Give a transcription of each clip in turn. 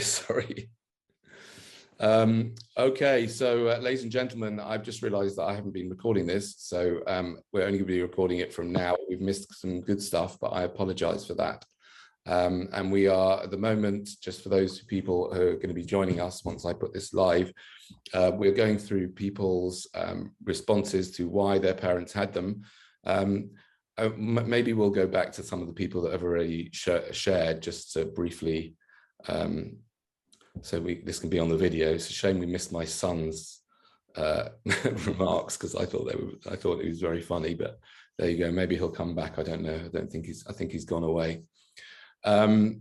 Sorry. Okay, so ladies and gentlemen, I've just realized that I haven't been recording this, so we're only going to be recording it from now. We've missed some good stuff, but I apologize for that. And we are at the moment, just for those people who are going to be joining us once I put this live, we're going through people's responses to why their parents had them. Maybe we'll go back to some of the people that have already shared just to briefly, so this can be on the video. It's a shame we missed my son's remarks, because I thought it was very funny, but there you go. Maybe he'll come back. I don't know. I think he's gone away. I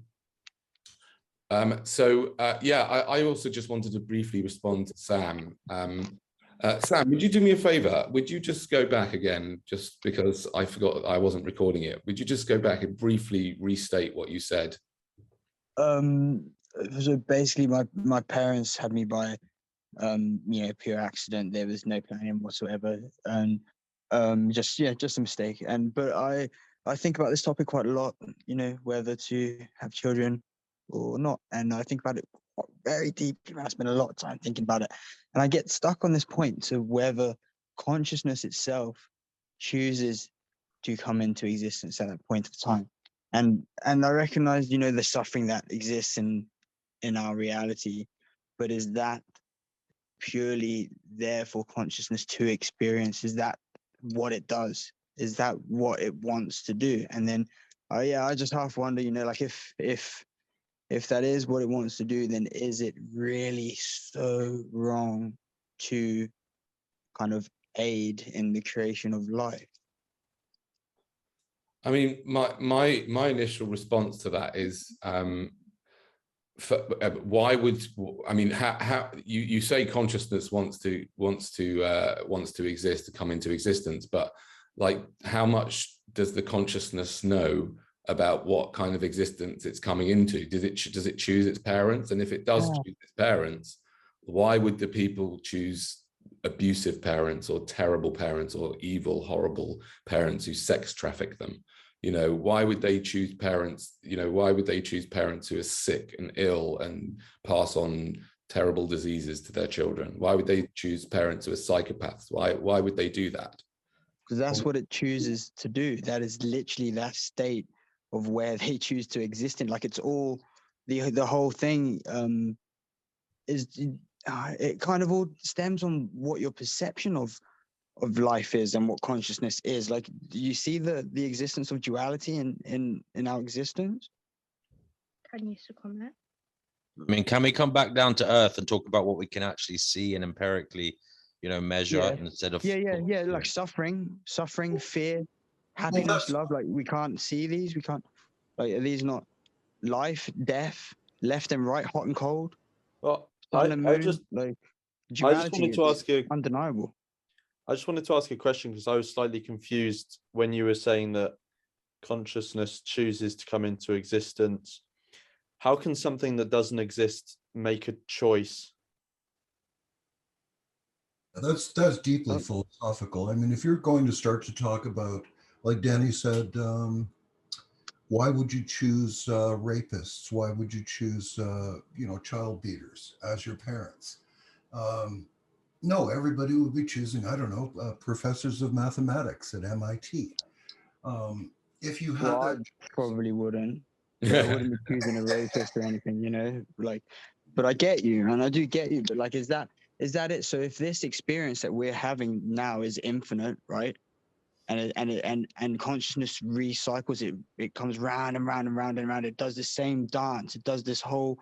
also just wanted to briefly respond to Sam. Sam, would you do me a favor? Would you just go back again, just because I forgot I wasn't recording it? Would you just go back and briefly restate what you said? So basically, my parents had me by, pure accident. There was no planning whatsoever, and just a mistake. But I think about this topic quite a lot, whether to have children or not, and I think about it very deeply. I spend a lot of time thinking about it, and I get stuck on this point to whether consciousness itself chooses to come into existence at that point of time. And I recognize, the suffering that exists in our reality, but is that purely there for consciousness to experience? Is that what it does? Is that what it wants to do? And then, I just half wonder, if that is what it wants to do, then is it really so wrong to kind of aid in the creation of life? I mean, my initial response to that is, why would, I mean, how you say consciousness wants to exist, to come into existence, but like, how much does the consciousness know about what kind of existence it's coming into? Does it choose its parents? And if it does choose its parents, why would the people choose abusive parents or terrible parents or evil, horrible parents who sex traffic them? Why would they choose parents? Why would they choose parents who are sick and ill and pass on terrible diseases to their children? Why would they choose parents who are psychopaths? Why would they do that? Because that's what it chooses to do. That is literally that state of where they choose to exist in. Like, it's all the whole thing is it kind of all stems on what your perception of life is and what consciousness is. Like, do you see the existence of duality in our existence? Can you comment? I mean, can we come back down to earth and talk about what we can actually see and empirically, measure instead of like suffering, fear, happiness, love. Like, we can't see these. We can't. Like, are these not life, death, left and right, hot and cold? Well, sun and moon. I just Duality wanted to ask you undeniable. I just wanted to ask you a question, because I was slightly confused when you were saying that consciousness chooses to come into existence. How can something that doesn't exist make a choice? That's deeply philosophical. I mean, if you're going to start to talk about, like Danny said, why would you choose rapists? Why would you choose, child beaters as your parents? No, everybody would be choosing, I don't know, professors of mathematics at MIT. If you had I probably wouldn't. I wouldn't be choosing a rapist or anything, but I get you, and I do get you. But like, is that it? So if this experience that we're having now is infinite, right? And consciousness recycles it. It comes round and round and round and round. It does the same dance. It does this whole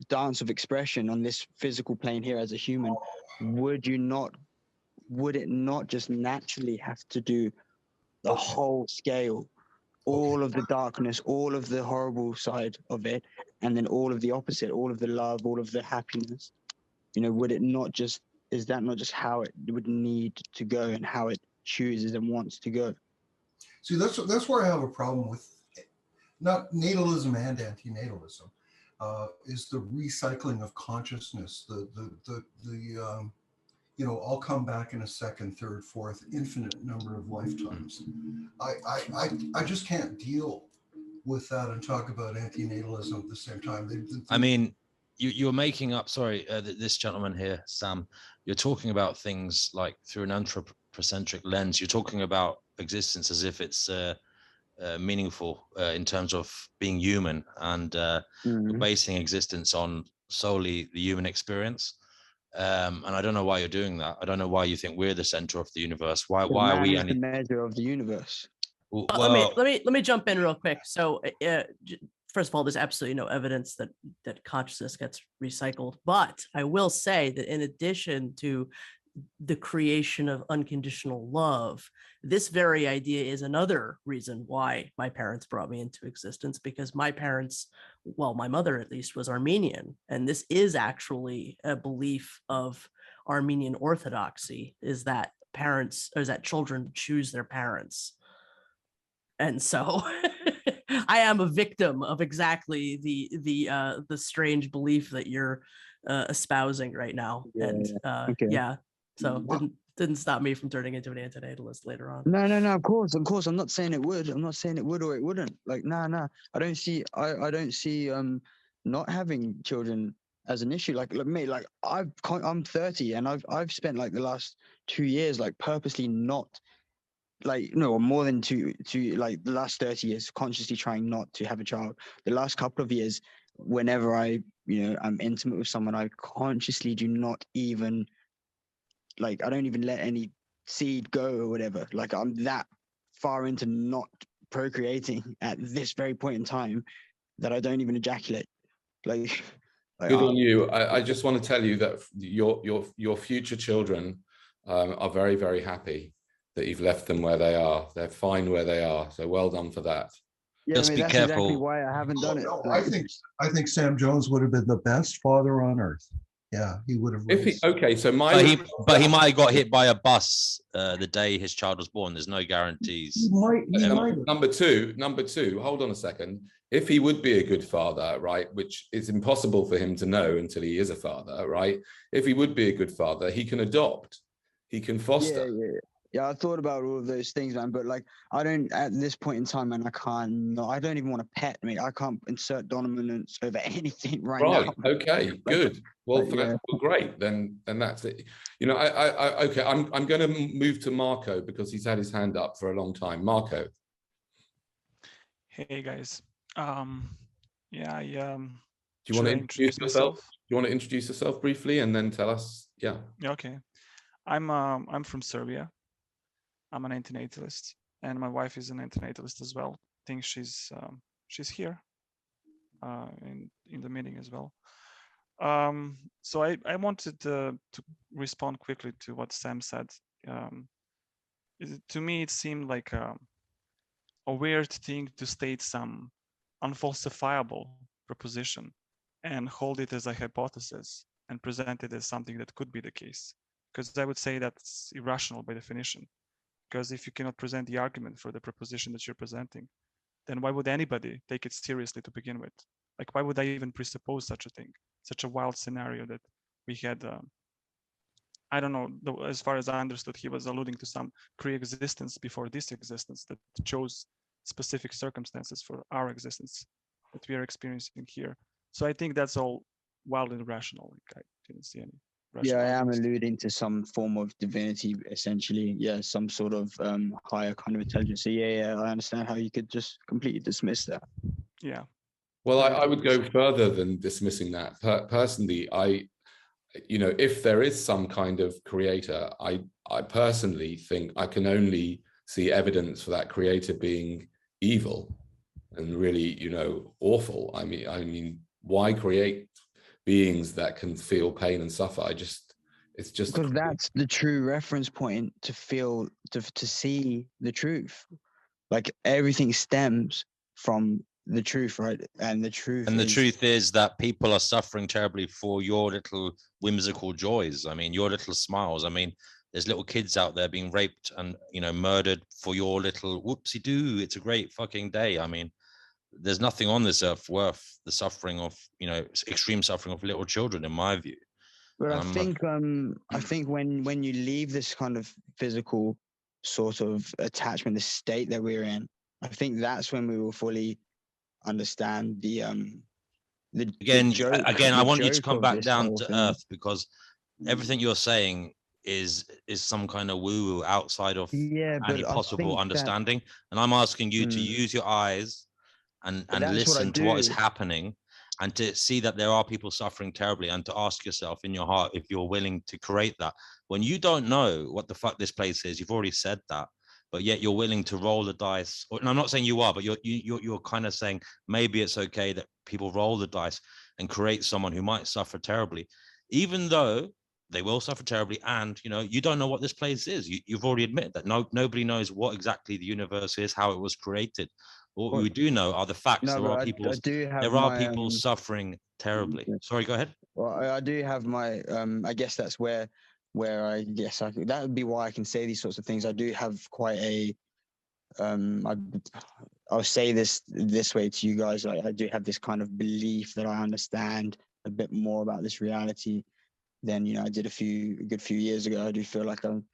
dance of expression on this physical plane here as a human. Would it not just naturally have to do the whole scale, all of the darkness, all of the horrible side of it, and then all of the opposite, all of the love, all of the happiness? Would it not just, is that not just how it would need to go and how it chooses and wants to go? See, that's where I have a problem with not natalism and antinatalism. Is the recycling of consciousness, I'll come back in a second, third, fourth, infinite number of lifetimes. I just can't deal with that and talk about antinatalism at the same time. I mean, you're making up. Sorry, this gentleman here, Sam. You're talking about things like through an anthropocentric lens. You're talking about existence as if it's meaningful in terms of being human, and you're basing existence on solely the human experience. And I don't know why you're doing that. I don't know why you think we're the center of the universe. Why are we the measure of the universe? Well, let me jump in real quick. So first of all, there's absolutely no evidence that consciousness gets recycled. But I will say that in addition to the creation of unconditional love, this very idea is another reason why my parents brought me into existence, because my parents, well, my mother at least, was Armenian. And this is actually a belief of Armenian Orthodoxy, is that children choose their parents. And so I am a victim of exactly the strange belief that you're espousing right now. So didn't stop me from turning into an antinatalist later on. No, of course. I'm not saying it would. I'm not saying it would or it wouldn't. Like, no. I don't see not having children as an issue. Like me, like I'm 30 and I've spent like the last 2 years like purposely not, like, no, more than two, like the last 30 years consciously trying not to have a child. The last couple of years, whenever I'm intimate with someone, I consciously do not even, like, I don't even let any seed go or whatever. Like, I'm that far into not procreating at this very point in time that I don't even ejaculate. Like good on you. I just want to tell you that your future children are very, very happy that you've left them where they are. They're fine where they are. So well done for that. Yeah, Just be that's careful. exactly why I haven't done it. No, I think Sam Jones would have been the best father on earth. Yeah, he would have. But he might have got hit by a bus the day his child was born. There's no guarantees. He might. Number two, hold on a second. If he would be a good father, right, which is impossible for him to know until he is a father, right? If he would be a good father, he can adopt, he can foster. Yeah, I thought about all of those things, man. But like, I don't at this point in time, man. I don't even want to pet me. I can't insert dominance over anything right now. Okay, good. Well, great. Then that's it. You know, okay. I'm going to move to Marco because he's had his hand up for a long time. Marco. Hey guys. Do you want to introduce yourself? Do you want to introduce yourself briefly and then tell us? Yeah. Okay. I'm from Serbia. I'm an antinatalist, and my wife is an antinatalist as well. I think she's here in the meeting as well. So I wanted to respond quickly to what Sam said. To me, it seemed like a weird thing to state some unfalsifiable proposition and hold it as a hypothesis and present it as something that could be the case. Because I would say that's irrational by definition. Because if you cannot present the argument for the proposition that you're presenting, then why would anybody take it seriously to begin with? Like, why would I even presuppose such a thing, such a wild scenario that we had? I don't know, as far as I understood, he was alluding to some pre-existence before this existence that chose specific circumstances for our existence that we are experiencing here. So I think that's all wildly irrational. Like, I didn't see any. Yeah, I am alluding to some form of divinity, essentially. Yeah, some sort of higher kind of intelligence. So yeah, I understand how you could just completely dismiss that. Yeah. Well, I would go further than dismissing that. Personally, if there is some kind of creator, I personally think I can only see evidence for that creator being evil and really, awful. I mean, why create beings that can feel pain and suffer? It's just because that's the true reference point to feel, to see the truth. Like, everything stems from the truth, right? And the truth is that people are suffering terribly for your little whimsical joys. I mean, your little smiles. I mean, there's little kids out there being raped and murdered for your little whoopsie doo. It's a great fucking day. I mean, there's nothing on this earth worth the suffering of, extreme suffering of little children, in my view. But I think when you leave this kind of physical sort of attachment, the state that we're in, I think that's when we will fully understand the again, joke, I want you to joke come of back this down whole to thing. earth, because everything you're saying is some kind of woo-woo outside of Yeah, any but I possible think that understanding. And I'm asking you to use your eyes and that's what I listen to what is do. happening, and to see that there are people suffering terribly, and to ask yourself in your heart if you're willing to create that. When you don't know what the fuck this place is, you've already said that, but yet you're willing to roll the dice. And I'm not saying you are, but you're kind of saying maybe it's okay that people roll the dice and create someone who might suffer terribly, even though they will suffer terribly. And you don't know what this place is. You've already admitted that nobody knows what exactly the universe is, how it was created. What we do know are the facts. No, There are but people. I do have There are my people suffering terribly. Sorry, go ahead. well, I do have my I guess that's where I guess that would be why I can say these sorts of things. I do have quite a I'll say this way to you guys. I do have this kind of belief that I understand a bit more about this reality than I did a good few years ago. I do feel like I'm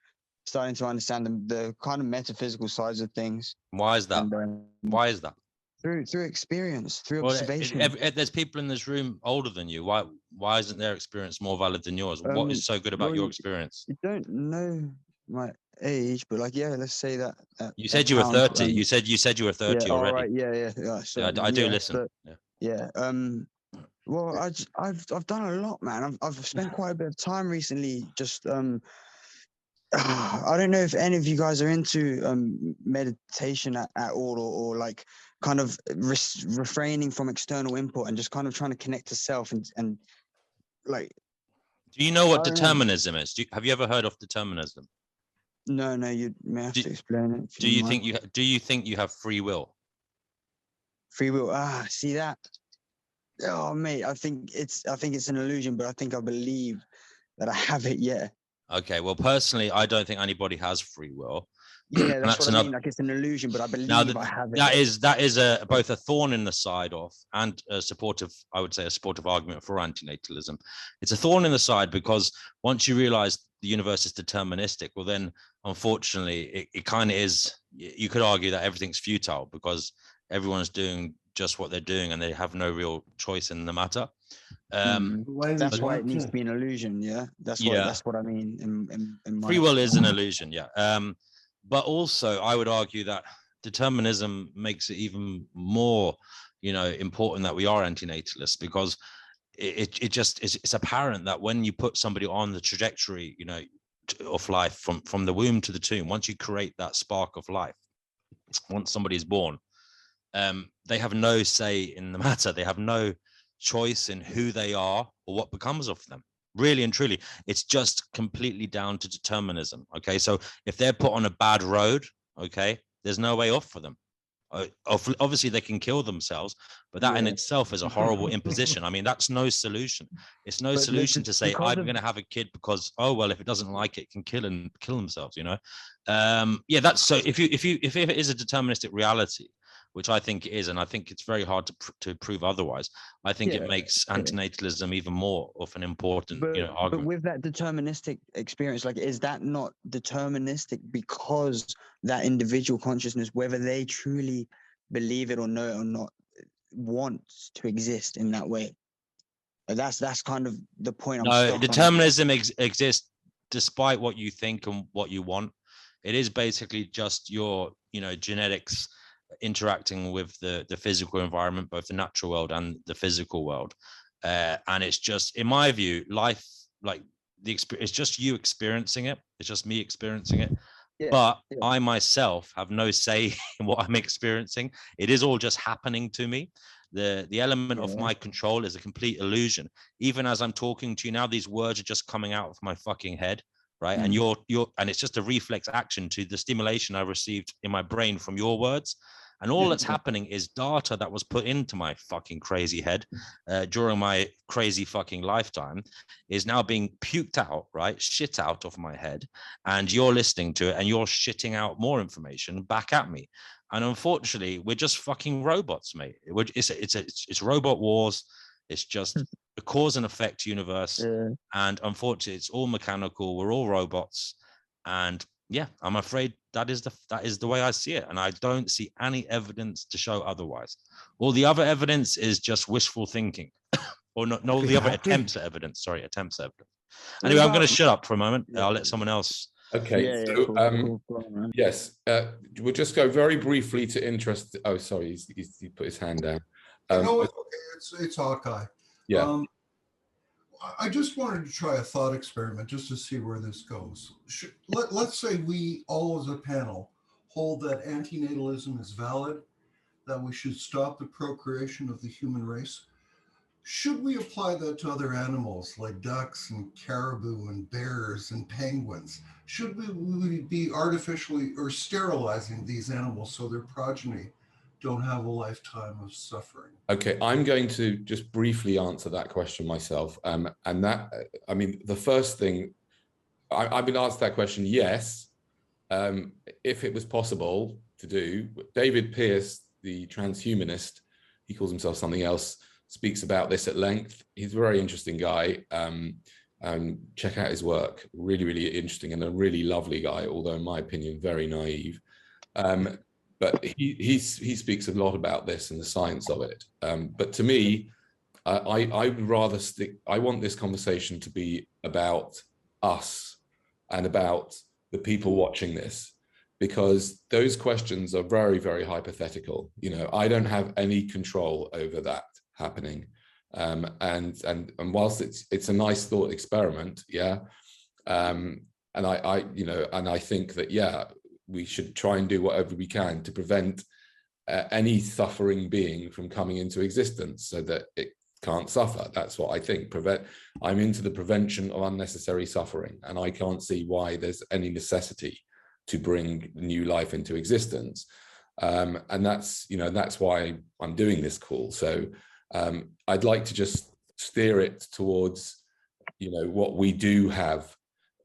starting to understand the kind of metaphysical sides of things. Why is that? And, why is that? Through experience, through Well, observation. there's people in this room older than you. Why isn't their experience more valid than yours? What is so good about your experience? You don't know my age, but let's say that. You said you were 30. You said you were 30 yeah, already. All right, yeah. So, I do listen. Yeah. Well, I've done a lot, man. I've spent quite a bit of time recently. Just I don't know if any of you guys are into meditation at all, or like kind of refraining from external input and just kind of trying to connect to self and like. Do you know what determinism is? Have you ever heard of determinism? No, you may have to explain it. Do you think you have free will? Free will. See that? Oh, mate, I think it's an illusion, but I believe that I have it. Yeah. Okay. Well, personally, I don't think anybody has free will. Yeah, that's what I mean. Like, it's an illusion, but I believe I have it. That is both a thorn in the side of and a supportive, I would say, a supportive argument for antinatalism. It's a thorn in the side because once you realize the universe is deterministic, well, then unfortunately, it kind of is. You could argue that everything's futile because everyone's doing just what they're doing and they have no real choice in the matter. That's why it needs to be an illusion. Yeah, that's what I mean. In free will is an illusion. Yeah. But also, I would argue that determinism makes it even more, important that we are antinatalists, because it's apparent that when you put somebody on the trajectory, of life from the womb to the tomb, once you create that spark of life, once somebody is born, they have no say in the matter. They have no choice in who they are or what becomes of them. Really and truly, it's just completely down to determinism. Okay, so if they're put on a bad road, okay, there's no way off for them. Obviously, they can kill themselves, but that in itself is a horrible imposition. I mean, that's no solution. It's no solution to say I'm going to have a kid because if it doesn't like it, can kill themselves. That's so. If it is a deterministic reality, which I think it is, and I think it's very hard to prove otherwise. I think it makes antinatalism even more of an important argument. But with that deterministic experience, like, is that not deterministic because that individual consciousness, whether they truly believe it or know it or not, wants to exist in that way? That's kind of the point. No, determinism exists despite what you think and what you want. It is basically just your genetics interacting with the physical environment, both the natural world and the physical world, and it's just, in my view, life, like the experience, it's just you experiencing it. It's just me experiencing it. But I myself have no say in what I'm experiencing. It is all just happening to me. The element of my control is a complete illusion. Even as I'm talking to you now, these words are just coming out of my fucking head. Right. And and it's just a reflex action to the stimulation I received in my brain from your words. And all that's happening is data that was put into my fucking crazy head during my crazy fucking lifetime is now being puked out, right? Shit out of my head. And you're listening to it and you're shitting out more information back at me. And unfortunately, we're just fucking robots, mate. It's robot wars. It's just a cause and effect universe. And unfortunately, it's all mechanical. We're all robots. And Yeah, I'm afraid that is the way I see it, and I don't see any evidence to show otherwise. All the other evidence is just wishful thinking, or not. No, the other Exactly. attempts at evidence. Sorry, attempts at evidence. What Anyway, I'm going to about- shut up for a moment. Yeah. I'll let someone else. Okay, Yeah, so cool, go on, man. yes, we'll just go very briefly to interest. Oh, sorry, he put his hand down. No, okay, it's Hawkeye. Yeah. I just wanted to try a thought experiment just to see where this goes. Let's say we all as a panel hold that antinatalism is valid, that we should stop the procreation of the human race. Should we apply that to other animals like ducks and caribou and bears and penguins? Should we be artificially or sterilizing these animals so their progeny don't have a lifetime of suffering? Okay, I'm going to just briefly answer that question myself. And that, I mean, the first thing, I've been asked that question, yes, if it was possible to do. David Pearce, the transhumanist, he calls himself something else, speaks about this at length. He's a very interesting guy. Check out his work. Really, really interesting, and a really lovely guy, although in my opinion, very naive. But he speaks a lot about this and the science of it. But to me, I would rather stick. I want this conversation to be about us and about the people watching this, because those questions are very, very hypothetical. You know, I don't have any control over that happening. And whilst it's a nice thought experiment, yeah. And I think that, yeah, we should try and do whatever we can to prevent any suffering being from coming into existence so that it can't suffer. That's what I think. I'm into the prevention of unnecessary suffering, and I can't see why there's any necessity to bring new life into existence. And that's why I'm doing this call. So I'd like to just steer it towards, what we do have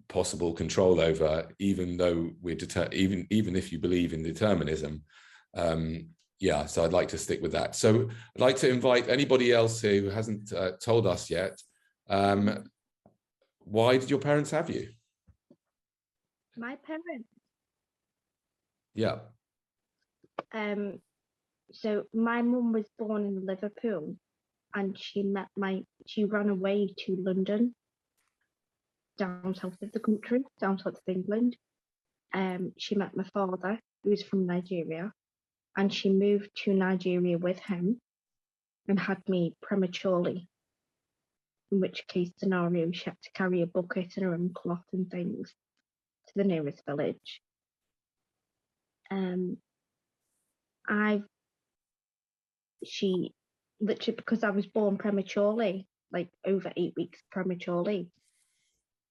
possible control over, even though even if you believe in determinism. So I'd like to stick with that. So I'd like to invite anybody else here who hasn't told us yet, why did your parents have you? My parents. Yeah. So my mum was born in Liverpool, and she ran away to London, down south of the country, down south of England. She met my father, who was from Nigeria, and she moved to Nigeria with him and had me prematurely, in which case scenario she had to carry a bucket and her own cloth and things to the nearest village. She literally, because I was born prematurely, like over 8 weeks prematurely,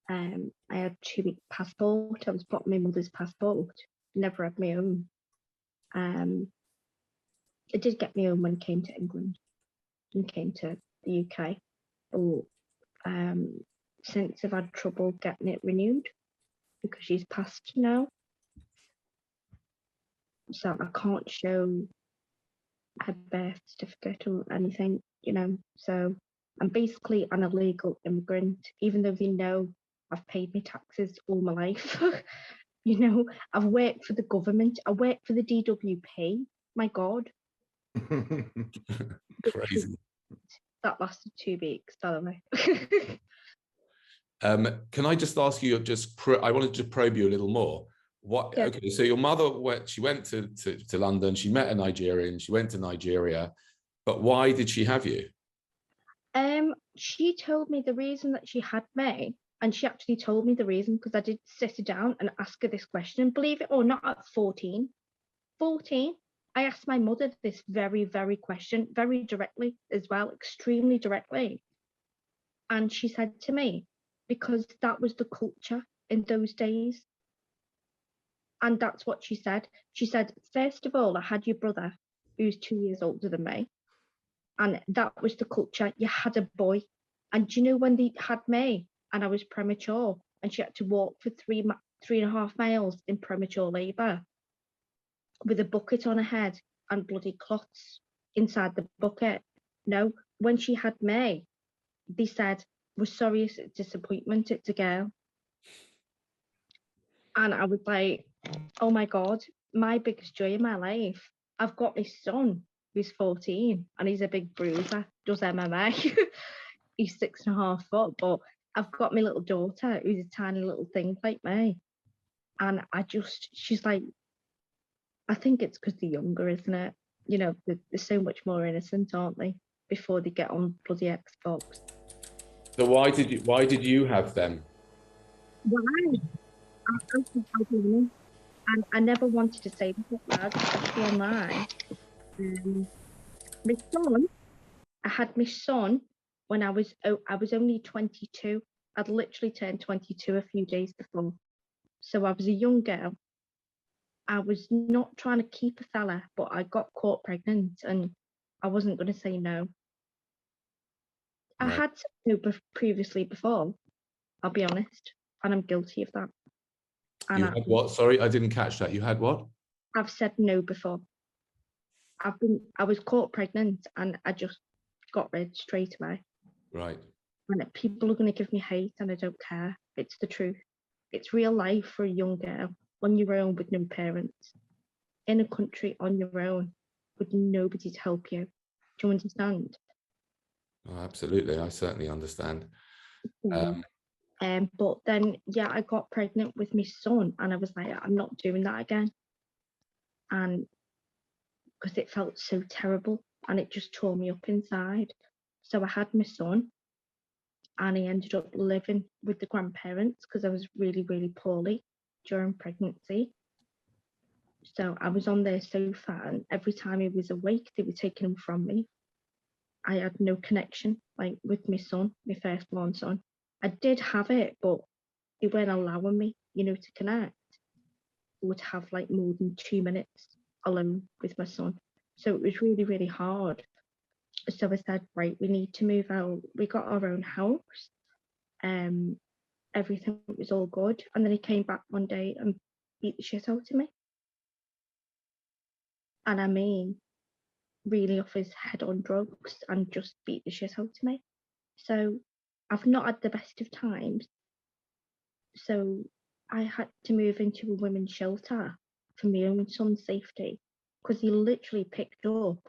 I had 2-week passport. I was put on my mother's passport, never had my own. I did get my own when I came to England and came to the UK. But since I've had trouble getting it renewed because she's passed now. So I can't show her birth certificate or anything, So I'm basically an illegal immigrant, even though they know I've paid my taxes all my life. I've worked for the government. I worked for the DWP. My God. Crazy. That lasted 2 weeks, by the way. Can I just ask you, I wanted to probe you a little more. Yeah. Okay, so your mother went to London, she met a Nigerian, she went to Nigeria, but why did she have you? She told me the reason that she had me, and she actually told me the reason because I did sit her down and ask her this question. Believe it or not, at 14, I asked my mother this very, very question, very directly as well, extremely directly. And she said to me, because that was the culture in those days. And that's what she said. She said, first of all, I had your brother, who's 2 years older than me. And that was the culture. You had a boy. And do you know when they had me and I was premature and she had to walk for 3.5 miles in premature labour with a bucket on her head and bloody clots inside the bucket? No, when she had me, they said, we're sorry, it's a disappointment, it's a girl. And I was like, oh my God, my biggest joy in my life. I've got my son who's 14 and he's a big bruiser, does MMA. He's 6.5 foot, but I've got my little daughter who's a tiny little thing like me. And she's like, I think it's because they're younger, isn't it? You know, they're so much more innocent, aren't they? Before they get on bloody Xbox. So why did you have them? Why? And I never wanted to say this out loud, especially online. My son, I had my son when I was only 22. I'd literally turned 22 a few days before. So I was a young girl. I was not trying to keep a fella, but I got caught pregnant and I wasn't going to say no. I Right. had said no previously before, I'll be honest, and I'm guilty of that. And You had what? Sorry, I didn't catch that. You had what? I've said no before. I was caught pregnant and I just got rid straight away. Right. And people are going to give me hate and I don't care. It's the truth. It's real life for a young girl on your own with no parents, in a country on your own with nobody to help you. Do you understand? Oh, absolutely. I certainly understand. But then, yeah, I got pregnant with my son and I was like, I'm not doing that again. And because it felt so terrible and it just tore me up inside. So I had my son and he ended up living with the grandparents because I was really, really poorly during pregnancy. So I was on their sofa and every time he was awake, they were taking him from me. I had no connection like with my son, my firstborn son. I did have it, but they weren't allowing me, you know, to connect. I would have like more than 2 minutes alone with my son. So it was really, really hard. So I said, right, we need to move out. We got our own house. Everything was all good. And then he came back one day and beat the shit out of me. And I mean, really off his head on drugs and just beat the shit out of me. So I've not had the best of times. So I had to move into a women's shelter for my own son's safety because he literally picked up,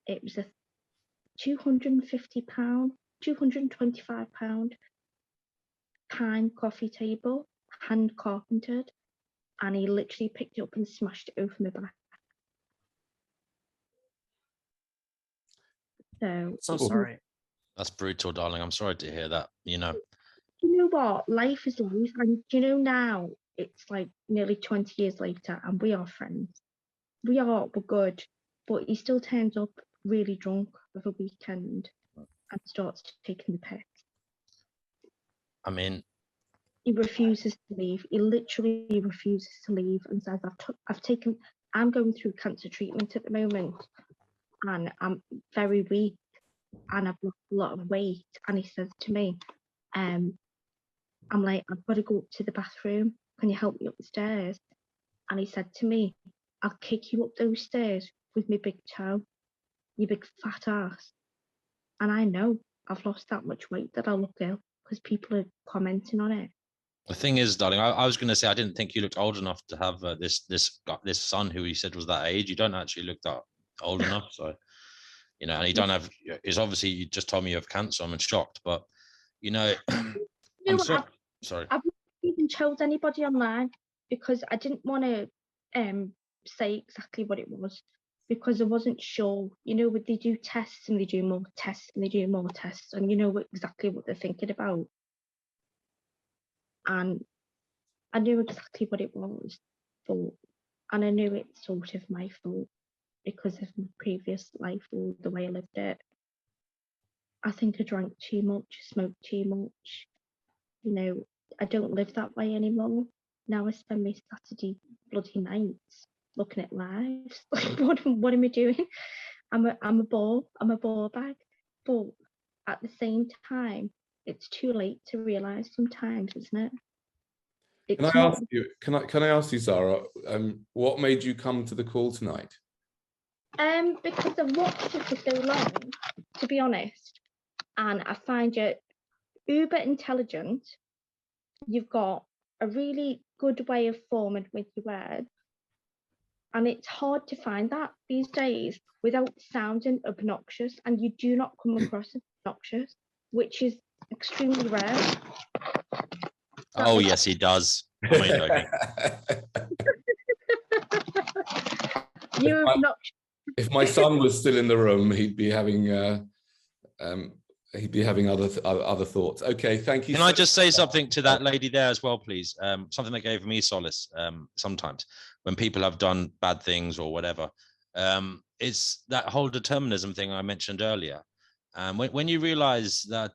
it was a £250, £225 pine coffee table, hand carpentered, and he literally picked it up and smashed it over my back. So sorry. That's brutal, darling. I'm sorry to hear that. You know. You know what? Life is life, and you know now it's like nearly 20 years later, and we are friends. We're good, but he still turns up really drunk of a weekend and starts taking the piss. I mean, he refuses to leave. He literally refuses to leave and says, I'm going through cancer treatment at the moment and I'm very weak and I've lost a lot of weight. And he says to me, I'm like, I've got to go up to the bathroom. Can you help me up the stairs? And he said to me, I'll kick you up those stairs with my big toe, you big fat ass. And I know I've lost that much weight that I look ill because people are commenting on it. the thing is, darling, I was going to say I didn't think you looked old enough to have this son who he said was that age. You don't actually look that old enough, so you know. And you don't have. It's obviously you just told me you have cancer. I'm shocked, but you know, I'm sorry. I've not even told anybody online because I didn't want to say exactly what it was because I wasn't sure. You know, they do tests and they do more tests and they do more tests, and you know exactly what they're thinking about. And I knew exactly what it was, and I knew it's sort of my fault because of my previous life or the way I lived it. I think I drank too much, smoked too much. You know, I don't live that way anymore. Now I spend my Saturday bloody nights looking at lives. Like, what am I doing? I'm a bore bag. But at the same time, it's too late to realise sometimes, isn't it? Can I ask you, Zara, what made you come to the call tonight? Because I've watched it for so long, to be honest, and I find you uber intelligent. You've got a really good way of forming with your words. And it's hard to find that these days without sounding obnoxious, and you do not come across as obnoxious, which is extremely rare. Oh, yes, he does. I'm only joking. You're obnoxious. If my son was still in the room, he'd be having other thoughts. Okay, thank you. Can I just say something to that lady there as well, please? Something that gave me solace sometimes when people have done bad things or whatever. It's that whole determinism thing I mentioned earlier. When you realize that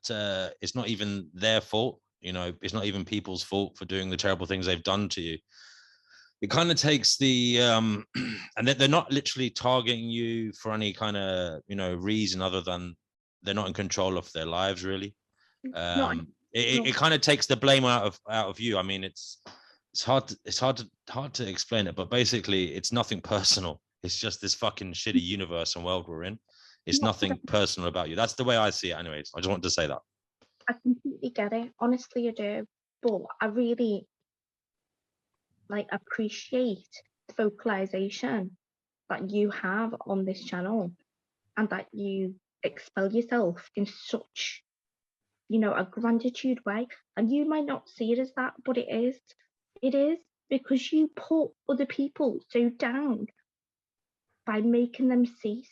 it's not even their fault, you know, it's not even people's fault for doing the terrible things they've done to you. It kind of takes the and they're not literally targeting you for any kind of, you know, reason other than they're not in control of their lives, really. It kind of takes the blame out of you. I mean, it's hard to explain it, but basically it's nothing personal. It's just this fucking shitty universe and world we're in. It's nothing personal about you. That's the way I see it anyways. I just wanted to say that. I completely get it. Honestly, I do. But I really appreciate the vocalization that you have on this channel, and that you expel yourself in such, you know, a gratitude way. And you might not see it as that, but it is. It is, because you put other people so down by making them seem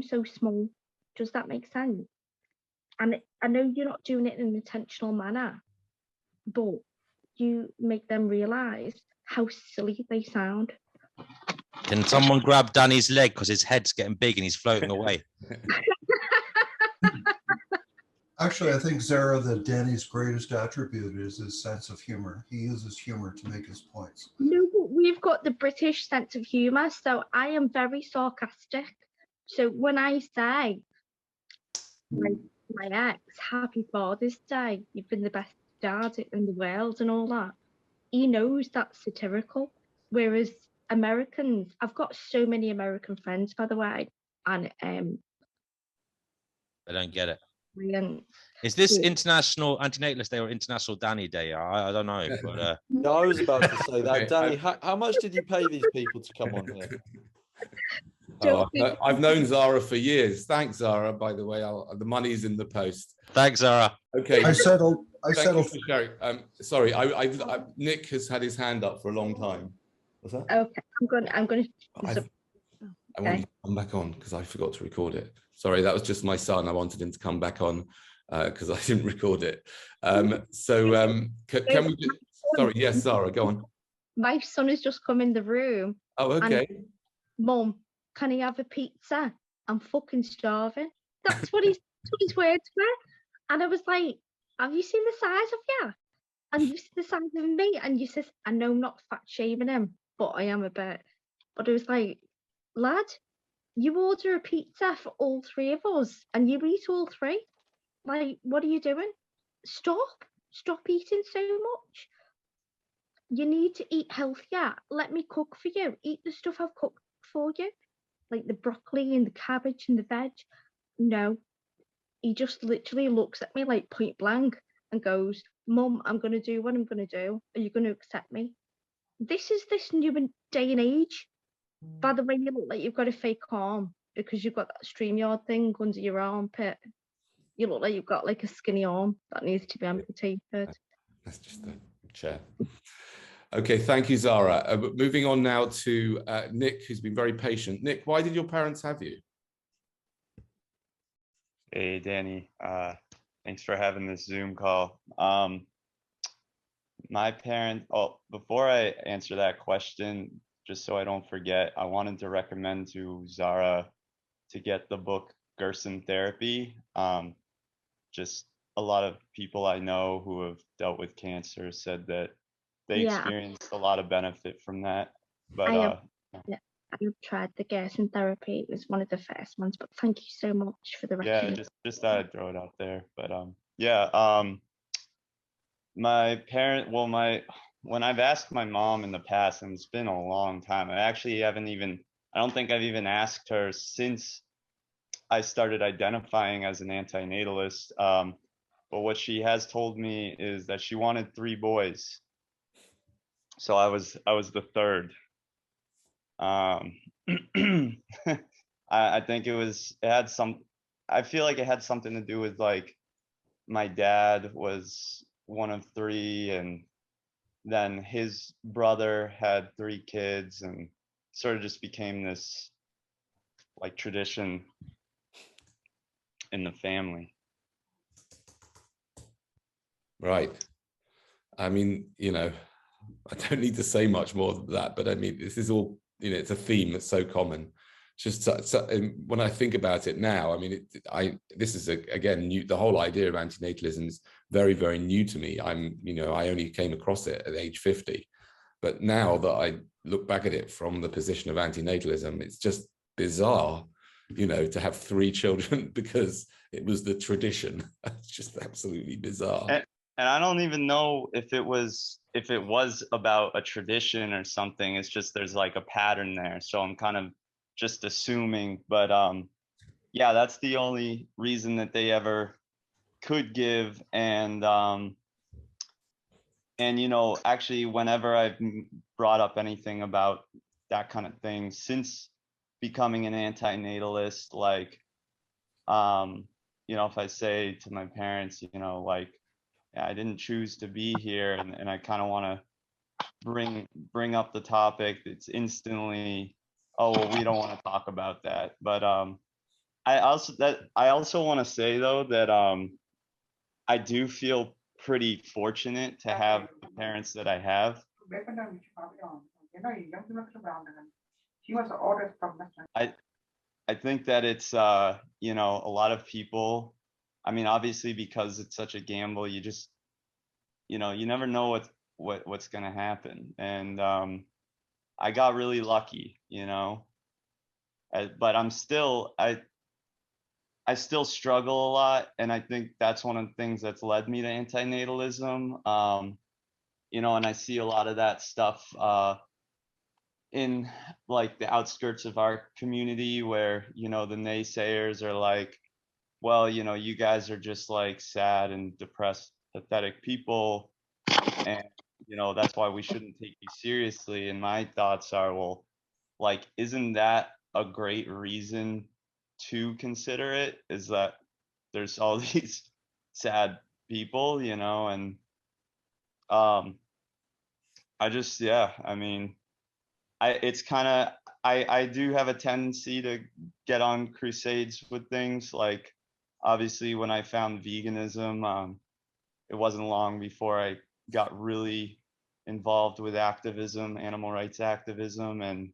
so small. Does that make sense? And I know you're not doing it in an intentional manner, but you make them realize how silly they sound. Can someone grab Danny's leg because his head's getting big and he's floating away? Actually, I think, Zara, that Danny's greatest attribute is his sense of humor. He uses humor to make his points. No, but we've got the British sense of humor, so I am very sarcastic. So when I say, my ex, happy Father's Day, you've been the best dad in the world and all that, he knows that's satirical. Whereas Americans, I've got so many American friends, by the way, and I don't get it. brilliant. Is this International Antinatalist Day or International Danny Day? I don't know. But Yeah, I was about to say that. Danny, how much did you pay these people to come on here? Oh, I've known Zara for years. Thanks, Zara, by the way. The money's in the post. Thanks, Zara. Okay. I settled. Thank you for sharing. Sorry, Nick has had his hand up for a long time. What's that? Okay, I'm going to. I want you to come back on because I forgot to record it. Sorry, that was just my son. I wanted him to come back on because I didn't record it. Can we just, sorry, yes, Zara, go on. My son has just come in the room. Oh, okay. Mum, can he have a pizza? I'm fucking starving. That's what his words were. And I was like, have you seen the size of you? And you've seen the size of me? And you says, I know I'm not fat shaming him, but I am a bit. But it was like, lad, you order a pizza for all three of us and you eat all three. Like, what are you doing? Stop eating so much. You need to eat healthier. Let me cook for you. Eat the stuff I've cooked for you, like the broccoli and the cabbage and the veg. No, he just literally looks at me like point blank and goes, Mum, I'm going to do what I'm going to do. Are you going to accept me? This is this new day and age. By the way, you look like you've got a fake arm because you've got that StreamYard thing under your armpit. You look like you've got like a skinny arm that needs to be amputated. That's just the chair. Okay, thank you, Zara. Moving on now to Nick, who's been very patient. Nick, why did your parents have you? Hey, Danny. Thanks for having this Zoom call. My parents, before I answer that question, just so I don't forget, I wanted to recommend to Zara to get the book Gerson Therapy. Just a lot of people I know who have dealt with cancer said that they experienced a lot of benefit from that. But I have tried the Gerson Therapy. It was one of the first ones, but thank you so much for the recommendation. Yeah, just thought I'd throw it out there. But my parent, when I've asked my mom in the past, and it's been a long time, I don't think I've even asked her since I started identifying as an antinatalist. But what she has told me is that she wanted 3 boys. So I was the third. I think it had some, I feel like it had something to do with like my dad was one of three, and then his brother had three kids, and sort of just became this like tradition in the family. Right. I mean, you know, I don't need to say much more than that, but I mean, this is all, you know, it's a theme that's so common. Just when I think about it now, I mean, this is again new. The whole idea of antinatalism is very, very new to me. I only came across it at age 50, but now that I look back at it from the position of antinatalism, it's just bizarre, you know, to have three children because it was the tradition. It's just absolutely bizarre. And I don't even know if it was about a tradition or something. It's just there's like a pattern there. So I'm kind of just assuming, but yeah, that's the only reason that they ever could give. And you know, actually, whenever I've brought up anything about that kind of thing since becoming an antinatalist, like you know, if I say to my parents, you know, like, yeah, I didn't choose to be here, and I kind of want to bring up the topic, it's instantly, oh well, we don't want to talk about that. But I also want to say though that I do feel pretty fortunate to have the parents that I have. I think that it's you know, a lot of people, I mean, obviously because it's such a gamble, you just, you know, you never know what's gonna happen. And I got really lucky, you know. But I still struggle a lot, and I think that's one of the things that's led me to antinatalism. You know, and I see a lot of that stuff in like the outskirts of our community, where, you know, the naysayers are like, well, you know, you guys are just like sad and depressed, pathetic people, and you know, that's why we shouldn't take you seriously. And my thoughts are, well, like, isn't that a great reason to consider it? Is that there's all these sad people, you know. And I just, yeah, I mean, it's kind of, I do have a tendency to get on crusades with things. Like, obviously when I found veganism, it wasn't long before I got really involved with activism, animal rights activism, and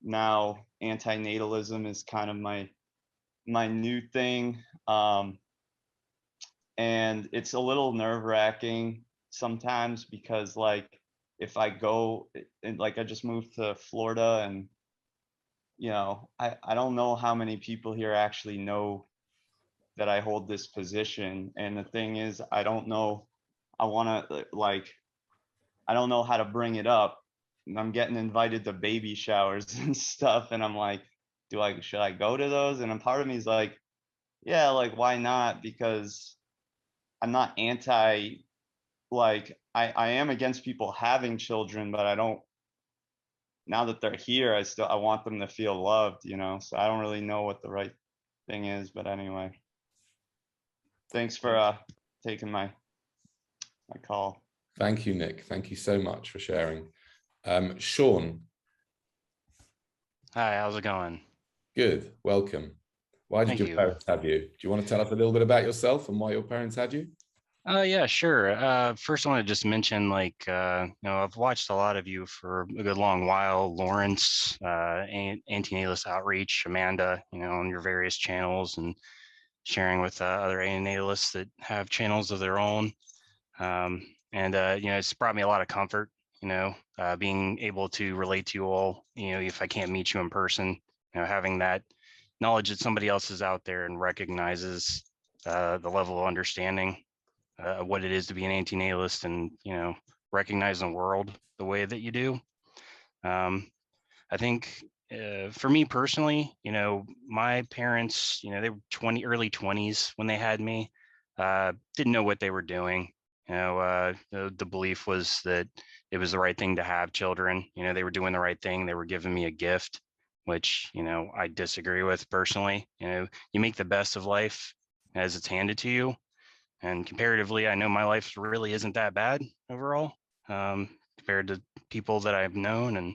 now antinatalism is kind of my new thing. And it's a little nerve-wracking sometimes, because like, if I go and like, I just moved to Florida, and you know, I don't know how many people here actually know that I hold this position. And the thing is, I don't know, I want to like, I don't know how to bring it up. And I'm getting invited to baby showers and stuff, and I'm like, should I go to those? And a part of me is like, yeah, like, why not? Because I'm not anti, like, I am against people having children, but I don't, now that they're here, I want them to feel loved, you know. So I don't really know what the right thing is, but anyway, thanks for taking my call. Thank you, Nick. Thank you so much for sharing. Sean. Hi, how's it going? Good, welcome. Why did your parents have you? Do you want to tell us a little bit about yourself and why your parents had you? Yeah, sure. First, I want to just mention, like, you know, I've watched a lot of you for a good long while. Lawrence, Antinatalist Outreach, Amanda, you know, on your various channels, and sharing with other antinatalists that have channels of their own. And you know, it's brought me a lot of comfort, you know, being able to relate to you all, you know, if I can't meet you in person, you know, having that knowledge that somebody else is out there and recognizes the level of understanding what it is to be an antinatalist, and, you know, recognize the world the way that you do. I think for me personally, you know, my parents, you know, they were early 20s when they had me, didn't know what they were doing. The belief was that it was the right thing to have children. They were doing the right thing. They were giving me a gift, which, I disagree with personally. You make the best of life as it's handed to you. And comparatively, I know my life really isn't that bad overall, compared to people that I've known,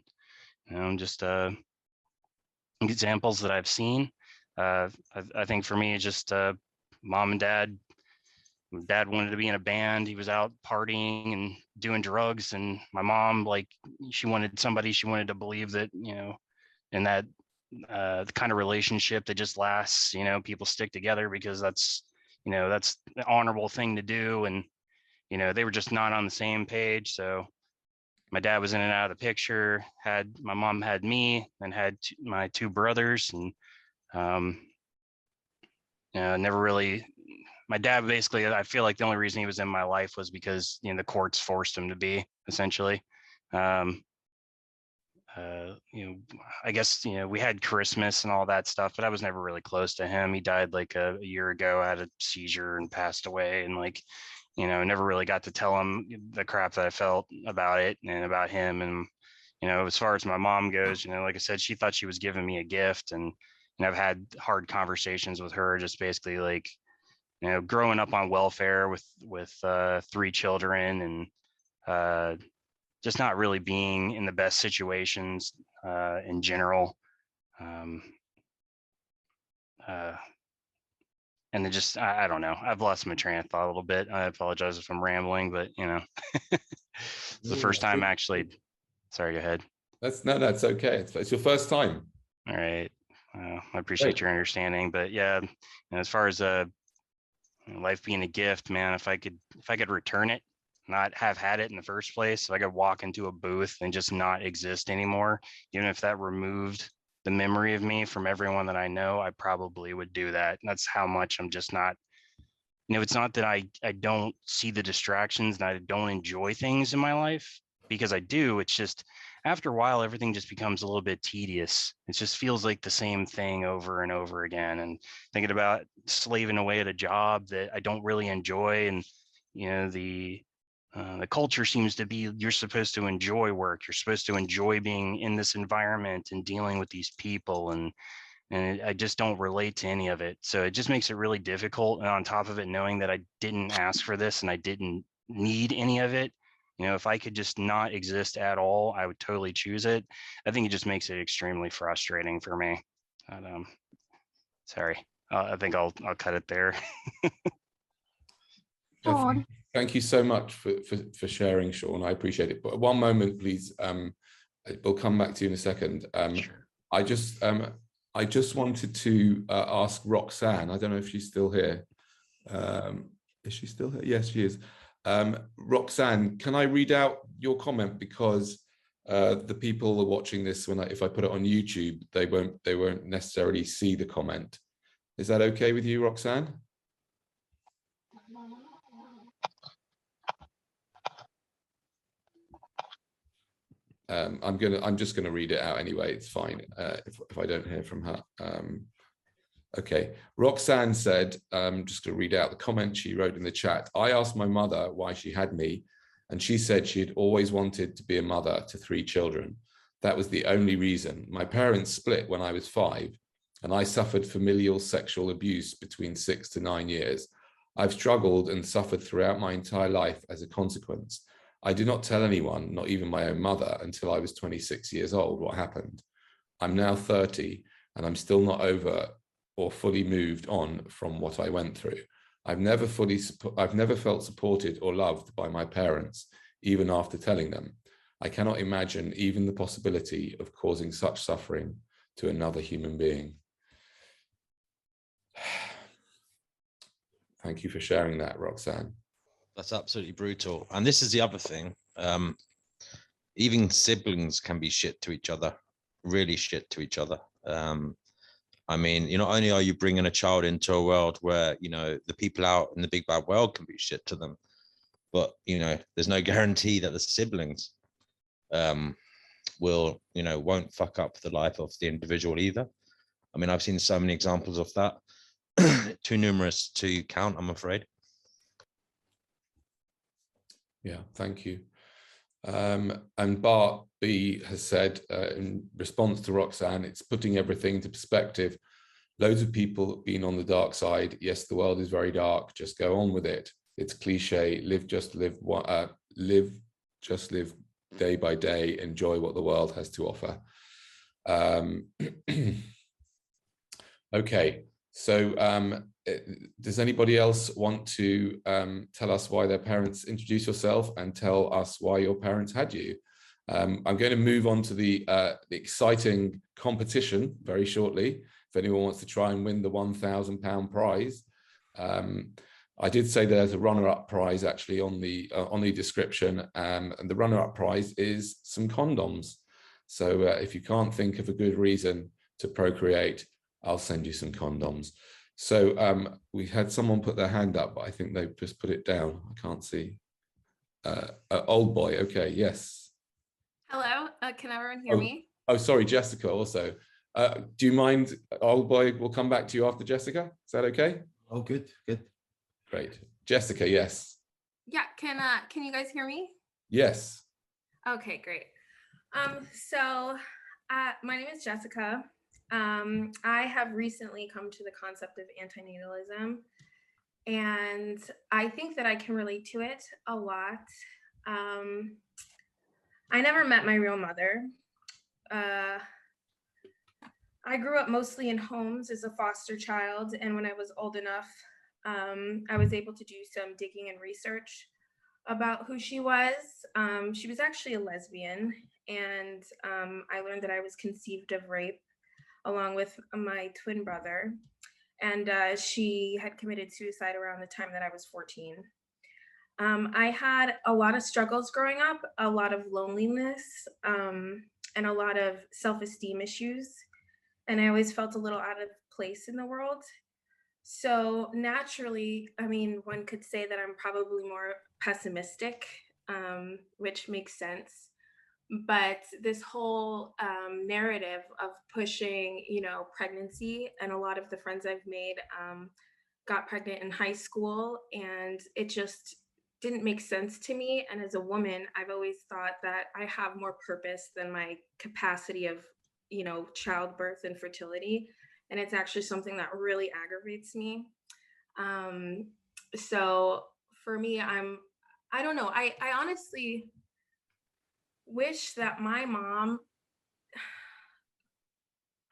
and just examples that I've seen. I think for me, it's just mom and dad. Dad wanted to be in a band. He was out partying and doing drugs. And my mom, like, she wanted to believe that, in that the kind of relationship that just lasts, people stick together because that's the honorable thing to do. And, they were just not on the same page. So my dad was in and out of the picture, my mom had me and had my two brothers, and never really, my dad basically, I feel like the only reason he was in my life was because, the courts forced him to be, essentially. I guess, we had Christmas and all that stuff, but I was never really close to him. He died like a year ago, had a seizure and passed away. And like, never really got to tell him the crap that I felt about it and about him. And, as far as my mom goes, like I said, she thought she was giving me a gift, and I've had hard conversations with her, just basically like, growing up on welfare with 3 children, and just not really being in the best situations in general. And then just, I don't know, I've lost my train of thought a little bit. I apologize if I'm rambling, but it's the first time actually. Sorry, go ahead. That's okay. It's your first time. All right. I appreciate your understanding, but yeah, as far as life being a gift, man, if I could return it, not have had it in the first place, if I could walk into a booth and just not exist anymore, even if that removed the memory of me from everyone that I know, I probably would do that. And that's how much I'm just not, it's not that I don't see the distractions and I don't enjoy things in my life, because I do. It's just after a while, everything just becomes a little bit tedious. It just feels like the same thing over and over again. And thinking about slaving away at a job that I don't really enjoy, and the culture seems to be, you're supposed to enjoy work. You're supposed to enjoy being in this environment and dealing with these people. And I just don't relate to any of it. So it just makes it really difficult. And on top of it, knowing that I didn't ask for this and I didn't need any of it, if I could just not exist at all, I would totally choose it. I think it just makes it extremely frustrating for me. But, sorry, I think I'll cut it there. Sean. Thank you so much for sharing, Sean. I appreciate it. But one moment, please. We'll come back to you in a second. Sure. I just wanted to ask Roxanne. I don't know if she's still here. Is she still here? Yes, she is. Roxanne, can I read out your comment, because the people who are watching this, if I put it on YouTube, they won't necessarily see the comment. Is that okay with you, Roxanne? I'm just gonna read it out anyway. It's fine if I don't hear from her. Okay, Roxanne said, just to read out the comment she wrote in the chat. I asked my mother why she had me, and she said she had always wanted to be a mother to 3 children. That was the only reason. My parents split when I was 5, and I suffered familial sexual abuse between 6 to 9 years. I've struggled and suffered throughout my entire life as a consequence. I did not tell anyone, not even my own mother, until I was 26 years old, what happened. I'm now 30, and I'm still not over or fully moved on from what I went through. I've never felt supported or loved by my parents, even after telling them. I cannot imagine even the possibility of causing such suffering to another human being. Thank you for sharing that, Roxanne. That's absolutely brutal. And this is the other thing. Even siblings can be shit to each other, really shit to each other. I mean, not only are you bringing a child into a world where, the people out in the big bad world can be shit to them, but, there's no guarantee that the siblings won't fuck up the life of the individual either. I mean, I've seen so many examples of that. Too numerous to count, I'm afraid. Yeah, thank you. And Bart B has said, in response to Roxanne, it's putting everything into perspective. Loads of people have been on the dark side. Yes, the world is very dark. Just go on with it. It's cliche. Live just live day by day. Enjoy what the world has to offer. Okay, so does anybody else want to tell us why their parents, introduce yourself and tell us why your parents had you? I'm going to move on to the exciting competition very shortly. If anyone wants to try and win the £1,000 prize. I did say there's a runner-up prize actually on the description, and the runner-up prize is some condoms. So if you can't think of a good reason to procreate, I'll send you some condoms. So we had someone put their hand up, but I think they've just put it down. I can't see. Old boy, okay, yes. Hello, can everyone hear me? Oh, sorry, Jessica also. Do you mind, old boy, we'll come back to you after Jessica. Is that okay? Oh, good, good. Great. Jessica, yes. Yeah, can you guys hear me? Yes. Okay, great. So my name is Jessica. I have recently come to the concept of antinatalism, and I think that I can relate to it a lot. I never met my real mother. I grew up mostly in homes as a foster child, and when I was old enough, I was able to do some digging and research about who she was. She was actually a lesbian, and I learned that I was conceived of rape along with my twin brother, and she had committed suicide around the time that I was 14. I had a lot of struggles growing up, a lot of loneliness, and a lot of self-esteem issues. And I always felt a little out of place in the world. So naturally, I mean, one could say that I'm probably more pessimistic, which makes sense. But this whole narrative of pushing, pregnancy, and a lot of the friends I've made got pregnant in high school, and it just didn't make sense to me. And as a woman, I've always thought that I have more purpose than my capacity of childbirth and fertility. And it's actually something that really aggravates me. So for me, I don't know. I honestly wish that my mom,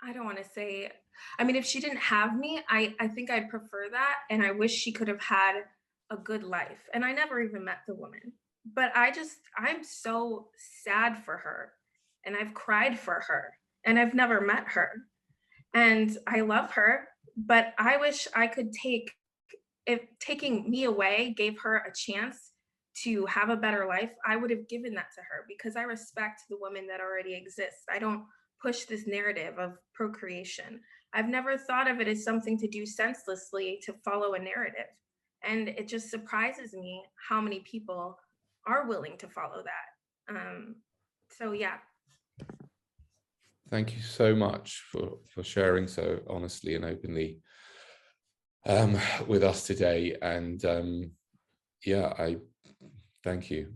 I don't want to say, I mean, if she didn't have me, I think I'd prefer that. And I wish she could have had a good life. And I never even met the woman, but I'm so sad for her, and I've cried for her, and I've never met her, and I love her, but I wish I could if taking me away gave her a chance to have a better life, I would have given that to her, because I respect the woman that already exists. I don't push this narrative of procreation. I've never thought of it as something to do senselessly to follow a narrative. And it just surprises me how many people are willing to follow that. So yeah. Thank you so much for sharing so honestly and openly with us today. And yeah, I thank you.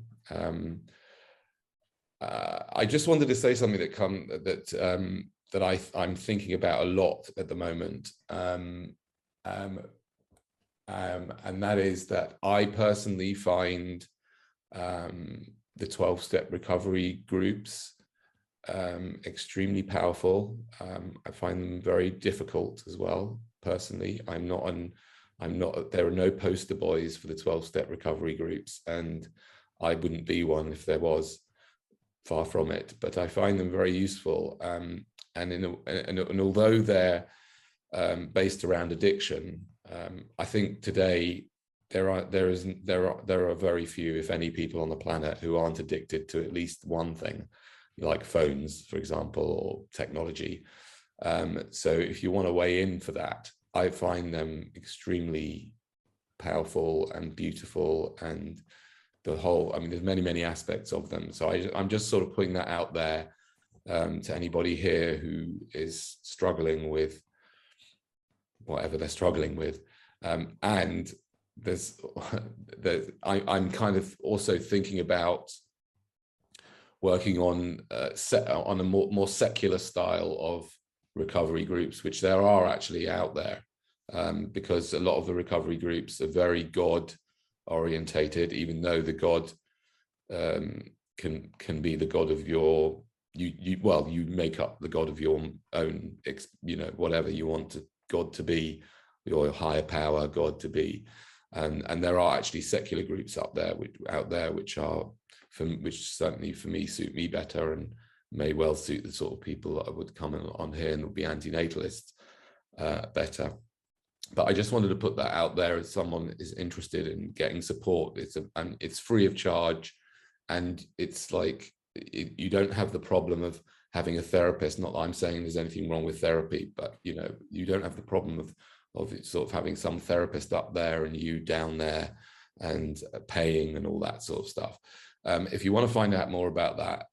I just wanted to say something that I'm thinking about a lot at the moment, and that is that I personally find the 12-step recovery groups extremely powerful. I find them very difficult as well. Personally, there are no poster boys for the 12-step recovery groups, and I wouldn't be one if there was. Far from it, but I find them very useful. And although they're based around addiction, I think today there are very few, if any, people on the planet who aren't addicted to at least one thing, like phones, for example, or technology. So if you want to weigh in for that, I find them extremely powerful and beautiful, and there's many aspects of them. So I'm just sort of putting that out there to anybody here who is struggling with whatever they're struggling with. And I'm kind of also thinking about working on a more secular style of recovery groups, which there are actually out there, because a lot of the recovery groups are very God orientated, even though the God can be the God of your you make up the God of your own, whatever you want God to be, your higher power God to be, and there are actually secular groups out there which certainly for me suit me better and may well suit the sort of people that I would come on here and would be antinatalists better. But I just wanted to put that out there as someone is interested in getting support. It's free of charge, and it's like you don't have the problem of having a therapist. Not that I'm saying there's anything wrong with therapy, but you don't have the problem of sort of having some therapist up there and you down there and paying and all that sort of stuff. If you want to find out more about that,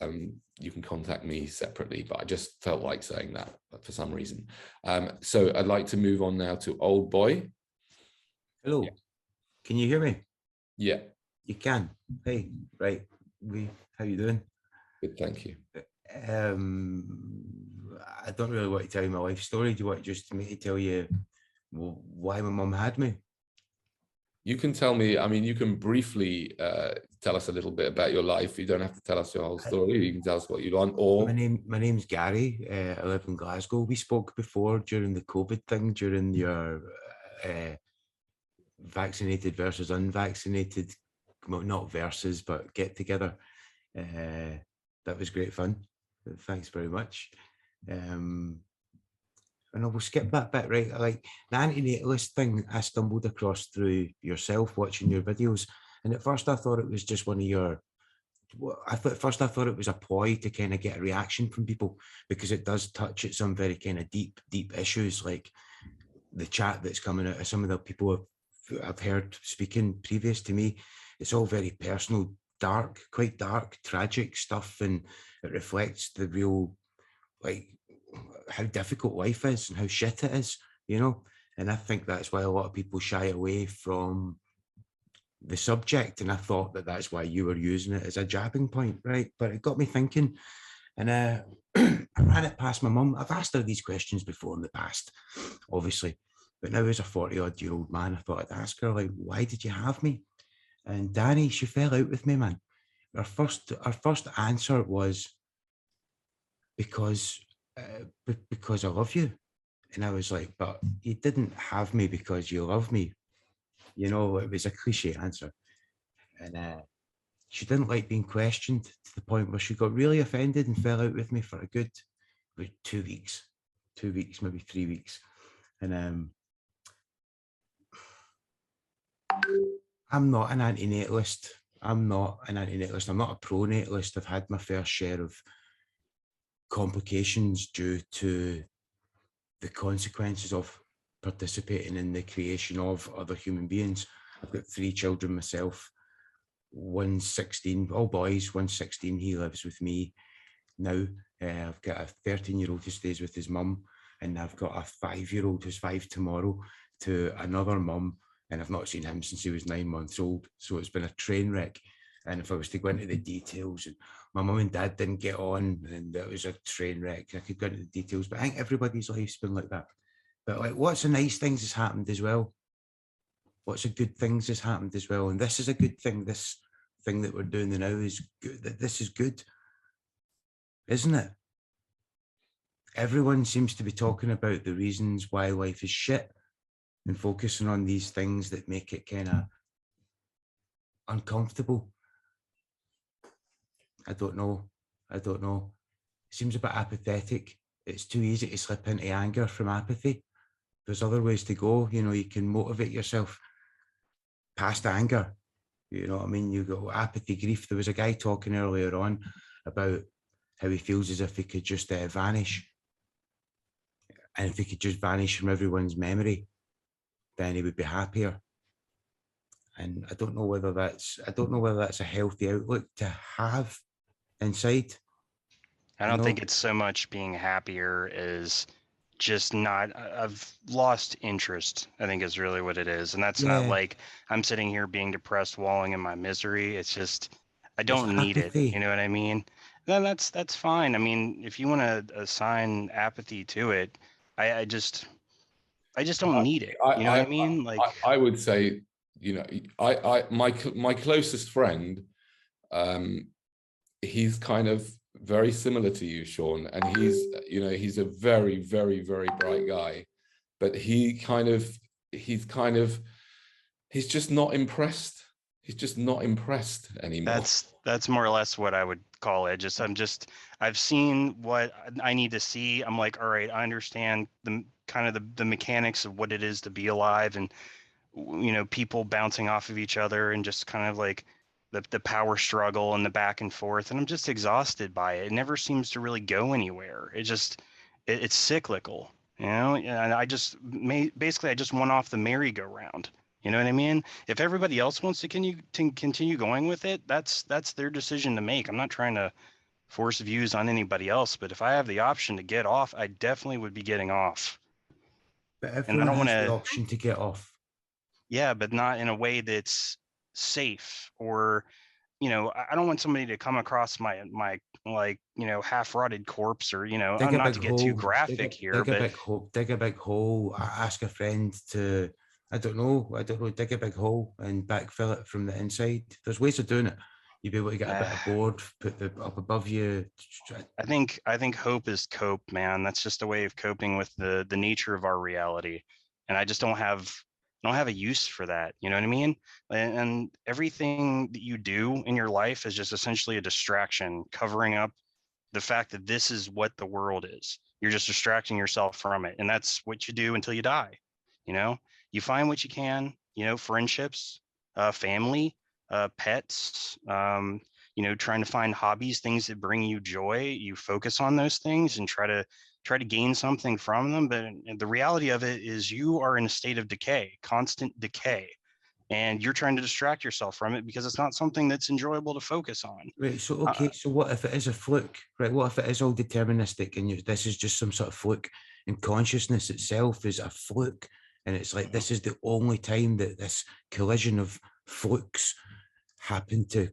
you can contact me separately, but I just felt like saying that for some reason. So I'd like to move on now to Old Boy. Hello. Yeah. Can you hear me? Yeah. You can. Hey, right. How you doing? Good, thank you. I don't really want to tell you my life story. Do you want just me to tell you why my mum had me? You can tell me, I mean, you can briefly tell us a little bit about your life. You don't have to tell us your whole story. You can tell us what you want. Or my name's Gary. I live in Glasgow. We spoke before during the COVID thing, during your vaccinated versus unvaccinated, well, not versus, but get together. That was great fun. Thanks very much. And I will skip that bit, right? Like the antinatalist thing, I stumbled across through yourself watching your videos. And at first I thought it was just one of your, I thought it was a ploy to kind of get a reaction from people, because it does touch at some very kind of deep issues, like the chat that's coming out of some of the people I've heard speaking previous to me. It's all very personal, dark, quite dark, tragic stuff. And it reflects the real, like, how difficult life is and how shit it is, and I think that's why a lot of people shy away from the subject, and I thought that that's why you were using it as a jabbing point, right? But it got me thinking, and I ran it past my mum. I've asked her these questions before in the past, obviously, but now as a 40-odd-year-old man, I thought I'd ask her, like, why did you have me? And Danny, she fell out with me, man. Our first answer was because I love you. And I was like, but you didn't have me because you love me. It was a cliche answer. And she didn't like being questioned, to the point where she got really offended and fell out with me for a good 2 weeks, maybe 3 weeks. And I'm not an antinatalist. I'm not a pro-natalist. I've had my fair share of complications due to the consequences of participating in the creation of other human beings. I've got 3 children myself. One's 16, all boys. One's 16. He lives with me now. I've got a 13-year-old who stays with his mum, and I've got a 5-year-old who's 5 tomorrow to another mum, and I've not seen him since he was 9 months old. So it's been a train wreck. And if I was to go into the details, and my mum and dad didn't get on, and it was a train wreck, I could go into the details, but I think everybody's life's been like that. But like, what's the nice things has happened as well? What's the good things has happened as well? And this is a good thing. This thing that we're doing now is good. This is good, isn't it? Everyone seems to be talking about the reasons why life is shit and focusing on these things that make it kind of uncomfortable. I don't know. It seems a bit apathetic. It's too easy to slip into anger from apathy. There's other ways to go. You can motivate yourself past anger. You know what I mean? You go apathy, grief. There was a guy talking earlier on about how he feels as if he could just vanish. And if he could just vanish from everyone's memory, then he would be happier. And I don't know whether that's a healthy outlook to have inside. I don't think it's so much being happier as just not, I've lost interest, I think is really what it is. And that's not Yeah. like I'm sitting here being depressed, wallowing in my misery. It's just, I It's don't need it. apathy. You know what I mean? Then that's fine. I mean, if you want to assign apathy to it, I just don't need it. You know what I mean? Like, I would say, you know, my closest friend, he's kind of very similar to you, Sean, and he's, you know, he's a very, very, very bright guy, but he's just not impressed. He's just not impressed anymore. that's more or less what I would call it. I've seen what I need to see. I'm like, all right, I understand the kind of the mechanics of what it is to be alive, and you know, people bouncing off of each other, and just kind of like the power struggle and the back and forth. And I'm just exhausted by it. It never seems to really go anywhere. It's cyclical, you know. And I just basically I just want off the merry-go-round. You know what I mean? If everybody else wants to continue going with it, that's their decision to make. I'm not trying to force views on anybody else, but if I have the option to get off, I definitely would be getting off. But And I everyone don't want has the to, option to get off. yeah, but not in a way that's safe, or, you know, I don't want somebody to come across my like, you know, half rotted corpse, or, you know, Dig a not big to get too hole. graphic here, Dig a but big hole. Dig a big hole. Ask a friend to, I don't know, dig a big hole and backfill it from the inside. There's ways of doing it. You'd be able to get a bit of board, put the up above you. I think hope is cope, man. That's just a way of coping with the nature of our reality. And I just don't have a use for that. You know what I mean? And everything that you do in your life is just essentially a distraction, covering up the fact that this is what the world is. You're just distracting yourself from it. And that's what you do until you die. You know, you find what you can, you know, friendships, family, pets, you know, trying to find hobbies, things that bring you joy. You focus on those things and try to gain something from them. But the reality of it is you are in a state of decay, constant decay. And you're trying to distract yourself from it because it's not something that's enjoyable to focus on. Right. So, okay. So what if it is a fluke, right? What if it is all deterministic and this is just some sort of fluke, and consciousness itself is a fluke? And it's like, this is the only time that this collision of flukes happen to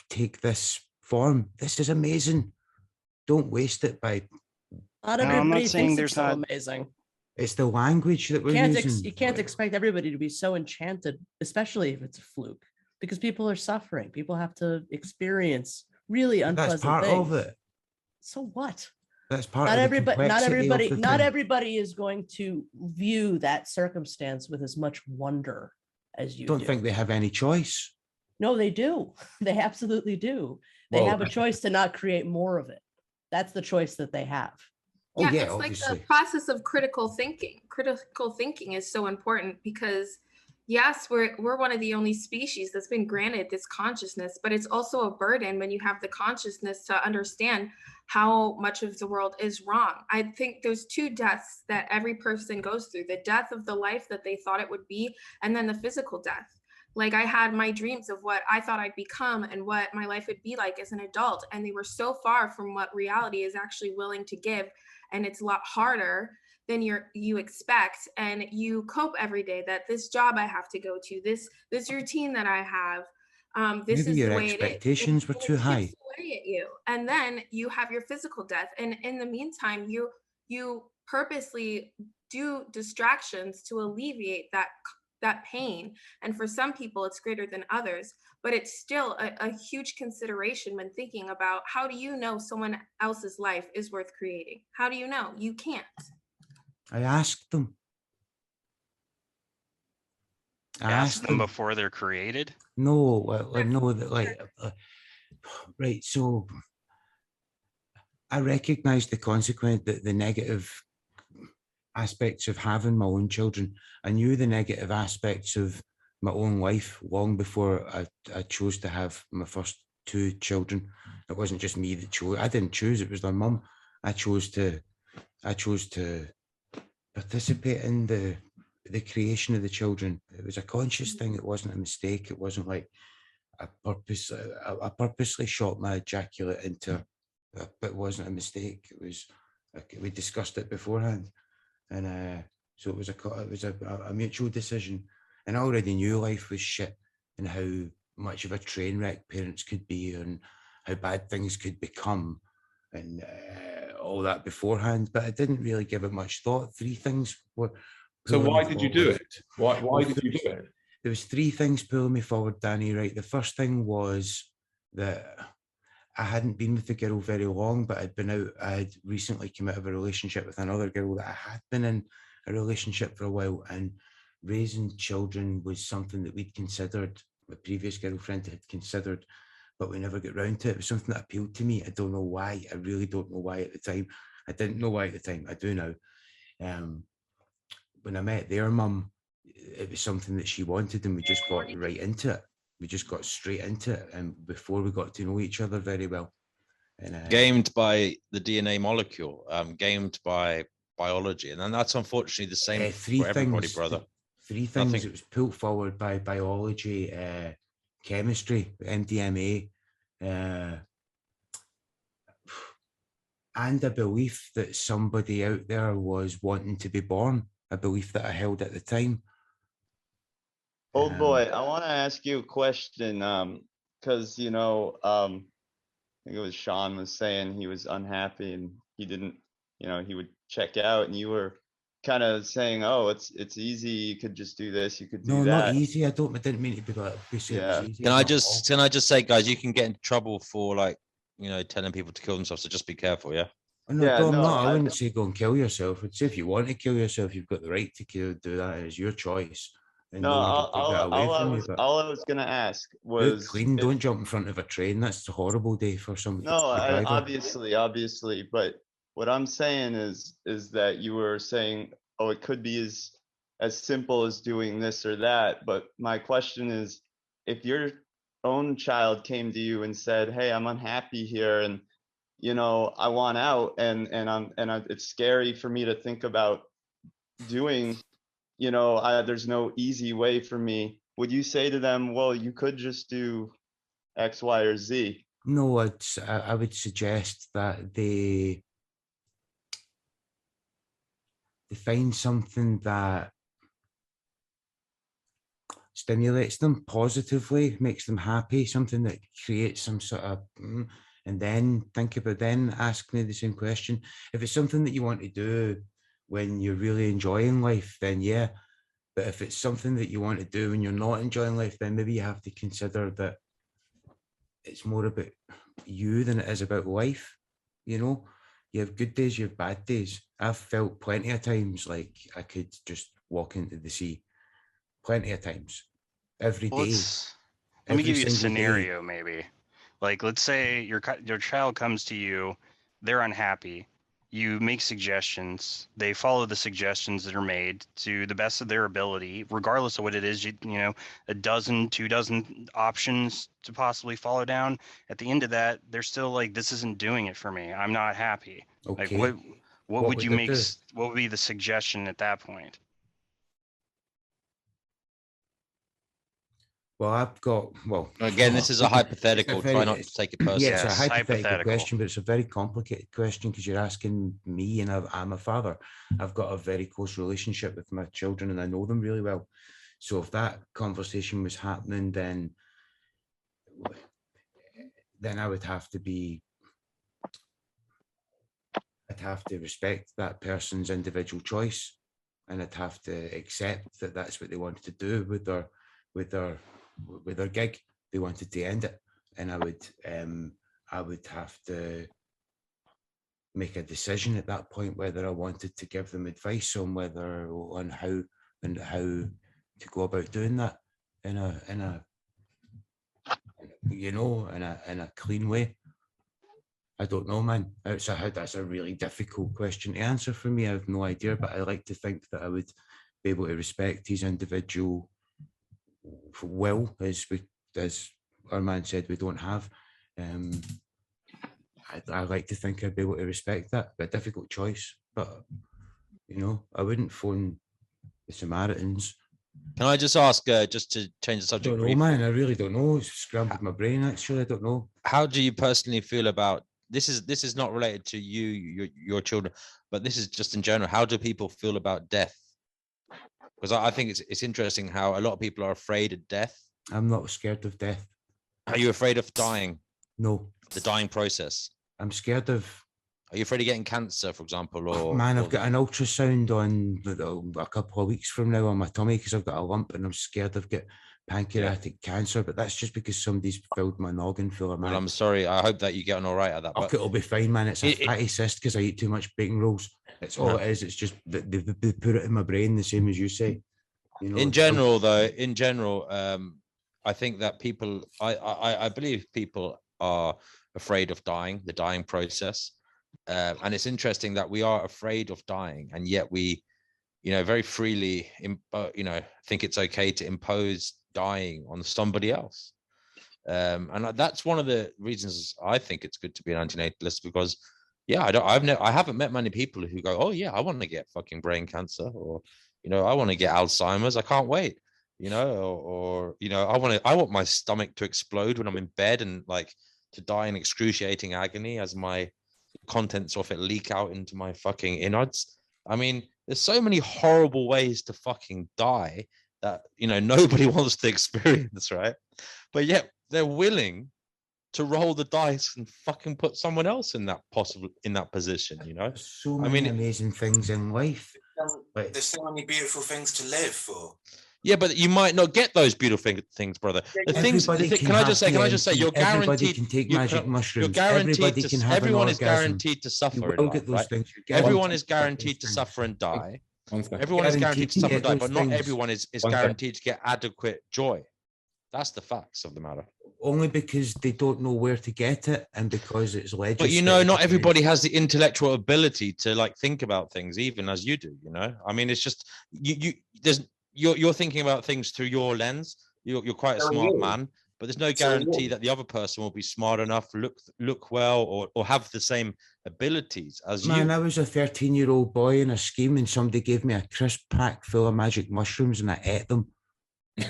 take this form. This is amazing. Don't waste it by. Not No, I'm everybody not saying thinks there's it's so not. amazing. It's the language that we're using. You can't expect everybody to be so enchanted, especially if it's a fluke, because people are suffering. People have to experience really unpleasant That's part things. of it. So what? That's part Not of the everybody. Not complexity everybody. of the Not thing. everybody is going to view that circumstance with as much wonder as you Don't do. think they have any choice. No, they do. They absolutely do. They Well, have a choice to not create more of it. That's the choice that they have. Oh yeah, it's obviously. like the process of critical thinking. Critical thinking is so important because yes, we're one of the only species that's been granted this consciousness, but it's also a burden when you have the consciousness to understand how much of the world is wrong. I think there's two deaths that every person goes through: the death of the life that they thought it would be, and then the physical death. Like, I had my dreams of what I thought I'd become and what my life would be like as an adult, and they were so far from what reality is actually willing to give. And it's a lot harder than you expect, and you cope every day that this job I have to go to, this routine that I have, this Maybe is your the way it is. expectations were too high. Chips away at you, and then you have your physical death, and in the meantime you purposely do distractions to alleviate that pain. And for some people it's greater than others, but it's still a huge consideration when thinking about, how do you know someone else's life is worth creating? How do you know? You can't. I asked them. Ask them before they're created. No, no, like, right. So I recognize the consequence, the negative aspects of having my own children. I knew the negative aspects of my own life long before I chose to have my first two children. It wasn't just me that chose. I didn't choose. It was their mum. I chose to participate in the creation of the children. It was a conscious thing. It wasn't a mistake. It wasn't like I purposely shot my ejaculate into, but it wasn't a mistake. It was, we discussed it beforehand. and so it was a mutual decision. And I already knew life was shit and how much of a train wreck parents could be and how bad things could become and all that beforehand. But I didn't really give it much thought. Three things were. So why did you do it? Why did you do it? There was three things pulling me forward, Danny, right? The first thing was that I hadn't been with the girl very long, but I had recently come out of a relationship with another girl that I had been in a relationship for a while, and raising children was something that we'd considered, my previous girlfriend had considered, but we never got round to it. It was something that appealed to me. I don't know why. I really don't know why at the time. I didn't know why at the time. I do now. When I met their mum, it was something that she wanted, and we just got right into it. We just got straight into it, and before we got to know each other very well. And, gamed by the DNA molecule, gamed by biology, and then that's unfortunately the same for everybody, brother. Three things. It was pulled forward by biology, chemistry, MDMA, and a belief that somebody out there was wanting to be born, a belief that I held at the time. Old boy, I want to ask you a question, because, you know, I think it was Sean was saying he was unhappy and he didn't, you know, he would check out, and you were kind of saying, oh, it's easy, you could just do this, you could do that. No, not easy. I didn't mean it to be like, yeah. Can I just say, guys, you can get into trouble for, like, you know, telling people to kill themselves, so just be careful, yeah? No, yeah, I'm not. I wouldn't say go and kill yourself. I'd say if you want to kill yourself, you've got the right to do that. It's your choice. And no, all I was gonna ask was clean. Don't jump in front of a train. That's a horrible day for somebody. No, obviously, but what I'm saying is that you were saying, oh, it could be as simple as doing this or that. But my question is, if your own child came to you and said, hey, I'm unhappy here, and you know, I want out, and it's scary for me to think about doing. You know, there's no easy way for me. Would you say to them, well, you could just do X, Y, or Z? No, I would suggest that they find something that stimulates them positively, makes them happy, something that creates some sort of, and then ask me the same question. If it's something that you want to do when you're really enjoying life, then yeah. But if it's something that you want to do when you're not enjoying life, then maybe you have to consider that it's more about you than it is about life. You know, you have good days, you have bad days. I've felt plenty of times like I could just walk into the sea. Plenty of times. Every day. Let me give you a scenario, maybe. Like, let's say your child comes to you, they're unhappy. You make suggestions. They follow the suggestions that are made to the best of their ability, regardless of what it is. You know, a dozen, 2 dozen options to possibly follow down. At the end of that, they're still like, "This isn't doing it for me. I'm not happy." Okay. Like, what would you make? What would be the suggestion at that point? Well, again, this is a hypothetical. Try not to take it personally. Yeah, it's a hypothetical question, but it's a very complicated question because you're asking me, and I'm a father. I've got a very close relationship with my children, and I know them really well. So if that conversation was happening, then I would have to I'd have to respect that person's individual choice, and I'd have to accept that that's what they wanted to do with their gig. They wanted to end it, and I would have to make a decision at that point whether I wanted to give them advice on how to go about doing that in a clean way. I don't know, man. That's a really difficult question to answer for me. I have no idea, but I like to think that I would be able to respect his individual will, as our man said, we don't have. I like to think I'd be able to respect that. But a difficult choice, but I wouldn't phone the Samaritans. Can I just ask, just to change the subject? I don't know, man. I really don't know. It's scrambled my brain, actually. I don't know. How do you personally feel about this is not related to your children, but this is just in general. How do people feel about death? Because I think it's interesting how a lot of people are afraid of death. I'm not scared of death. Are you afraid of dying? No. The dying process. I'm scared of. Are you afraid of getting cancer, for example? Or man, or I've got an ultrasound on a couple of weeks from now on my tummy because I've got a lump and I'm scared I've got pancreatic cancer. But that's just because somebody's filled my noggin full of. Well, I'm sorry. I hope that you get on all right at that. Okay, it'll be fine, man. It's a fatty cyst because I eat too much bacon rolls. It's all it is. It's just that they put it in my brain, the same as you say. You know, in general, I think that people, I believe people are afraid of dying, the dying process. And it's interesting that we are afraid of dying, and yet we, very freely, think it's okay to impose dying on somebody else. And that's one of the reasons I think it's good to be an antinatalist, because I haven't met many people who go, oh yeah, I want to get fucking brain cancer, or I want to get Alzheimer's, I can't wait, or I want my stomach to explode when I'm in bed and like to die in excruciating agony as my contents of it leak out into my fucking innards. I mean, there's so many horrible ways to fucking die that nobody wants to experience, right? But yet they're willing to roll the dice and fucking put someone else in that position. So many amazing things in life. There's so many beautiful things to live for. Yeah, but you might not get those beautiful things, brother. Can I just say, you're guaranteed. Everybody can take magic mushrooms. You're guaranteed. Everybody can have Everyone an is guaranteed to suffer. Everyone is guaranteed to suffer and die. Everyone is guaranteed to suffer and die, but not everyone is guaranteed to get adequate joy. That's the facts of the matter. Only because they don't know where to get it, and because it's legislated. But not everybody has the intellectual ability to like think about things, even as you do. I mean, it's just you're thinking about things through your lens. You're quite a smart man, but there's no guarantee that the other person will be smart enough, look well, or have the same abilities as you. Man, I was a 13-year-old boy in a scheme, and somebody gave me a crisp pack full of magic mushrooms, and I ate them.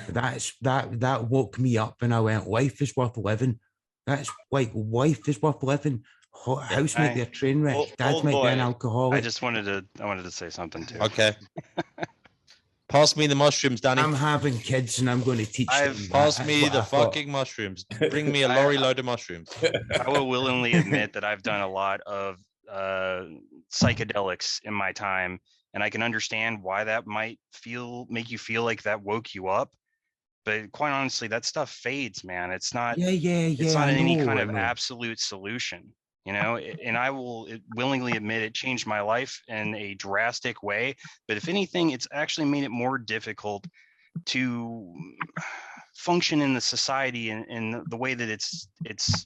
That woke me up, and I went, life is worth living. That's like, life is worth living. House might be a train wreck. Dad might be an alcoholic. I wanted to say something too. Okay. Pass me the mushrooms, Danny. I'm having kids and I'm going to teach them. Pass me the fucking mushrooms. Bring me a lorry load of mushrooms. I will willingly admit that I've done a lot of psychedelics in my time, and I can understand why that might make you feel like that woke you up. But quite honestly, that stuff fades, man. It's not. It's not any kind of absolute solution. And I will willingly admit it changed my life in a drastic way. But if anything, it's actually made it more difficult to function in the society in the way that it's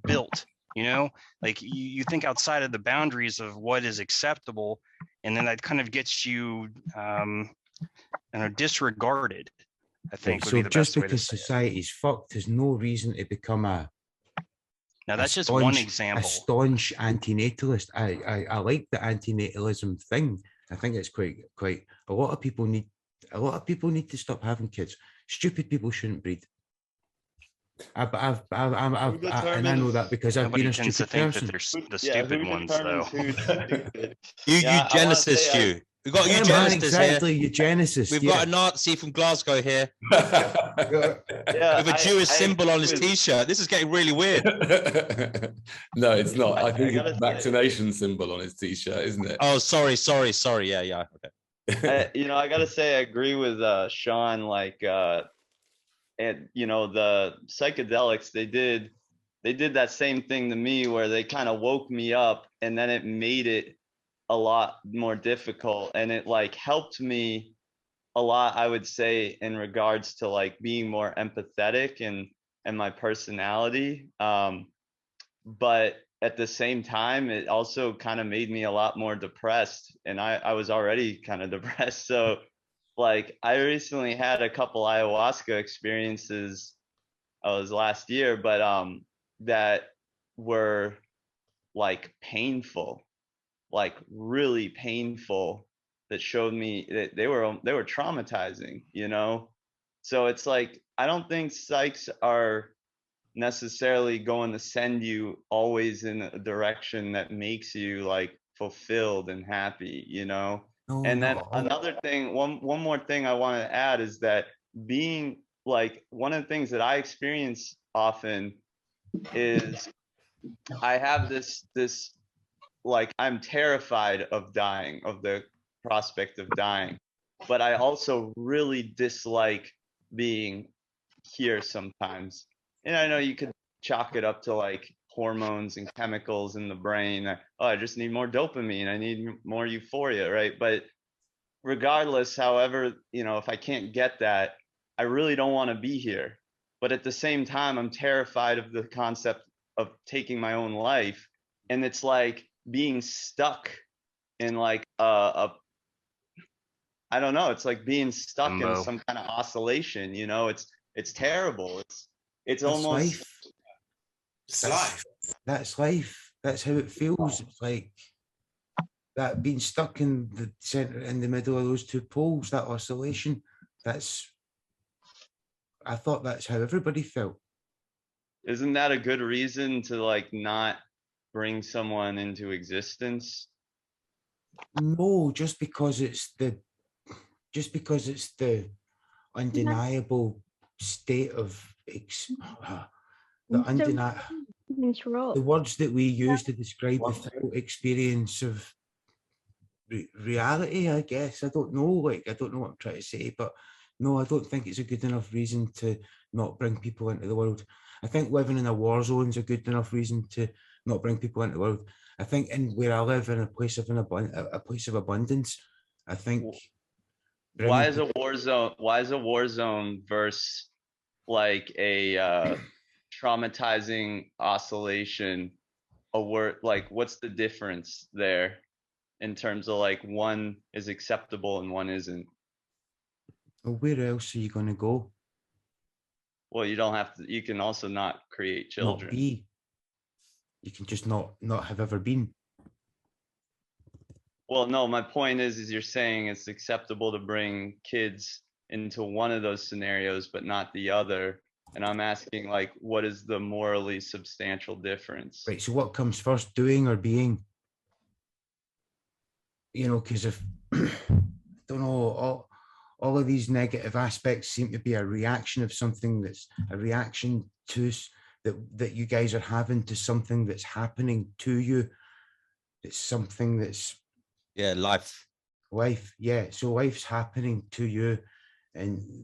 built. Like you think outside of the boundaries of what is acceptable, and then that kind of gets you disregarded. I think would be the best way to say it. Just because society's fucked is no reason to become now that's just one example. A staunch antinatalist. I like the antinatalism thing. I think it's quite. A lot of people need to stop having kids. Stupid people shouldn't breed. And I know that because I've been a stupid person. The stupid ones, though. Eugenicist, you. We've got eugenicists here. Eugenicist. We've got a Nazi from Glasgow here. With a Jewish symbol on his T-shirt. This is getting really weird. No, it's not. I think it's a vaccination symbol on his T-shirt, isn't it? Oh, sorry. Yeah. Okay. I gotta say, I agree with Sean. Like, and the psychedelics, they did that same thing to me, where they kind of woke me up, and then it made it a lot more difficult, and it like helped me a lot, I would say, in regards to like being more empathetic and my personality, but at the same time it also kind of made me a lot more depressed, and I was already kind of depressed. So like I recently had a couple ayahuasca experiences, it was last year, but that were like painful, like really painful, that showed me that they were traumatizing, So it's like, I don't think psychs are necessarily going to send you always in a direction that makes you like fulfilled and happy, you know? No, And then not at all. another thing, one more thing I want to add is that being like, one of the things that I experience often is I have this like, I'm terrified of dying, of the prospect of dying, but I also really dislike being here sometimes. And I know you could chalk it up to like hormones and chemicals in the brain. Oh, I just need more dopamine. I need more euphoria, right? But regardless, however, you know, if I can't get that, I really don't want to be here. But at the same time, I'm terrified of the concept of taking my own life. And it's like being stuck in like a I don't know, it's like being stuck in Limbo. some kind of oscillation, you know, it's terrible. It's That's almost life. It's life. That's life. That's how it feels. It's like that being stuck in the center, in the middle of those two poles, that oscillation. I thought that's how everybody felt. isn't that a good reason to like not bring someone into existence? No, just because it's the undeniable state of the words that we use to describe the full experience of reality, I guess. I don't know what I'm trying to say, but no, I don't think it's a good enough reason to not bring people into the world. I think living in a war zone is a good enough reason to not bring people into the world. I think where I live, in a place of abundance, I think. Why is a war zone versus like a traumatizing oscillation a word? Like, what's the difference there in terms of like one is acceptable and one isn't? Well, where else are you going to go? Well, you don't have to. You can also not create children. Not be. You can just not have ever been. Well, no, my point is you're saying it's acceptable to bring kids into one of those scenarios, but not the other. And I'm asking, like, what is the morally substantial difference? Right. So what comes first, doing or being? You know, because if I don't know, all of these negative aspects seem to be a reaction of something that's a reaction to that you guys are having to something that's happening to you. It's something that's life. Yeah. So life's happening to you, and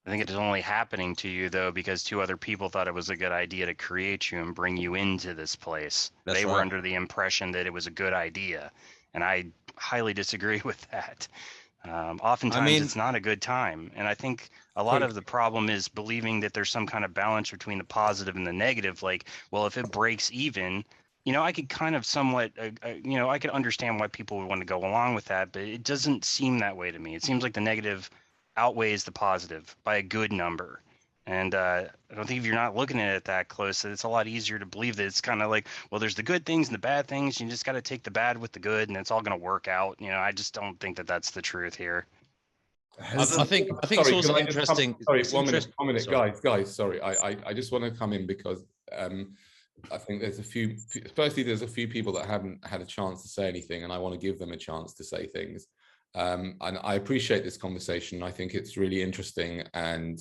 I think it's only happening to you though because two other people thought it was a good idea to create you and bring you into this place. They were under the impression that it was a good idea, and I highly disagree with that. Oftentimes it's not a good time, and I think a lot of the problem is believing that there's some kind of balance between the positive and the negative. Like, well, if it breaks even, you know, I could kind of somewhat, you know, I could understand why people would want to go along with that, but it doesn't seem that way to me. It seems like the negative outweighs the positive by a good number. And I don't think if you're not looking at it that close, it's a lot easier to believe that it's kind of like, well, there's the good things and the bad things. You just got to take the bad with the good, and it's all going to work out. You know, I just don't think that that's the truth here. I think it's also interesting. Sorry, one minute, guys. Sorry, I just want to come in because I think there's a few. Firstly, there's a few people that haven't had a chance to say anything, and I want to give them a chance to say things. And I appreciate this conversation. I think it's really interesting, and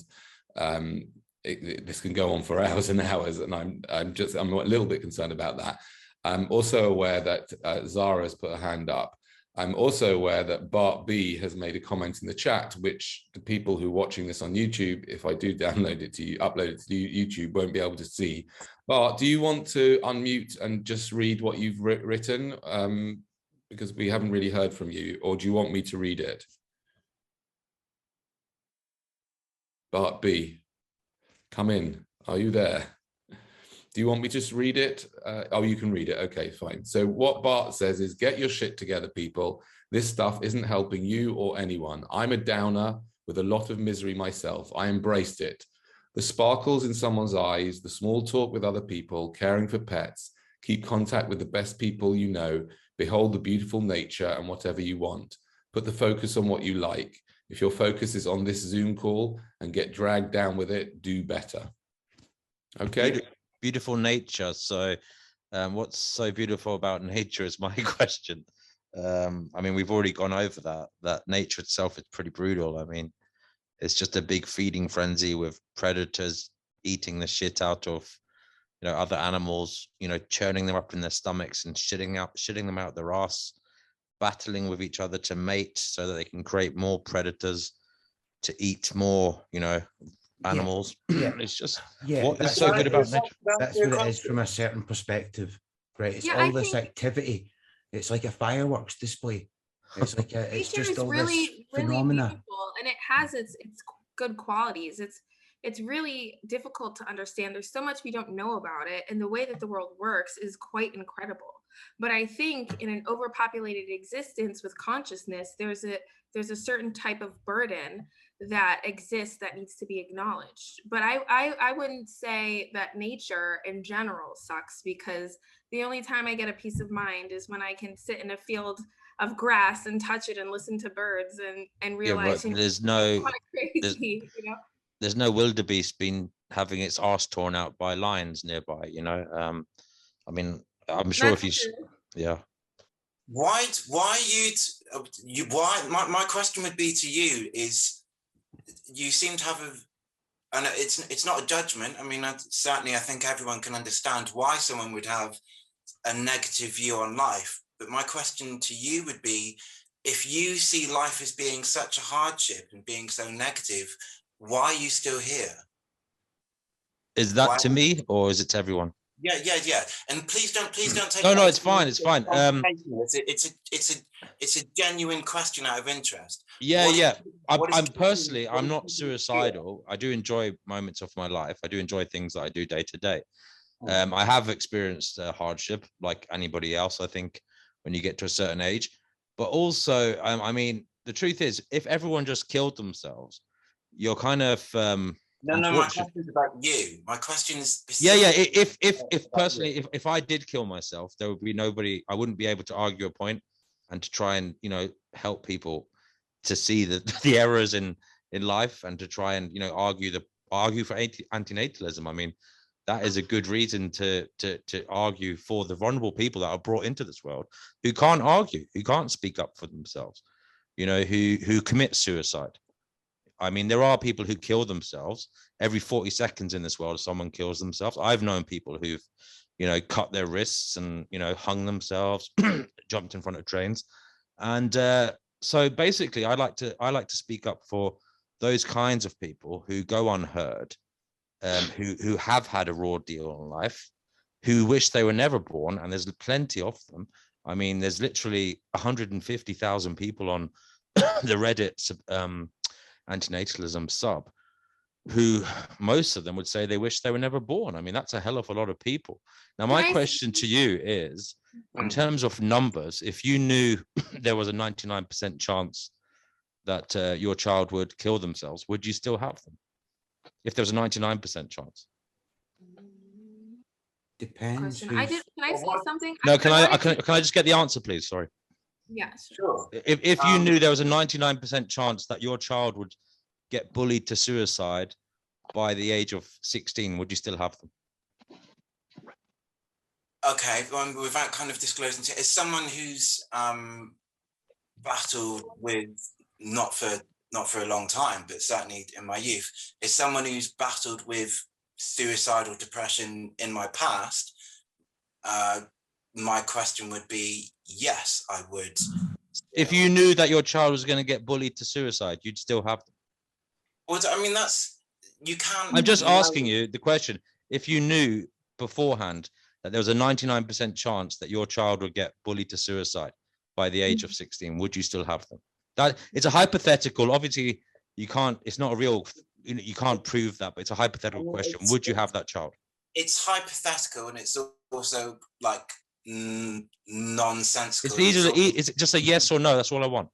this can go on for hours and hours. And I'm a little bit concerned about that. I'm also aware that Zara has put her hand up. I'm also aware that Bart B has made a comment in the chat, which the people who are watching this on YouTube, if I do upload it to YouTube, won't be able to see. Bart, do you want to unmute and just read what you've written? Because we haven't really heard from you, or do you want me to read it? Bart B, come in. Are you there? Do you want me to just read it? Oh, you can read it. Okay, fine. So what Bart says is, get your shit together, people. This stuff isn't helping you or anyone. I'm a downer with a lot of misery myself. I embraced it. The sparkles in someone's eyes, the small talk with other people, caring for pets, keep contact with the best people you know, behold the beautiful nature and whatever you want. Put the focus on what you like. If your focus is on this Zoom call and get dragged down with it, do better. Okay. Beautiful nature. So what's so beautiful about nature is my question. I mean, we've already gone over that nature itself is pretty brutal. I mean, it's just a big feeding frenzy with predators eating the shit out of, you know, other animals, you know, churning them up in their stomachs and shitting them out their ass, battling with each other to mate so that they can create more predators to eat more, you know, animals. Yeah. It's just, Yeah, what is so good about nature? That's what it is from a certain perspective, right? It's Yeah, all I this think activity. It's like a fireworks display. It's like it's nature just is all this really phenomena. beautiful, and it has its good qualities. It's really difficult to understand. There's so much we don't know about it, and the way that the world works is quite incredible. But I think in an overpopulated existence with consciousness, there's a certain type of burden that exists that needs to be acknowledged. But I wouldn't say that nature in general sucks, because the only time I get a peace of mind is when I can sit in a field of grass and touch it and listen to birds and realize, but you know, there's no kind of crazy, you know. There's no wildebeest been having its arse torn out by lions nearby, you know. I mean, I'm sure That's if you true. yeah. Why my question would be to you is, you seem to have and it's not a judgment. I mean, certainly I think everyone can understand why someone would have a negative view on life. But my question to you would be, if you see life as being such a hardship and being so negative, why are you still here? Is that to me or is it to everyone? Yeah. And please don't take. No, it's fine. It's fine. It's a genuine question out of interest. Yeah. I'm not suicidal. I do enjoy moments of my life. I do enjoy things that I do day to day. I have experienced hardship like anybody else, I think, when you get to a certain age. But also, I mean, the truth is, if everyone just killed themselves, you're kind of No, my question is about you. My question is if personally, if I did kill myself, there would be nobody, I wouldn't be able to argue a point and to try and, you know, help people to see the errors in life and to try and, you know, argue for antinatalism. I mean, that is a good reason to argue for the vulnerable people that are brought into this world who can't argue, who can't speak up for themselves, you know, who commit suicide. I mean, there are people who kill themselves every 40 seconds in this world. Someone kills themselves. I've known people who've, you know, cut their wrists and, you know, hung themselves, jumped in front of trains. And so basically, I like to speak up for those kinds of people who go unheard, who have had a raw deal in life, who wish they were never born. And there's plenty of them. I mean, there's literally 150,000 people on the Reddit antinatalism sub who most of them would say they wish they were never born. I mean, that's a hell of a lot of people. Now, my question to you is, in terms of numbers, if you knew there was a 99% chance that your child would kill themselves, would you still have them? If there was a 99% chance? Depends. Can I say something? No, can I just get the answer, please? Sorry. Yes, sure. If you knew there was a 99% chance that your child would get bullied to suicide by the age of 16, would you still have them? Okay, without kind of disclosing, as someone who's battled with not for a long time, but certainly in my youth, as someone who's battled with suicidal depression in my past, my question would be, yes, I would. If you knew that your child was going to get bullied to suicide, you'd still have them? Well, I mean, you can't. I'm just asking you the question. If you knew beforehand that there was a 99% chance that your child would get bullied to suicide by the age of 16, would you still have them? That it's a hypothetical. Obviously, you can't. It's not a real. You can't prove that, but it's a hypothetical question. Would you have that child? It's hypothetical, and it's also like nonsensical. It's just a yes or no. That's all I want.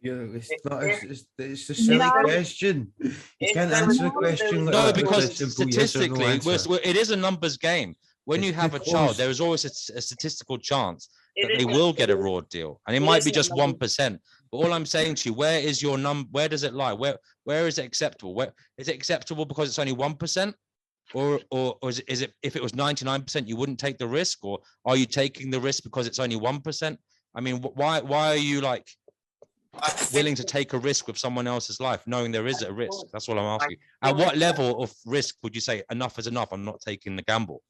Yeah, it's a silly question. You can't answer a question like that. No, because statistically, it is a numbers game. When you have a child, there is always a statistical chance that they will get a raw deal, and it might be just 1%. But all I'm saying to you, where is your number? Where does it lie? Where is it acceptable? Where is it acceptable because it's only 1%? Or is it if it was 99%, you wouldn't take the risk? Or are you taking the risk because it's only 1%? I mean, why are you like willing to take a risk with someone else's life, knowing there is a risk? That's what I'm asking. At what level of risk would you say enough is enough? I'm not taking the gamble.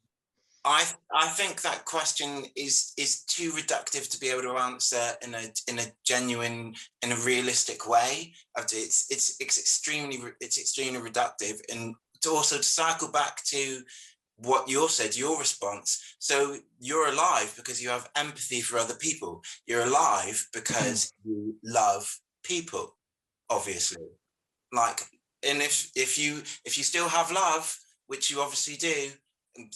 I think that question is too reductive to be able to answer in a genuine, in a realistic way. It's extremely reductive. And to cycle back to what you said, your response. So you're alive because you have empathy for other people. You're alive because you love people, obviously. Like, and if you still have love, which you obviously do,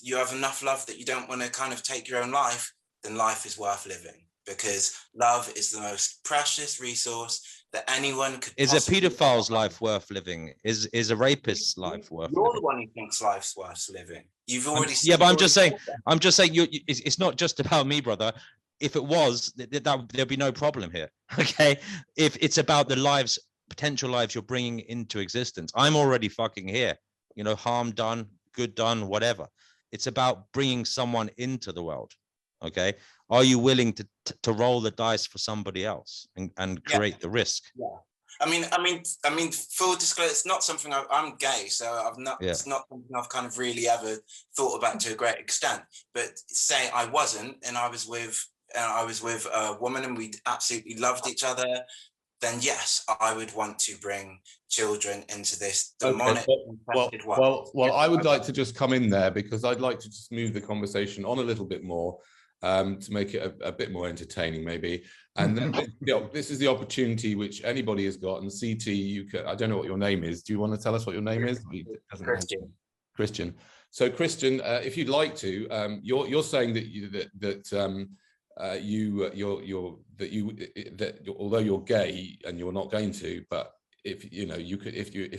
you have enough love that you don't want to kind of take your own life, then life is worth living, because love is the most precious resource that anyone could. Is a pedophile's life worth living? Is a rapist's life worth living? You're the one who thinks life's worth living. You've already. Yeah, but I'm just saying. It's not just about me, brother. If it was, there'd be no problem here. Okay, if it's about the potential lives you're bringing into existence, I'm already fucking here. You know, harm done, good done, whatever. It's about bringing someone into the world. Okay, are you willing to roll the dice for somebody else and create the risk? Yeah. I mean, full disclosure, it's not something I'm gay, so it's not something I've kind of really ever thought about to a great extent. But say I wasn't, and I was with a woman, and we absolutely loved each other, then yes, I would want to bring children into this demonic. Okay. Well, I would like to just come in there, because I'd like to just move the conversation on a little bit more, to make it a bit more entertaining, maybe. And then this is the opportunity which anybody has got. And CT, I don't know what your name is. Do you want to tell us what your name is? Christian. So Christian, if you'd like to, you're saying that although you're gay and you're not going to, but if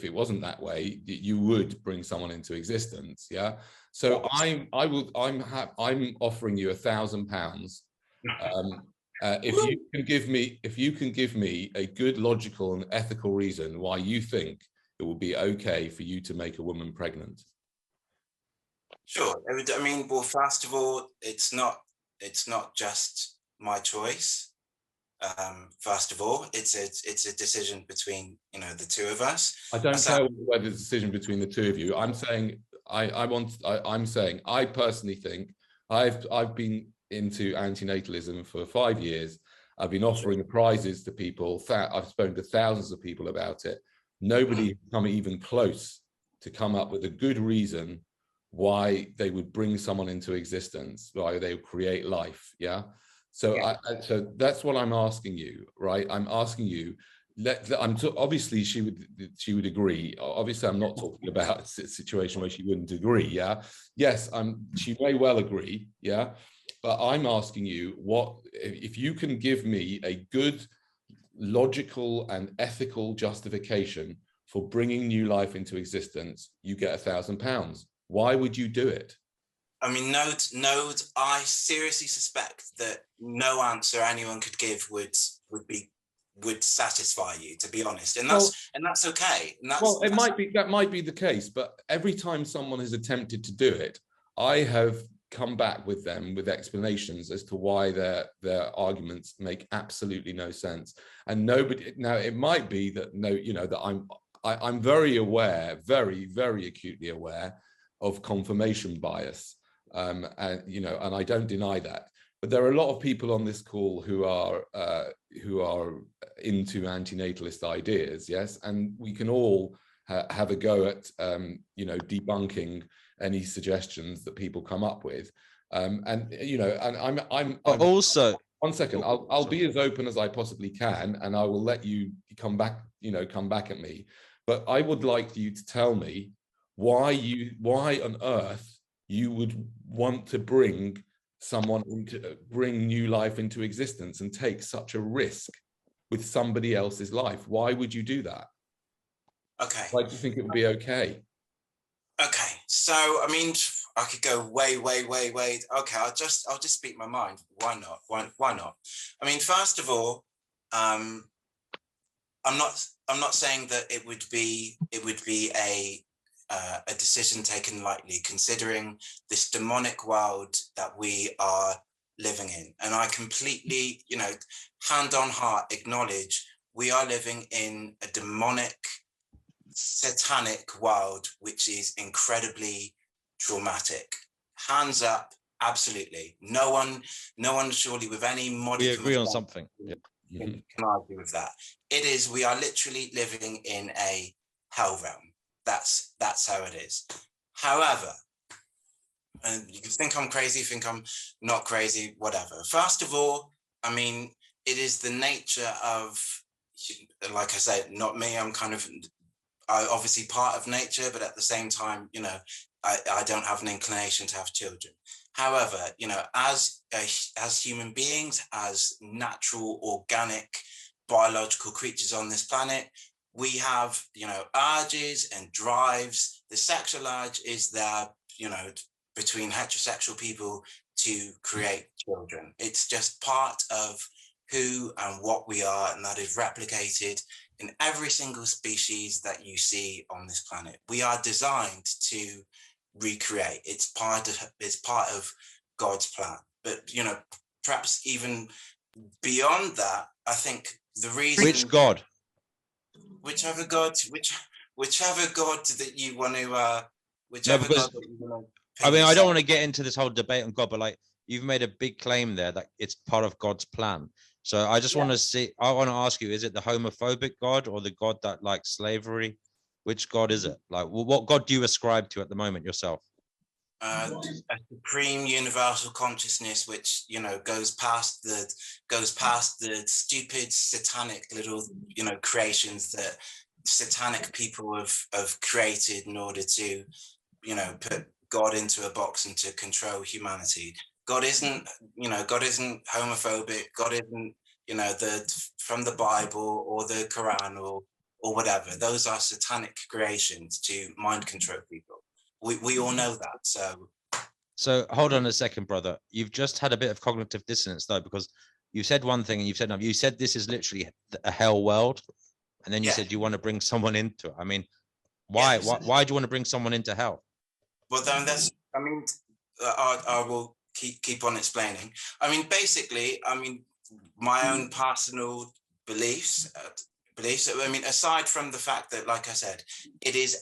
it wasn't that way, you would bring someone into existence. Yeah. So I'm offering you £1,000 if you can give me a good, logical and ethical reason why you think it will be okay for you to make a woman pregnant. Sure. I mean, well, first of all, it's not just my choice. First of all, it's a decision between the two of us. I don't care whether it's a decision between the two of you. I'm saying I personally think I've been into antinatalism for 5 years. I've been offering prizes to people. I've spoken to thousands of people about it. Nobody has come even close to come up with a good reason why they would bring someone into existence, why they would create life. Yeah. So so that's what I'm asking you, right? I'm asking you. Obviously she would agree. Obviously, I'm not talking about a situation where she wouldn't agree. Yeah. Yes. She may well agree. Yeah. But I'm asking you, if you can give me a good, logical and ethical justification for bringing new life into existence, you get £1,000. Why would you do it? I mean, Node, I seriously suspect that no answer anyone could give would satisfy you, to be honest, and that's okay. And that might be the case, but every time someone has attempted to do it, I have come back with them with explanations as to why their arguments make absolutely no sense. And nobody now, it might be that that I'm very aware, very, very acutely aware of confirmation bias. And I don't deny that. But there are a lot of people on this call who are into antinatalist ideas, yes, and we can all have a go at debunking any suggestions that people come up with. And I'm also, one second, I'll be as open as I possibly can, and I will let you come back at me. But I would like you to tell me why on earth you would want to bring new life into existence and take such a risk with somebody else's life. Why would you do that? Okay. Why do you think it would be okay? Okay, so I mean, I could go way. Okay, I'll just speak my mind. Why not? Why not? I mean, first of all, I'm not saying that it would be a decision taken lightly, considering this demonic world that we are living in. And I completely, hand on heart, acknowledge we are living in a demonic, satanic world, which is incredibly traumatic. Hands up, absolutely. No one surely with any modicum We agree of on doubt something. Yeah. can argue with that. It is, we are literally living in a hell realm. That's how it is. However, and you can think I'm crazy, think I'm not crazy, whatever. First of all, I mean, it is the nature of, like I said, not me, I'm obviously part of nature, but at the same time, I don't have an inclination to have children. However, as human beings, as natural, organic, biological creatures on this planet, we have, urges and drives. The sexual urge is there, between heterosexual people to create children. It's just part of who and what we are, and that is replicated in every single species that you see on this planet. We are designed to recreate. It's part of God's plan. But perhaps even beyond that, I think the reason, Which God? whichever God that you want to, God that you want to. I mean, I don't want to get into this whole debate on God, but like, you've made a big claim there that it's part of God's plan. So I just want to ask you, is it the homophobic God or the God that likes slavery? Which God is it? Like, what God do you ascribe to at the moment yourself? A supreme universal consciousness, which goes past the stupid satanic little creations that satanic people have created in order to put God into a box and to control humanity. God isn't homophobic. God isn't from the Bible or the Quran or whatever. Those are satanic creations to mind control people. We all know that. So hold on a second, brother. You've just had a bit of cognitive dissonance though, because you said one thing and you've said another. You said this is literally a hell world, and then you said you want to bring someone into it. I mean, why? Why do you want to bring someone into hell? Well, then I will keep on explaining. I mean, basically, my own personal beliefs. I mean, aside from the fact that, like I said, it is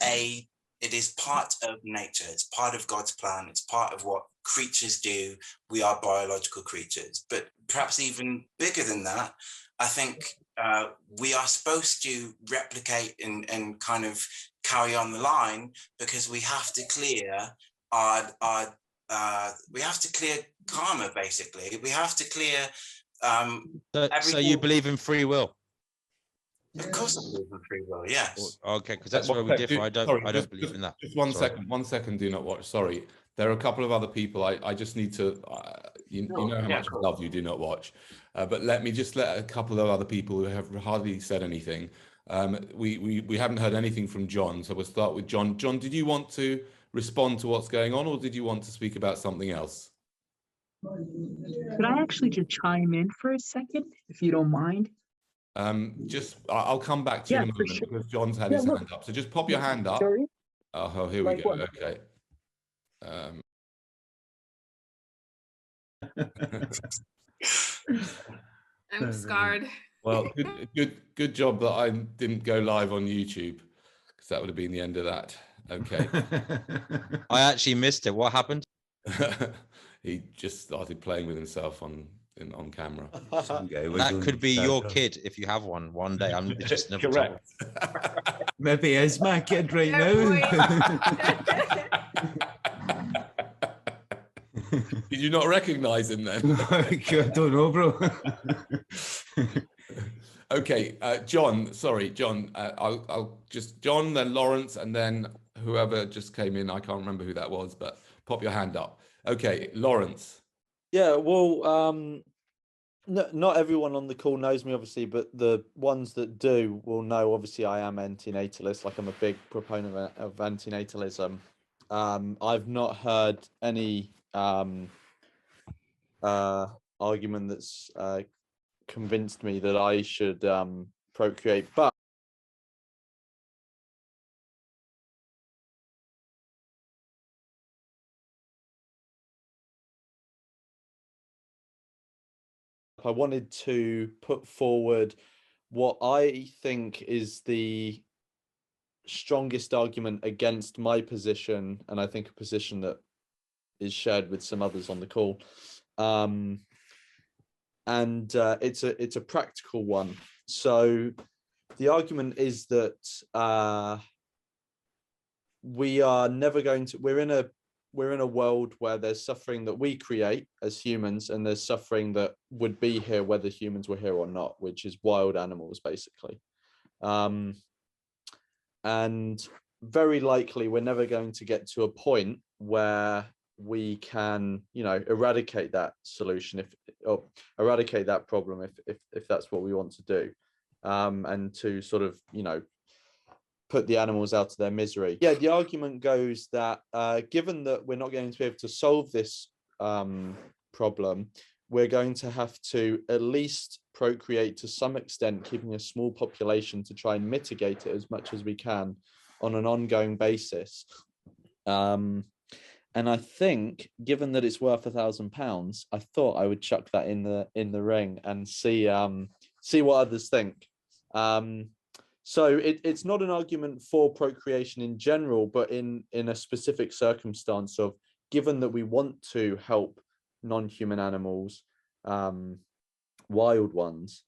part of nature. It's part of God's plan. It's part of what creatures do. We are biological creatures. But perhaps even bigger than that, I think we are supposed to replicate and kind of carry on the line, because we have to clear we have to clear karma, basically. We have to clear so you believe in free will? Of course I believe in free will, yes. Okay, because that's where we differ. I don't believe in that. Just one second, do not watch. Sorry. There are a couple of other people. I just need to, you know how much I love you, do not watch. But let a couple of other people who have hardly said anything. We haven't heard anything from John, so we'll start with John. John, did you want to respond to what's going on, or did you want to speak about something else? Could I actually just chime in for a second, if you don't mind? I'll come back to you in a moment, because John's had his hand up. So just pop your hand up. Sorry? Oh, here we go. Okay. I'm scarred. Well, good job that I didn't go live on YouTube, because that would have been the end of that. Okay. I actually missed it. What happened? He just started playing with himself on camera. That could be your kid if you have one day. I'm just never correct. Maybe it's my kid right now. Did you not recognize him then? I don't know, bro. Okay, John. Sorry, John. I'll just John, then Lawrence, and then whoever just came in. I can't remember who that was, but pop your hand up. Okay, Lawrence. Yeah, well, not everyone on the call knows me, obviously, but the ones that do will know, obviously, I am antinatalist. Like, I'm a big proponent of antinatalism. I've not heard any argument that's convinced me that I should procreate, but I wanted to put forward what I think is the strongest argument against my position, and I think a position that is shared with some others on the call. It's a practical one. So the argument is that we are never going to, we're in a world where there's suffering that we create as humans, and there's suffering that would be here whether humans were here or not, which is wild animals, basically. And very likely we're never going to get to a point where we can, eradicate that solution or eradicate that problem if that's what we want to do, and to sort of, put the animals out of their misery. Yeah, the argument goes that given that we're not going to be able to solve this problem, we're going to have to at least procreate to some extent, keeping a small population to try and mitigate it as much as we can on an ongoing basis. And I think, given that it's worth £1,000, I thought I would chuck that in the ring and see what others think. So it's not an argument for procreation in general, but in a specific circumstance of, given that we want to help non-human animals, wild ones,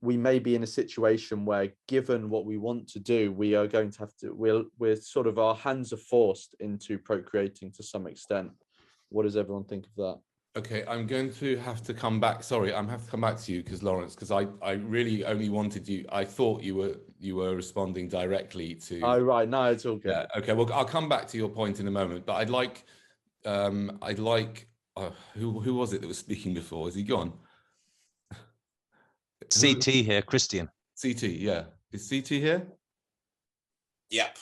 we may be in a situation where, given what we want to do, we are going to have to, we're sort of, our hands are forced into procreating to some extent. What does everyone think of that? Okay, I'm going to have to come back. Sorry, I'm have to come back to you Lawrence, because I really only wanted you. I thought you were responding directly to. Oh right, no, it's all good. Yeah. Okay. Well, I'll come back to your point in a moment, but I'd like who was it that was speaking before? Is he gone? CT here, Christian. CT, yeah. Is CT here? Yep.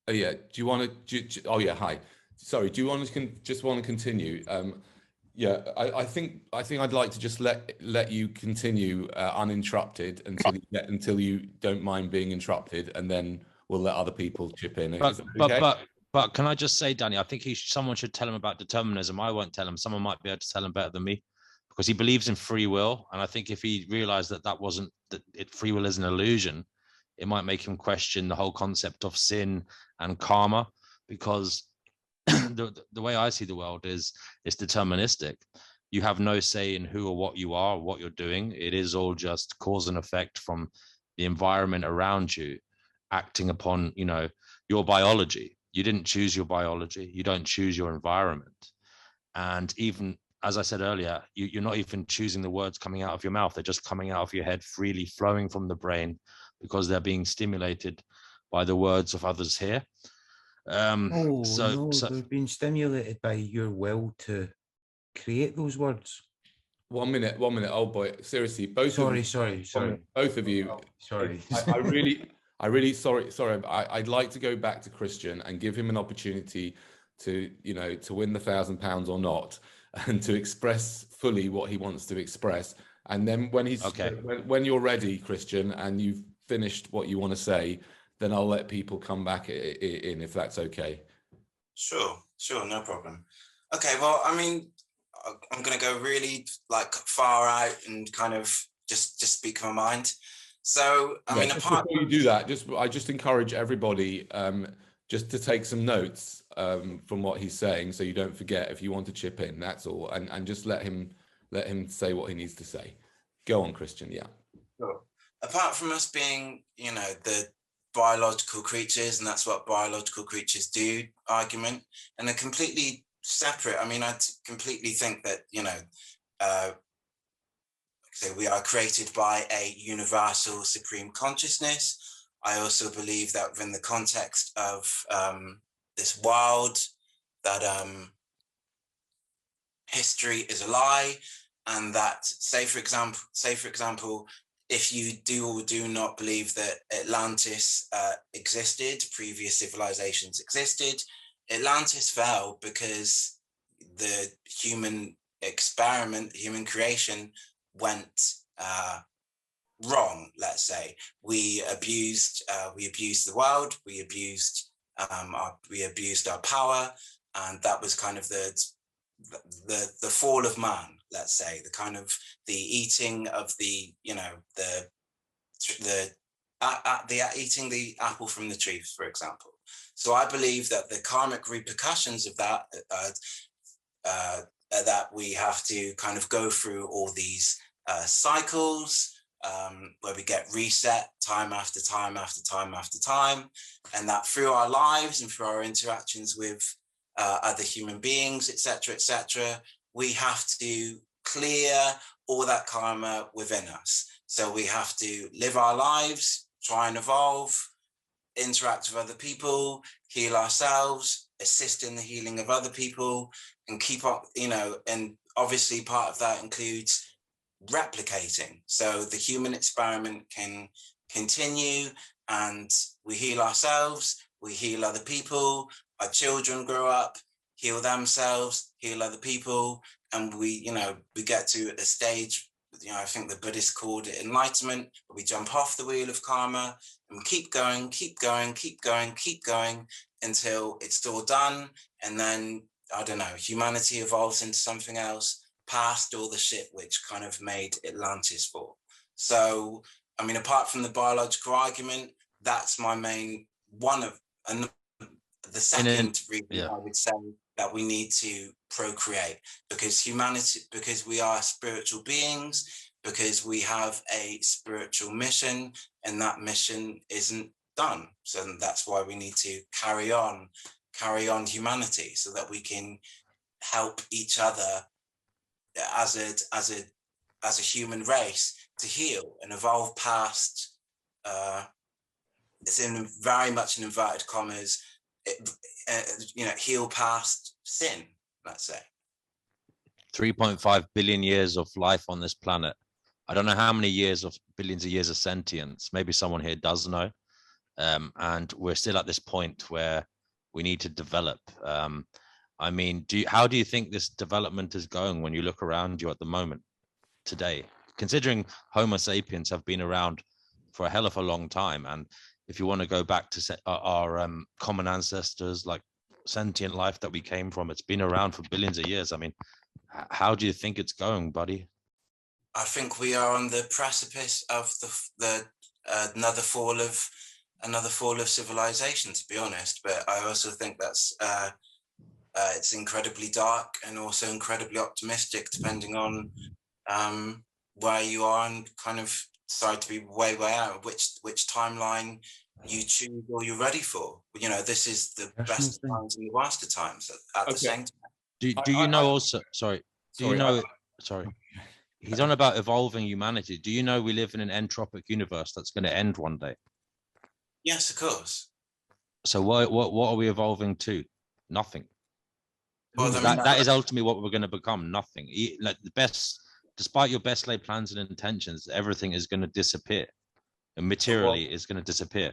Oh yeah. Do you want to? Oh yeah. Hi. Sorry. Do you want to just want to continue? Yeah. I think I'd like to just let you continue uninterrupted until you don't mind being interrupted, and then we'll let other people chip in. But can I just say, Danny? I think someone should tell him about determinism. I won't tell him. Someone might be able to tell him better than me, because he believes in free will, and I think if he realized free will is an illusion, it might make him question the whole concept of sin and karma, because the way I see the world is it's deterministic. You have no say in who or what you are or what you're doing. It is all just cause and effect from the environment around you acting upon, your biology. You didn't choose your biology. You don't choose your environment. And even, as I said earlier, you're not even choosing the words coming out of your mouth. They're just coming out of your head, freely flowing from the brain, because they're being stimulated by the words of others here. They're being stimulated by your will to create those words. 1 minute. Oh boy, seriously, both of you. Sorry. Both of you. Sorry. I really sorry. I'd like to go back to Christian and give him an opportunity to win the £1,000 or not, and to express fully what he wants to express. And then when when you're ready, Christian, and you've finished what you want to say, then I'll let people come back in, if that's okay. Sure, no problem. Okay, well, I mean, I'm going to go really far out and kind of just speak my mind. So, I mean, before you do that, I just encourage everybody just to take some notes from what he's saying, so you don't forget if you want to chip in. That's all, and just let him say what he needs to say. Go on, Christian. Yeah. Sure. Apart from us being, the biological creatures, and that's what biological creatures do argument, and they're completely separate. I mean, I completely think that, we are created by a universal supreme consciousness. I also believe that within the context of this world, that history is a lie, and that, say for example, if you do or do not believe that Atlantis existed, previous civilizations existed, Atlantis fell because the human experiment, human creation, went wrong. Let's say we abused the world, we abused our power, and that was kind of the the fall of man, let's say, the kind of the eating of the, you know, the eating the apple from the tree, for example. So I believe that the karmic repercussions of that that we have to kind of go through all these cycles where we get reset time after time after time after time, and that through our lives and through our interactions with other human beings, etc., we have to clear all that karma within us. So we have to live our lives, try and evolve, interact with other people, heal ourselves, assist in the healing of other people, and keep up, you know, and obviously part of that includes replicating. So the human experiment can continue, and we heal ourselves, we heal other people, our children grow up, heal themselves, heal other people, and we, you know, we get to a stage, you know, I think the Buddhists called it enlightenment, where we jump off the wheel of karma and we keep going, keep going, keep going, keep going until it's all done. And then, I don't know, humanity evolves into something else past all the shit which kind of made Atlantis fall. So, I mean, apart from the biological argument, that's my main one of, and the second reason I would say that we need to procreate, because humanity, because we are spiritual beings, because we have a spiritual mission, and that mission isn't done. So that's why we need to carry on humanity, so that we can help each other as a human race to heal and evolve past. It's in very much in inverted commas, you know, heal past sin, let's say. 3.5 billion years of life on this planet. I don't know how many years of billions of years of sentience. Maybe someone here does know. And we're still at this point where we need to develop. I mean, how do you think this development is going when you look around you at the moment today? Considering Homo sapiens have been around for a hell of a long time, and if you want to go back to our common ancestors, like sentient life that we came from, it's been around for billions of years. I mean, how do you think it's going, buddy? I think we are on the precipice of another fall of civilization, to be honest. But I also think that's it's incredibly dark and also incredibly optimistic, depending on where you are and kind of decide to be way out, which timeline you choose or you're ready for. You know, this is the best of times and the worst of times at the same time. Do you know also? Sorry. Do you know? Sorry. He's on about evolving humanity. Do you know we live in an entropic universe that's going to end one day? Yes, of course. So what are we evolving to? Nothing. Well, that is ultimately what we're going to become. Nothing. Like despite your best laid plans and intentions, everything is going to disappear, and materially is going to disappear.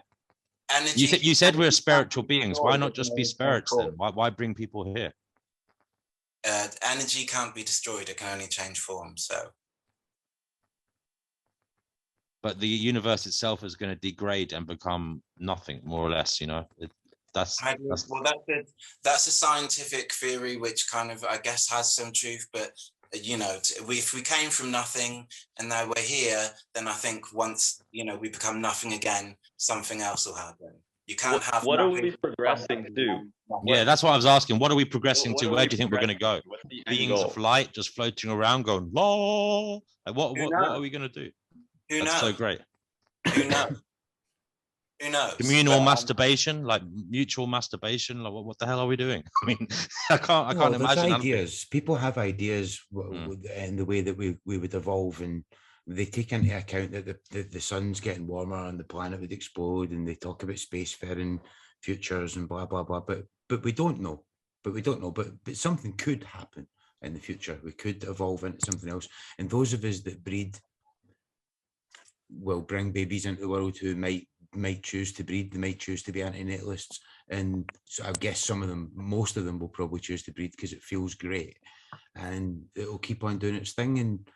You said we're spiritual beings. Why not just be spirits then? Why bring people here? Energy can't be destroyed. It can only change form. So. But the universe itself is going to degrade and become nothing, more or less. You know, that's a scientific theory, which kind of, I guess, has some truth. But you know, if we came from nothing and now we're here, then I think once, you know, we become nothing again, something else will happen. You can't have. What are we progressing to? Yeah, that's what I was asking. What are we progressing to? Where do you think we're going to go? Beings of light just floating around, going la. Like what are we going to do? Who knows? That's so great. Who knows? Who knows? Communal masturbation, like mutual masturbation. Like what the hell are we doing? I mean, I can't imagine. Ideas. People have ideas in the way that we would evolve, and they take into account that the sun's getting warmer and the planet would explode, and they talk about spacefaring futures and blah blah blah. But we don't know. But something could happen in the future. We could evolve into something else, and those of us that breed will bring babies into the world who might choose to breed. They might choose to be antinatalists, and so I guess most of them will probably choose to breed because it feels great, and it will keep on doing its thing. And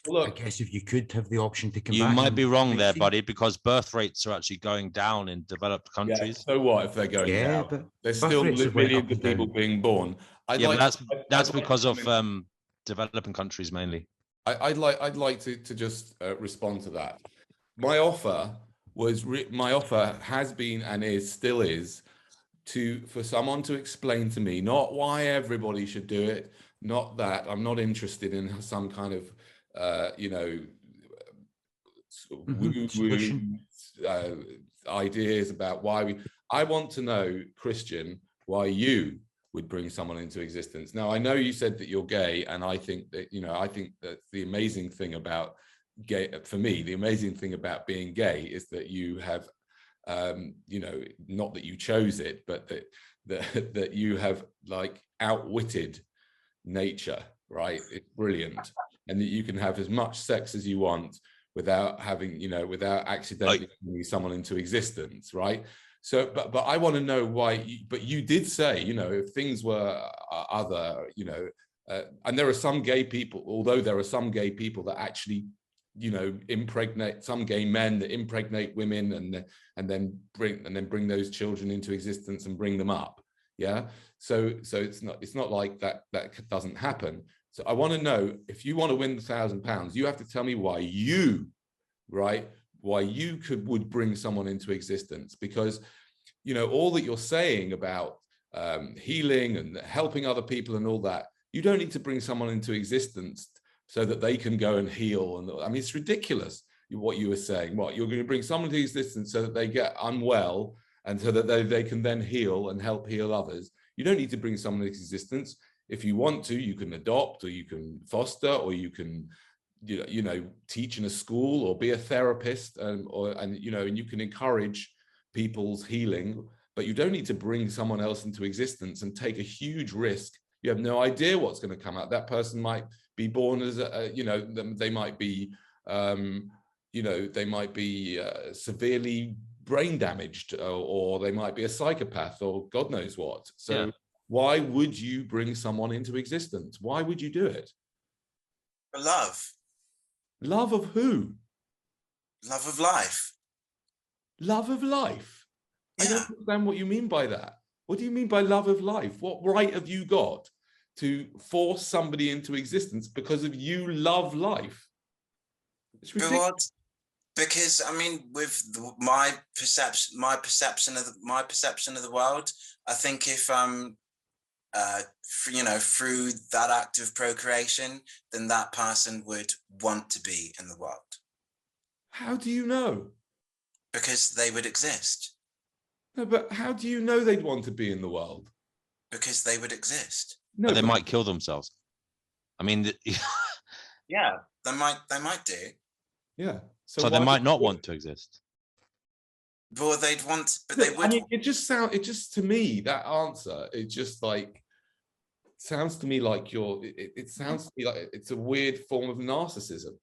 Well, I guess if you could have the option to come You back, might be wrong there, 19. buddy, because birth rates are actually going down in developed countries. So what if they're going Yeah, down? but There's birth still rates have went millions up of and down. people being born. Yeah, but that's I'd like because to of comment- developing countries mainly. I'd like to just respond to that. My offer has been and still is for someone to explain to me not why everybody should do it, not that I'm not interested in some kind of Solution. ideas about why I want to know, Christian, why you would bring someone into existence. Now, I know you said that you're gay, and I think that the amazing thing about for me, the amazing thing about being gay is that you have, not that you chose it, but that you have like outwitted nature, right? It's brilliant, and that you can have as much sex as you want without having, without accidentally bringing someone into existence, right? So, but I want to know why. But you did say, if things were other, and there are some gay people, although there are some gay people that actually, impregnate, some gay men that impregnate women and then bring those children into existence and bring them up. Yeah. So it's not like that doesn't happen. So I want to know, if you want to win the £1,000, you have to tell me why you would bring someone into existence, because all that you're saying about healing and helping other people and all that, you don't need to bring someone into existence so that they can go and heal. And I mean, it's ridiculous what you were saying. What, you're going to bring someone into existence so that they get unwell and so that they can then heal and help heal others? You don't need to bring someone into existence. If you want to, you can adopt, or you can foster, or you can teach in a school, or be a therapist, and you can encourage people's healing, but you don't need to bring someone else into existence and take a huge risk. You have no idea what's going to come out. That person might be born as they might be severely brain damaged, or they might be a psychopath, or God knows what. So why would you bring someone into existence? Why would you do it? For love. Love of who? Love of life. Love of life? Yeah. I don't understand what you mean by that. What do you mean by love of life? What right have you got to force somebody into existence because of you love life? It's ridiculous. Because I mean, with my perception of the world, I think if through that act of procreation, then that person would want to be in the world. How do you know? Because they would exist. No, but how do you know they'd want to be in the world? Because they would exist. No, but they might kill themselves. I mean, yeah, they might do. Yeah. So they might not want to exist. Well, they'd want, but they would. I mean, it just to me, that answer, it just like sounds to me like it sounds to me like it's a weird form of narcissism.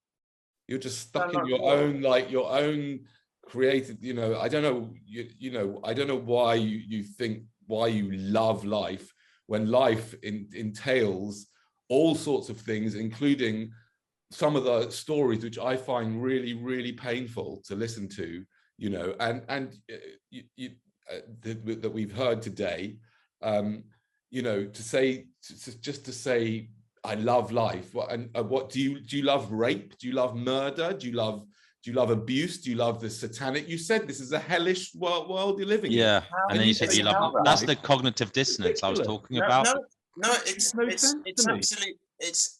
You're just stuck in your own created, I don't know, I don't know why you think, why you love life, when life entails all sorts of things, including some of the stories which I find really, really painful to listen to, that we've heard today, to say I love life. What do you love? Rape? Do you love murder? Do you love abuse? Do you love the satanic? You said this is a hellish world you're living in. Yeah, and then you said you love. That's the cognitive dissonance I was talking about. No, it's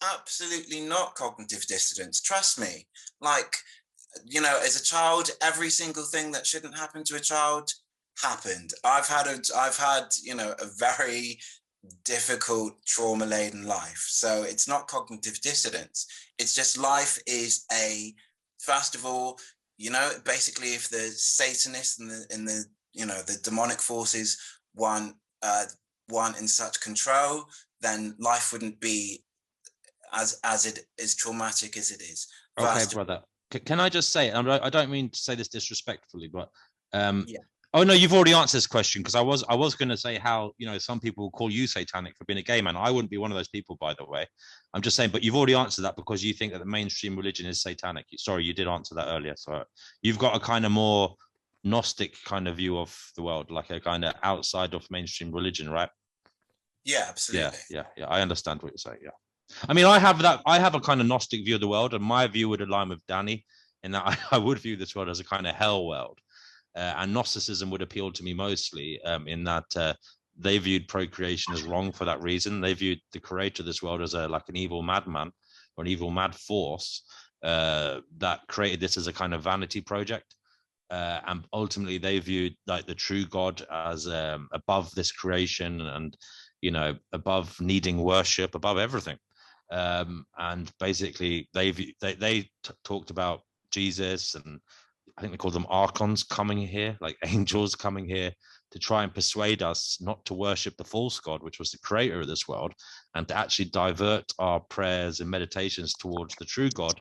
absolutely not cognitive dissonance. Trust me. Like, as a child, every single thing that shouldn't happen to a child happened. I've had a very difficult, trauma-laden life. So it's not cognitive dissonance. It's just life is first of all, basically, if the Satanists and the demonic forces want in such control, then life wouldn't be as traumatic as it is. Okay, brother. Can I just say, I don't mean to say this disrespectfully, but Oh no, you've already answered this question, because I was going to say how, you know, some people will call you satanic for being a gay man. I wouldn't be one of those people, by the way. I'm just saying, but you've already answered that because you think that the mainstream religion is satanic. Sorry, you did answer that earlier. So you've got a kind of more Gnostic kind of view of the world, like a kind of outside of mainstream religion, right? Yeah, absolutely. Yeah. I understand what you're saying. Yeah. I mean, I have a kind of Gnostic view of the world, and my view would align with Danny in that I would view this world as a kind of hell world. And Gnosticism would appeal to me mostly in that they viewed procreation as wrong for that reason. They viewed the creator of this world as like an evil madman or an evil mad force that created this as a kind of vanity project. And ultimately, they viewed like the true God as above this creation and, you know, above needing worship, above everything. And basically, they talked about Jesus, and I think they call them archons coming here, like angels coming here to try and persuade us not to worship the false God, which was the creator of this world, and to actually divert our prayers and meditations towards the true God,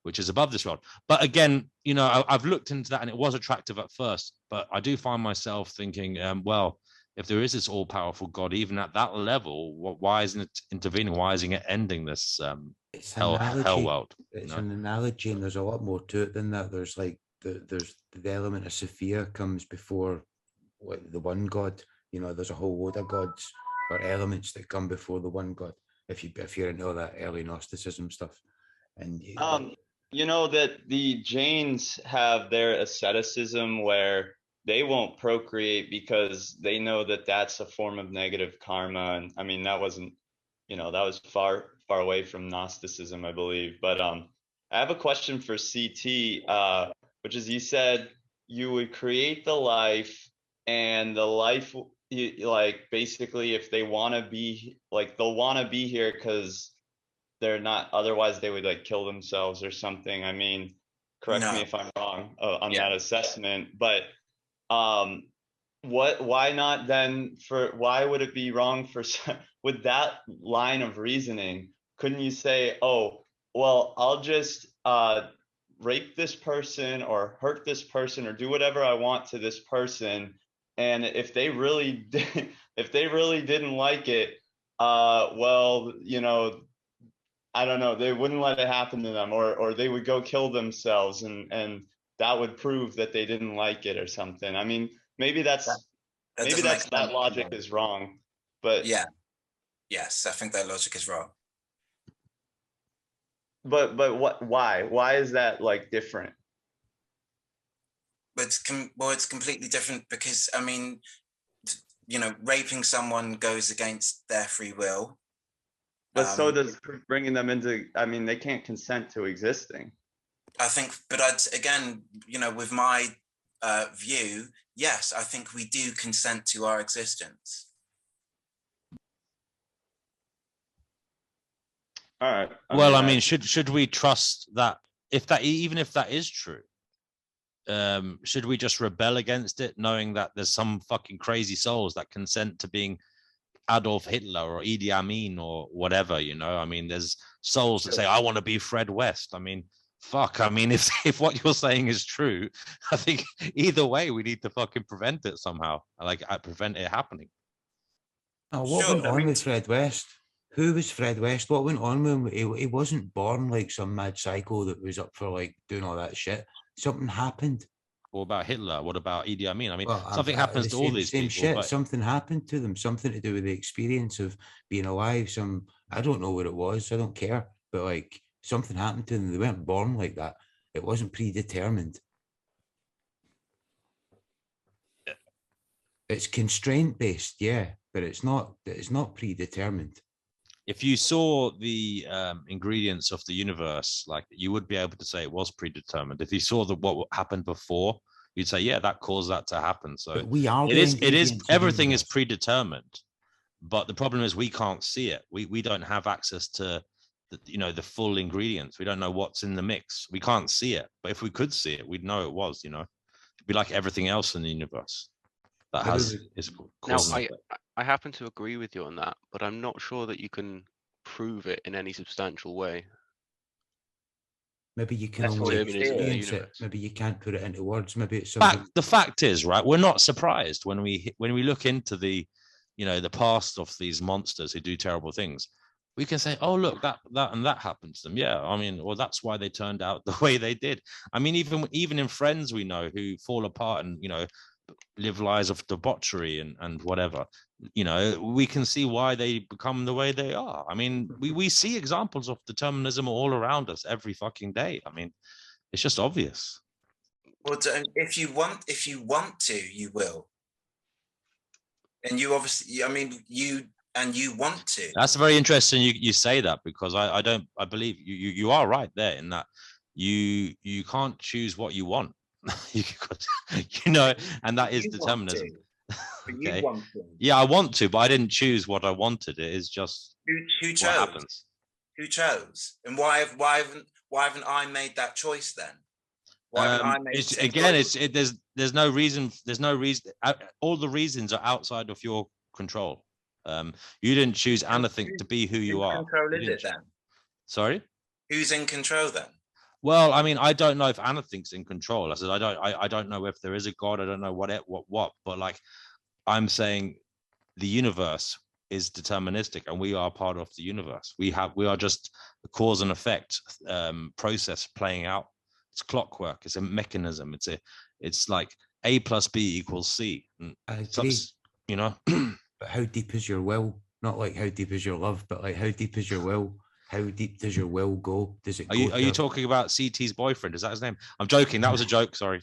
which is above this world. But again, you know, I've looked into that, and it was attractive at first, but I do find myself thinking, well, if there is this all-powerful God, even at that level, why isn't it intervening? Why isn't it ending this It's hell world? It's an analogy, and there's a lot more to it than that. There's like there's the element of Sophia comes before the one God. You know, there's a whole load of gods or elements that come before the one God. If you're into all that early Gnosticism stuff, and you know that the Jains have their asceticism where they won't procreate because they know that that's a form of negative karma. And I mean, that wasn't, you know, that was far away from Gnosticism, I believe. But I have a question for CT, which is, you said you would create the life, and the life, like, basically, if they want to be, like, they'll want to be here because they're not, otherwise they would like kill themselves or something. I mean, correct me if I'm wrong on that assessment, but why not then, why would it be wrong for with that line of reasoning? Couldn't you say, oh, well, I'll just rape this person or hurt this person or do whatever I want to this person, and if they really didn't like it, well, you know, I don't know, they wouldn't let it happen to them, or they would go kill themselves, and that would prove that they didn't like it or something. I mean, maybe that logic is wrong, but yes, I think that logic is wrong. But why is that like different? But it's completely different because, I mean, you know, raping someone goes against their free will. But so does bringing them into, I mean, they can't consent to existing. I think, but again, you know, with my view, yes, I think we do consent to our existence. All right. Well, I mean, should we trust that, even if that is true, should we just rebel against it, knowing that there's some fucking crazy souls that consent to being Adolf Hitler or Idi Amin or whatever, you know? I mean, there's souls that say, I want to be Fred West. I mean, fuck. I mean, if what you're saying is true, I think either way, we need to fucking prevent it somehow. Like, prevent it happening. Oh, what went on with Fred West? Who was Fred West? What went on with him? He wasn't born like some mad psycho that was up for like doing all that shit. Something happened. What about Hitler? What about Idi Amin? I mean, something happens to all these people. Shit. But something happened to them. Something to do with the experience of being alive. I don't know what it was. I don't care. But like something happened to them. They weren't born like that. It wasn't predetermined. It's constraint based, yeah, but it's not predetermined. If you saw the ingredients of the universe, like, you would be able to say it was predetermined. If you saw what happened before, you'd say, yeah, that caused that to happen. So but we are. It is. Everything is predetermined, but the problem is we can't see it. We don't have access to the full ingredients. We don't know what's in the mix. We can't see it. But if we could see it, we'd know it was. You know, it'd be like everything else in the universe that is causing. Now, I happen to agree with you on that, but I'm not sure that you can prove it in any substantial way. Maybe you can That's only what it is. experience it. Maybe you can't put it into words. Maybe it's something. The fact is, right, we're not surprised when we look into the, the past of these monsters who do terrible things. We can say, oh, look, that and that happened to them. Yeah, I mean, well, that's why they turned out the way they did. I mean, even in friends we know who fall apart and, live lives of debauchery and whatever, we can see why they become the way they are. I mean, we see examples of determinism all around us every fucking day. I mean, it's just obvious. Well, if you want to, you will. And you obviously, I mean, you want to. That's very interesting. You say that, because I believe you are right there in that you can't choose what you want. And that is determinism. Okay. You want to. Yeah, I want to, but I didn't choose what I wanted. It is just who chose? What happens. Who chose? And why haven't I made that choice then? Why haven't I made there's no reason. There's no reason. All the reasons are outside of your control. You didn't choose anything to be who you are. Control is it then? Sorry? Who's in control then? Well, I mean, I don't know if anything's in control. I said I don't know if there is a God. I don't know what. But like, I'm saying, the universe is deterministic, and we are part of the universe. We are just a cause and effect process playing out. It's clockwork. It's a mechanism. It's like A plus B equals C. And I agree. But how deep is your will? Not like how deep is your love, but like how deep is your will? How deep does your will go? Does it? Are you talking about CT's boyfriend? Is that his name? I'm joking. That was a joke. Sorry.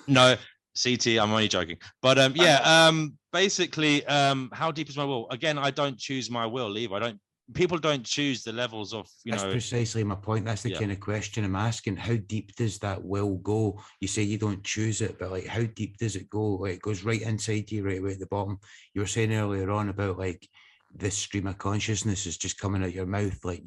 No, CT. I'm only joking. But basically, how deep is my will? Again, I don't choose my will, Leave. People don't choose the levels of, That's precisely my point. That's the kind of question I'm asking. How deep does that will go? You say you don't choose it, but like, how deep does it go? Like, it goes right inside you, right away at the bottom. You were saying earlier on about like this stream of consciousness is just coming out your mouth, like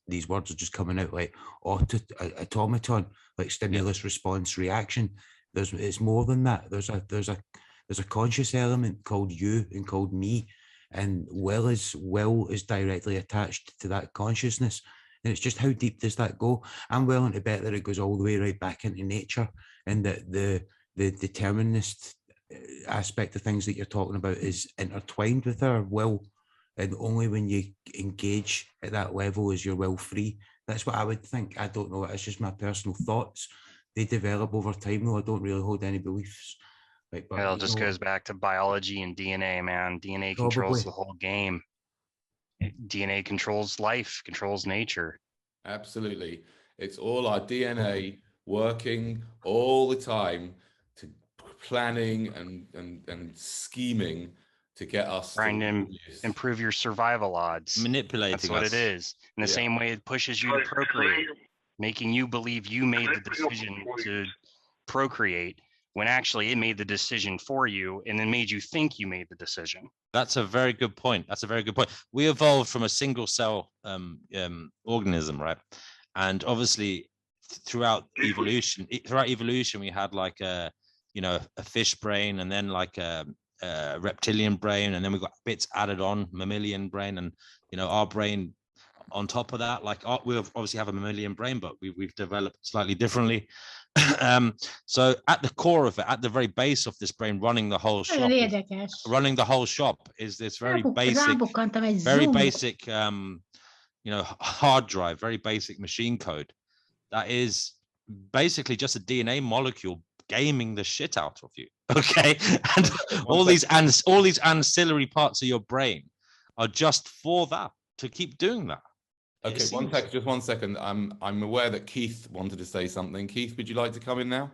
these words are just coming out like automaton, like stimulus response reaction. It's more than that. There's a conscious element called you and called me. And will is directly attached to that consciousness. And it's just how deep does that go? I'm willing to bet that it goes all the way right back into nature, and that the determinist aspect of things that you're talking about is intertwined with our will. And only when you engage at that level is your will free. That's what I would think. I don't know. It's just my personal thoughts. They develop over time, though. I don't really hold any beliefs. It just goes back to biology and DNA, man. DNA controls the whole game. DNA controls life, controls nature. Absolutely. It's all our DNA working all the time, to planning and scheming to get us trying to improve your survival odds. Manipulating That's what it is. In the same way it pushes you to procreate, making you believe you made the decision to procreate, when actually it made the decision for you and then made you think you made the decision. That's a very good point. We evolved from a single cell organism, right? And obviously throughout evolution, we had like a fish brain, and then like a reptilian brain, and then we got bits added on, mammalian brain, and our brain on top of that. Like we obviously have a mammalian brain, but we've developed slightly differently. So at the core of it, at the very base of this brain running the whole shop, is this very basic hard drive, very basic machine code that is basically just a DNA molecule gaming the shit out of you. Okay. And all these ancillary parts of your brain are just for that, to keep doing that. Okay, just 1 second. I'm aware that Keith wanted to say something. Keith, would you like to come in now?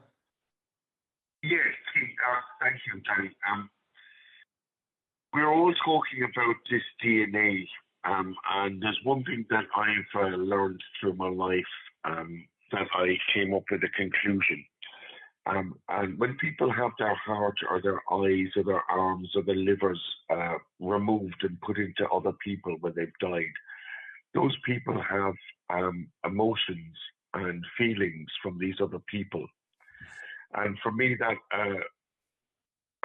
Yes, Keith, thank you, Danny. We're all talking about this DNA, and there's one thing that I've learned through my life that I came up with a conclusion. And when people have their heart or their eyes or their arms or their livers removed and put into other people when they've died, those people have emotions and feelings from these other people. And for me, that I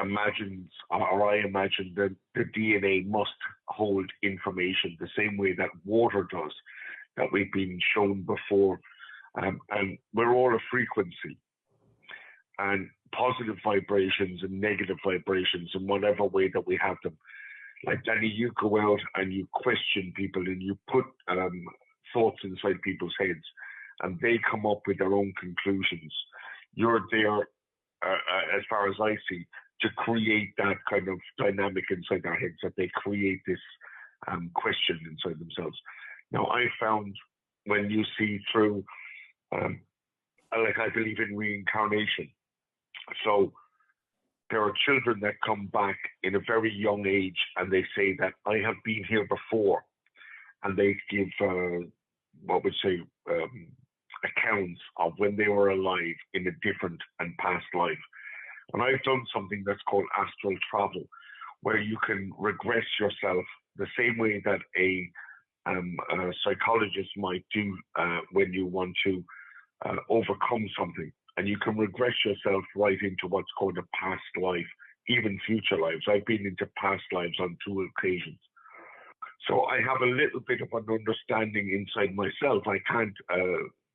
imagine that the DNA must hold information the same way that water does. that we've been shown before. And we're all a frequency. And positive vibrations and negative vibrations in whatever way that we have them. Like Danny, you go out and you question people and you put thoughts inside people's heads and they come up with their own conclusions. You're there, as far as I see, to create that kind of dynamic inside their heads, that they create this question inside themselves. Now, I found when you see through, like I believe in reincarnation. So there are children that come back in a very young age and they say that I have been here before, and they give accounts of when they were alive in a different and past life. And I've done something that's called astral travel, where you can regress yourself the same way that a psychologist might do when you want to overcome something. And you can regress yourself right into what's called a past life, even future lives. I've been into past lives on 2 occasions. So I have a little bit of an understanding inside myself. I can't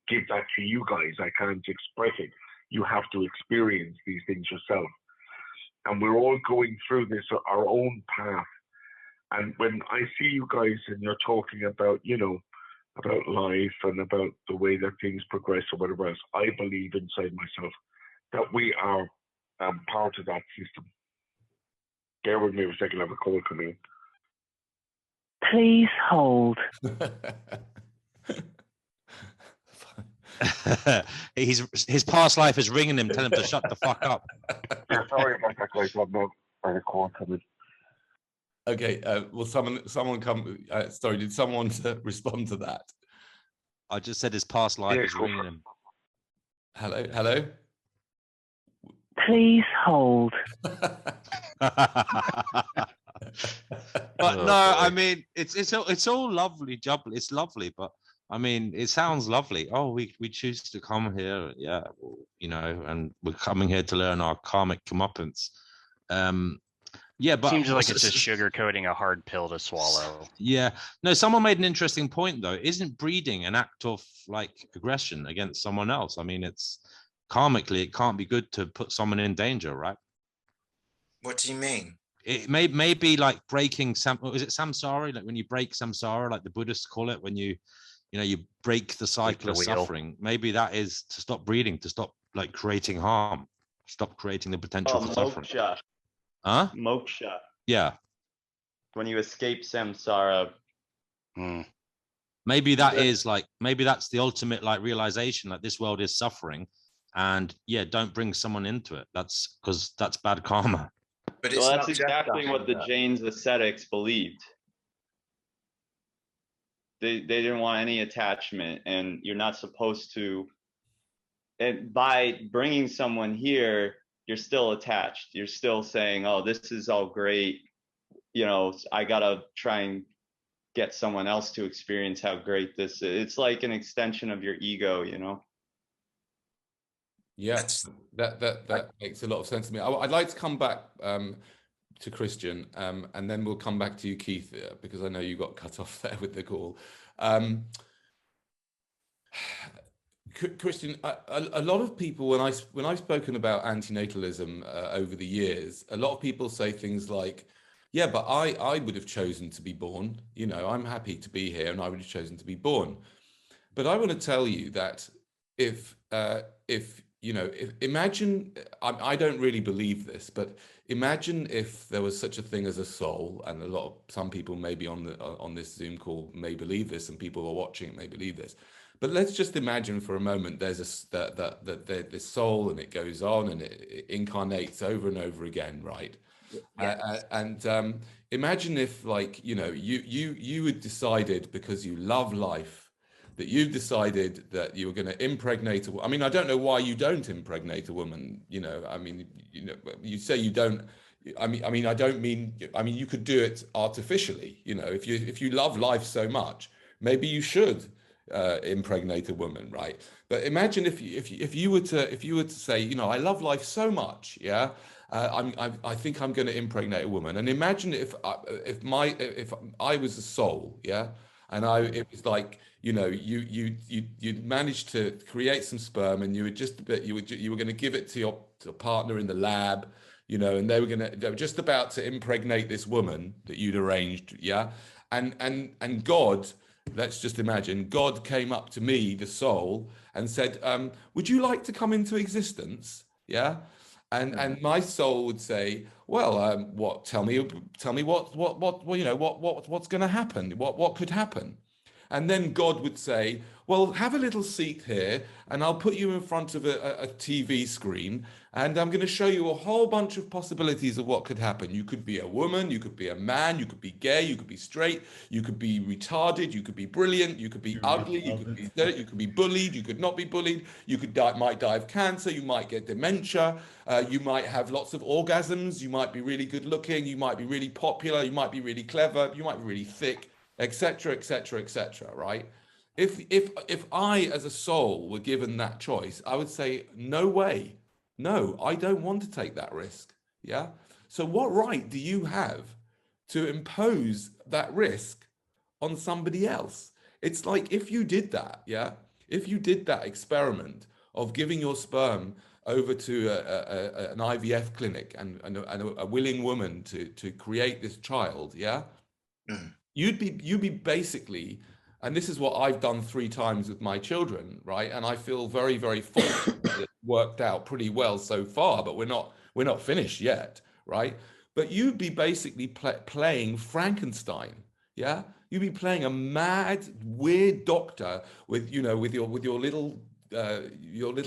give that to you guys. I can't express it. You have to experience these things yourself. And we're all going through this, our own path. And when I see you guys and you're talking about, you know, about life and about the way that things progress or whatever else, I believe inside myself that we are part of that system. Bear with me a second, I have a call coming in. Please hold. His past life is ringing him, telling him to shut the fuck up. Yeah, sorry about that, guys. I had a call coming. Okay, will someone come? Sorry, did someone respond to that? I just said his past life is ringing him. Hello. Please hold. But no, I mean it's all lovely, jubbly. It's lovely, but I mean it sounds lovely. Oh, we choose to come here, yeah, you know, and we're coming here to learn our karmic comeuppance. Yeah, but seems like it's just sugarcoating a hard pill to swallow. Yeah, no, someone made an interesting point though. Isn't breeding an act of like aggression against someone else? I mean, it's karmically, it can't be good to put someone in danger, right? What do you mean? It may be like breaking is it samsara? Like when you break samsara, like the Buddhists call it, when you break the cycle of suffering. Maybe that is to stop breeding, to stop like creating harm, stop creating the potential for suffering. Huh? Moksha. Yeah. When you escape samsara. Maybe that is like, maybe that's the ultimate like realization, like this world is suffering, and yeah, don't bring someone into it. That's because that's bad karma. But well, that's exactly what the Jains ascetics believed. They didn't want any attachment, and you're not supposed to. And by bringing someone here, you're still attached. You're still saying, "Oh, this is all great. You know, I gotta try and get someone else to experience how great this is." It's like an extension of your ego, you know. Yes, that makes a lot of sense to me. I'd like to come back to Christian, and then we'll come back to you, Keith, because I know you got cut off there with the call. Christian, a lot of people, when I've spoken about antinatalism over the years, a lot of people say things like, "Yeah, but I would have chosen to be born. You know, I'm happy to be here, and I would have chosen to be born." But I want to tell you that if you know, imagine, I don't really believe this, but imagine if there was such a thing as a soul, and some people maybe on this Zoom call may believe this, and people who are watching may believe this. But let's just imagine for a moment there's this soul, and it goes on and it incarnates over and over again, right? Yes. Imagine if, like, you know, you had decided, because you love life, that you decided that you were going to impregnate I mean, I don't know why you don't impregnate a woman. You know, I mean, you know, you say you don't. I mean, I don't mean. I mean, you could do it artificially. You know, if you love life so much, maybe you should impregnate a woman, right? But imagine if you were to say, you know, I love life so much, yeah. I think I'm going to impregnate a woman. And imagine if I was a soul, yeah. And it was like, you know, you managed to create some sperm, and you were just a bit, you were going to give it to your partner in the lab, you know, and they were just about to impregnate this woman that you'd arranged, yeah. And God, let's just imagine, God came up to me, the soul, and said, would you like to come into existence? Yeah. And my soul would say, well, what? Tell me what you know, what's going to happen? What could happen? And then God would say, well, have a little seat here, and I'll put you in front of a TV screen, and I'm going to show you a whole bunch of possibilities of what could happen. You could be a woman, you could be a man, you could be gay, you could be straight, you could be retarded, you could be brilliant, you could be ugly, you could be bullied, you could not be bullied, you might die of cancer, you might get dementia, you might have lots of orgasms, you might be really good looking, you might be really popular, you might be really clever, you might be really thick, etc., etc., etc., right? If I as a soul were given that choice, I would say, no way. No, I don't want to take that risk. Yeah. So what right do you have to impose that risk on somebody else? It's like, if you did that, yeah, if you did that experiment of giving your sperm over to an IVF clinic and a willing woman to create this child, yeah, you'd be basically, and this is what I've done 3 times with my children, right? And I feel very, very fortunate that it worked out pretty well so far, but we're not finished yet, right? But you'd be basically playing Frankenstein, yeah? You'd be playing a mad, weird doctor with, you know, with your little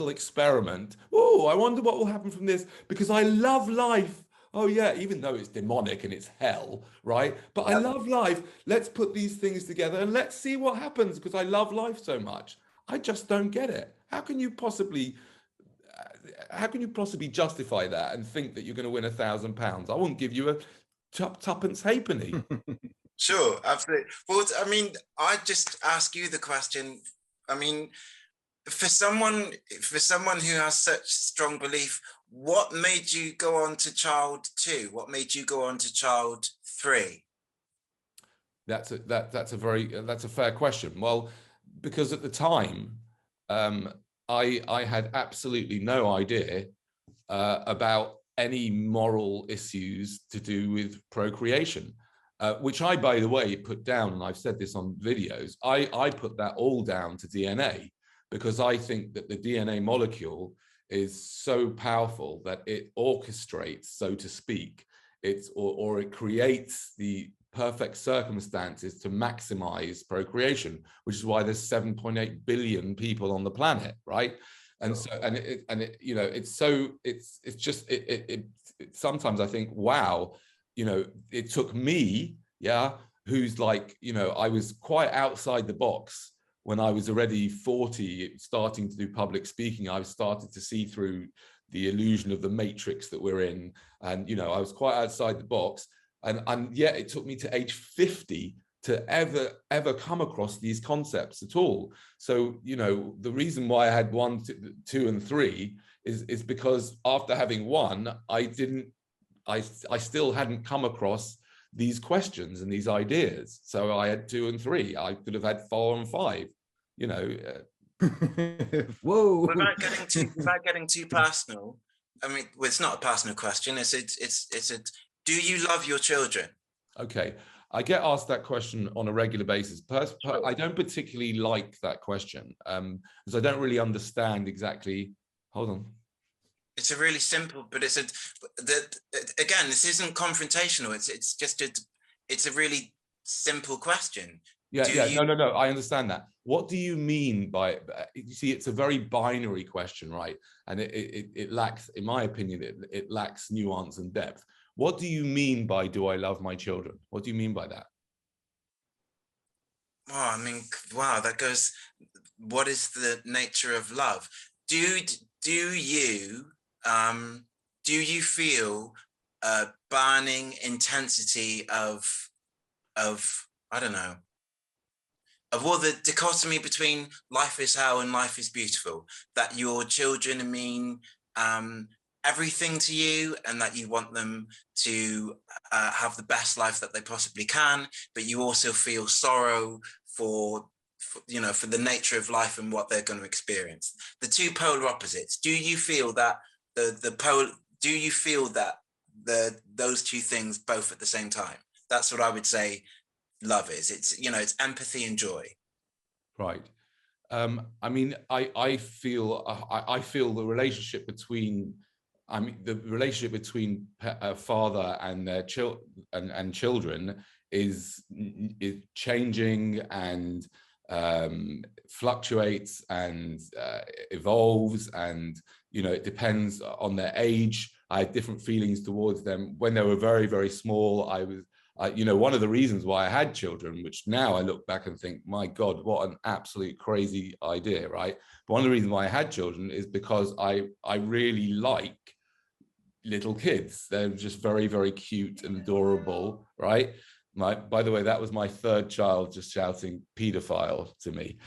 experiment. Oh, I wonder what will happen from this, because I love life. Oh yeah, even though it's demonic and it's hell, right? But I love life. Let's put these things together and let's see what happens, because I love life so much. I just don't get it. How can you possibly justify that and think that you're going to win £1,000? I won't give you a tuppence halfpenny. Sure, absolutely. Well, I mean, I just ask you the question. I mean, for someone who has such strong belief, what made you go on to child 2? What made you go on to child 3? That's a fair question. Well, because at the time, I had absolutely no idea about any moral issues to do with procreation, which I, by the way, put down, and I've said this on videos, I put that all down to DNA, because I think that the DNA molecule is so powerful that it orchestrates, so to speak, or it creates the perfect circumstances to maximize procreation, which is why there's 7.8 billion people on the planet, right? And so, you know, it's just sometimes I think, wow, you know, it took me, yeah, who's like, you know, I was quite outside the box when I was already 40, starting to do public speaking. I started to see through the illusion of the matrix that we're in. And, you know, I was quite outside the box. And yet it took me to age 50 to ever come across these concepts at all. So, you know, the reason why I had 1, 2, and 3 is because after having 1, I still hadn't come across these questions and these ideas. So I had 2 and 3. I could have had 4 and 5, you know. Whoa. Without getting too personal, I mean, well, it's not a personal question. It's a do you love your children? Okay, I get asked that question on a regular basis. I don't particularly like that question, because I don't really understand exactly. Hold on. It's a really simple, but again, this isn't confrontational. It's just it's a really simple question. No, I understand that. What do you mean by it? You see, it's a very binary question, right? And it lacks, in my opinion, it lacks nuance and depth. What do you mean by, do I love my children? What do you mean by that? Oh, I mean, wow, that goes, what is the nature of love? Do you feel a burning intensity of I don't know, of all the dichotomy between life is hell and life is beautiful, that your children mean everything to you, and that you want them to have the best life that they possibly can, but you also feel sorrow for the nature of life and what they're going to experience. The two polar opposites. Do you feel that those two things both at the same time? That's what I would say love is. It's empathy and joy. Right. I mean, I feel the relationship between a father and their children is changing and fluctuates and evolves, and it depends on their age. I had different feelings towards them when they were very, very small. One of the reasons why I had children, which now I look back and think, my God, what an absolute crazy idea, right? But one of the reasons why I had children is because I really like little kids. They're just very, very cute and adorable, right? By the way, that was my third child just shouting "pedophile" to me.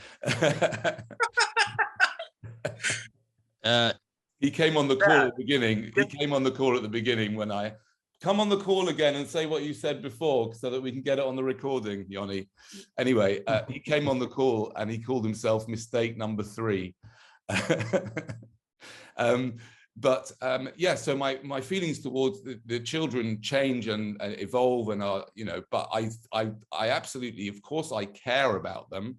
He came on the call at the beginning. He came on the call at the beginning when I come on the call again and say what you said before so that we can get it on the recording, Yoni. Anyway, he came on the call and he called himself mistake number 3. Yeah, so my feelings towards the children change and evolve and are, but I absolutely, of course, I care about them.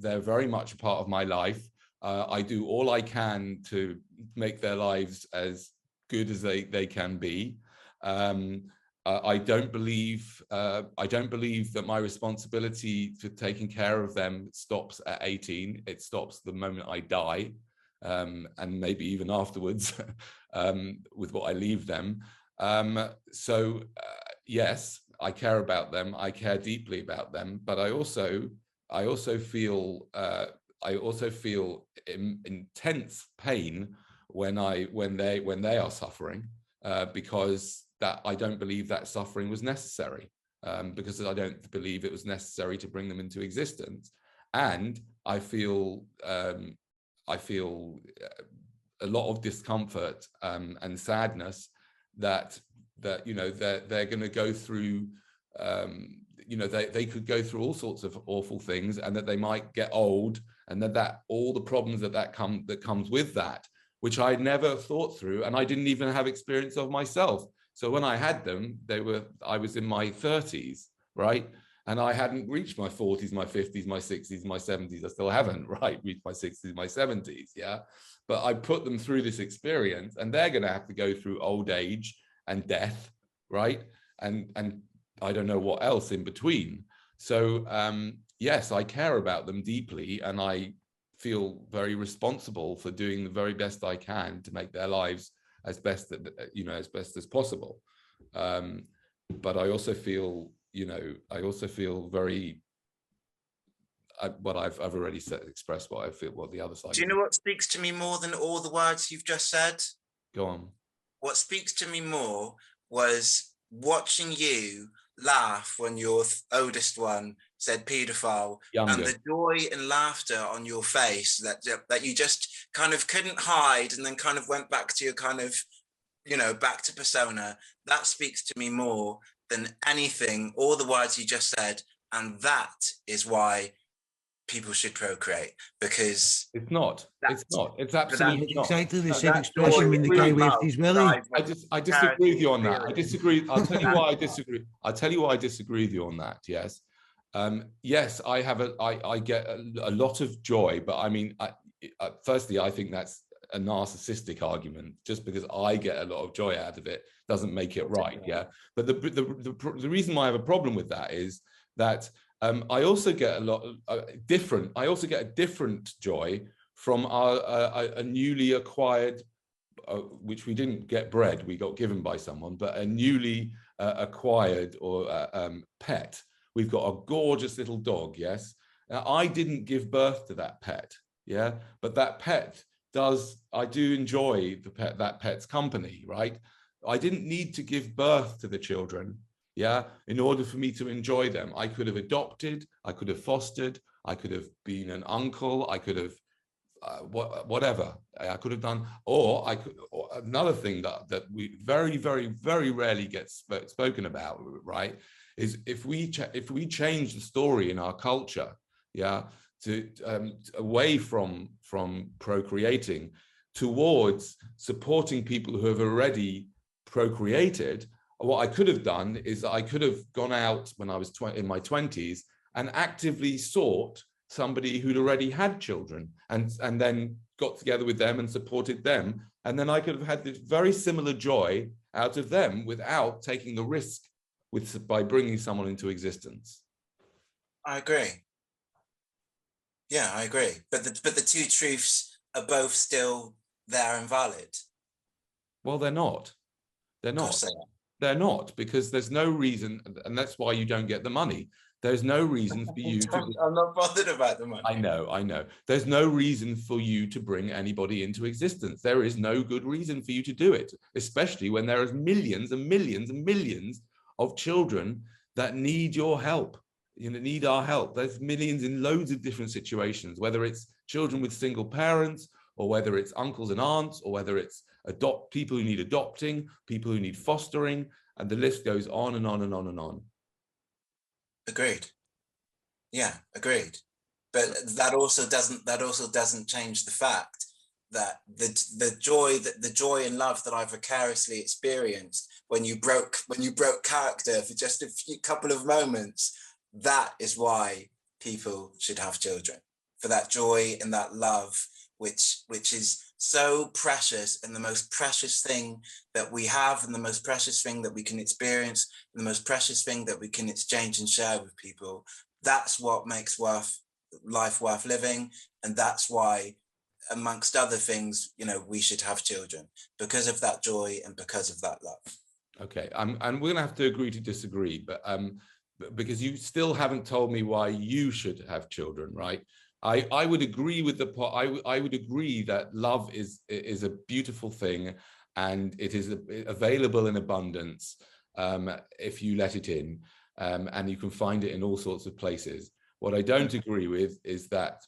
They're very much a part of my life. I do all I can to make their lives as good as they can be. I don't believe that my responsibility for taking care of them stops at 18. It stops the moment I die. And maybe even afterwards, with what I leave them. Yes, I care about them. I care deeply about them, but I also feel intense pain when they are suffering, because that I don't believe that suffering was necessary, because I don't believe it was necessary to bring them into existence, and I feel a lot of discomfort and sadness that they're going to go through. They could go through all sorts of awful things, and that they might get old, and that all the problems that comes with that, which I never thought through, and I didn't even have experience of myself. So when I had them, I was in my 30s, right? And I hadn't reached my 40s, my 50s, my 60s, my 70s. I still haven't, right, reached my 60s, my 70s, yeah? But I put them through this experience, and they're going to have to go through old age and death, right? And I don't know what else in between. So, yes, I care about them deeply, and I feel very responsible for doing the very best I can to make their lives as best as possible. But I also feel, very, what I've already expressed what I feel, what the other side. Do you know what speaks to me more than all the words you've just said? Go on. What speaks to me more was watching you laugh when your oldest one said paedophile, and the joy and laughter on your face that you just kind of couldn't hide, and then kind of went back to your kind of, back to persona. That speaks to me more than anything, all the words you just said. And that is why people should procreate, because it's absolutely not. Exactly the same expression when the guy waved his willy. I disagree with you on that. I disagree. I'll tell you why I disagree. I'll tell you why I disagree with you on that. Yes. Yes, I get a lot of joy, but I mean, firstly, I think that's a narcissistic argument. Just because I get a lot of joy out of it doesn't make it right. Yeah. But the reason why I have a problem with that is that I also get a different joy from a newly acquired, which we didn't get bred, we got given by someone, but a newly acquired or pet. We've got a gorgeous little dog, yes? Now, I didn't give birth to that pet, yeah? But that pet I do enjoy that pet's company, right? I didn't need to give birth to the children, yeah, in order for me to enjoy them. I could have adopted, I could have fostered, I could have been an uncle, I could have whatever I could have done, or another thing that we very, very, very rarely get spoken about, right, is if we change the story in our culture, yeah, to away from procreating towards supporting people who have already procreated. What I could have done is I could have gone out when I was in my 20s and actively sought somebody who'd already had children and then got together with them and supported them. And then I could have had this very similar joy out of them without taking the risk by bringing someone into existence. I agree. Yeah, I agree. But the two truths are both still there and valid. Well, they're not. They're not. Of course they are. They're not, because there's no reason, and that's why you don't get the money. There's no reason for you to... I'm not bothered about the money. I know. There's no reason for you to bring anybody into existence. There is no good reason for you to do it, especially when there are millions and millions and millions of children that need your help, need our help. There's millions in loads of different situations, whether it's children with single parents, or whether it's uncles and aunts, or whether it's people who need adopting, people who need fostering, and the list goes on and on and on and on. Agreed. Yeah, agreed. But that also doesn't change the fact that the joy and love that I vicariously experienced when you broke character for just a couple of moments, that is why people should have children, for that joy and that love, which is so precious, and the most precious thing that we have, and the most precious thing that we can experience, and the most precious thing that we can exchange and share with people. That's what makes life worth living, and that's why, amongst other things, we should have children, because of that joy and because of that love. Okay, and we're going to have to agree to disagree, but because you still haven't told me why you should have children, right? I would agree with I would agree that love is a beautiful thing, and it is available in abundance if you let it in, and you can find it in all sorts of places. What I don't agree with is that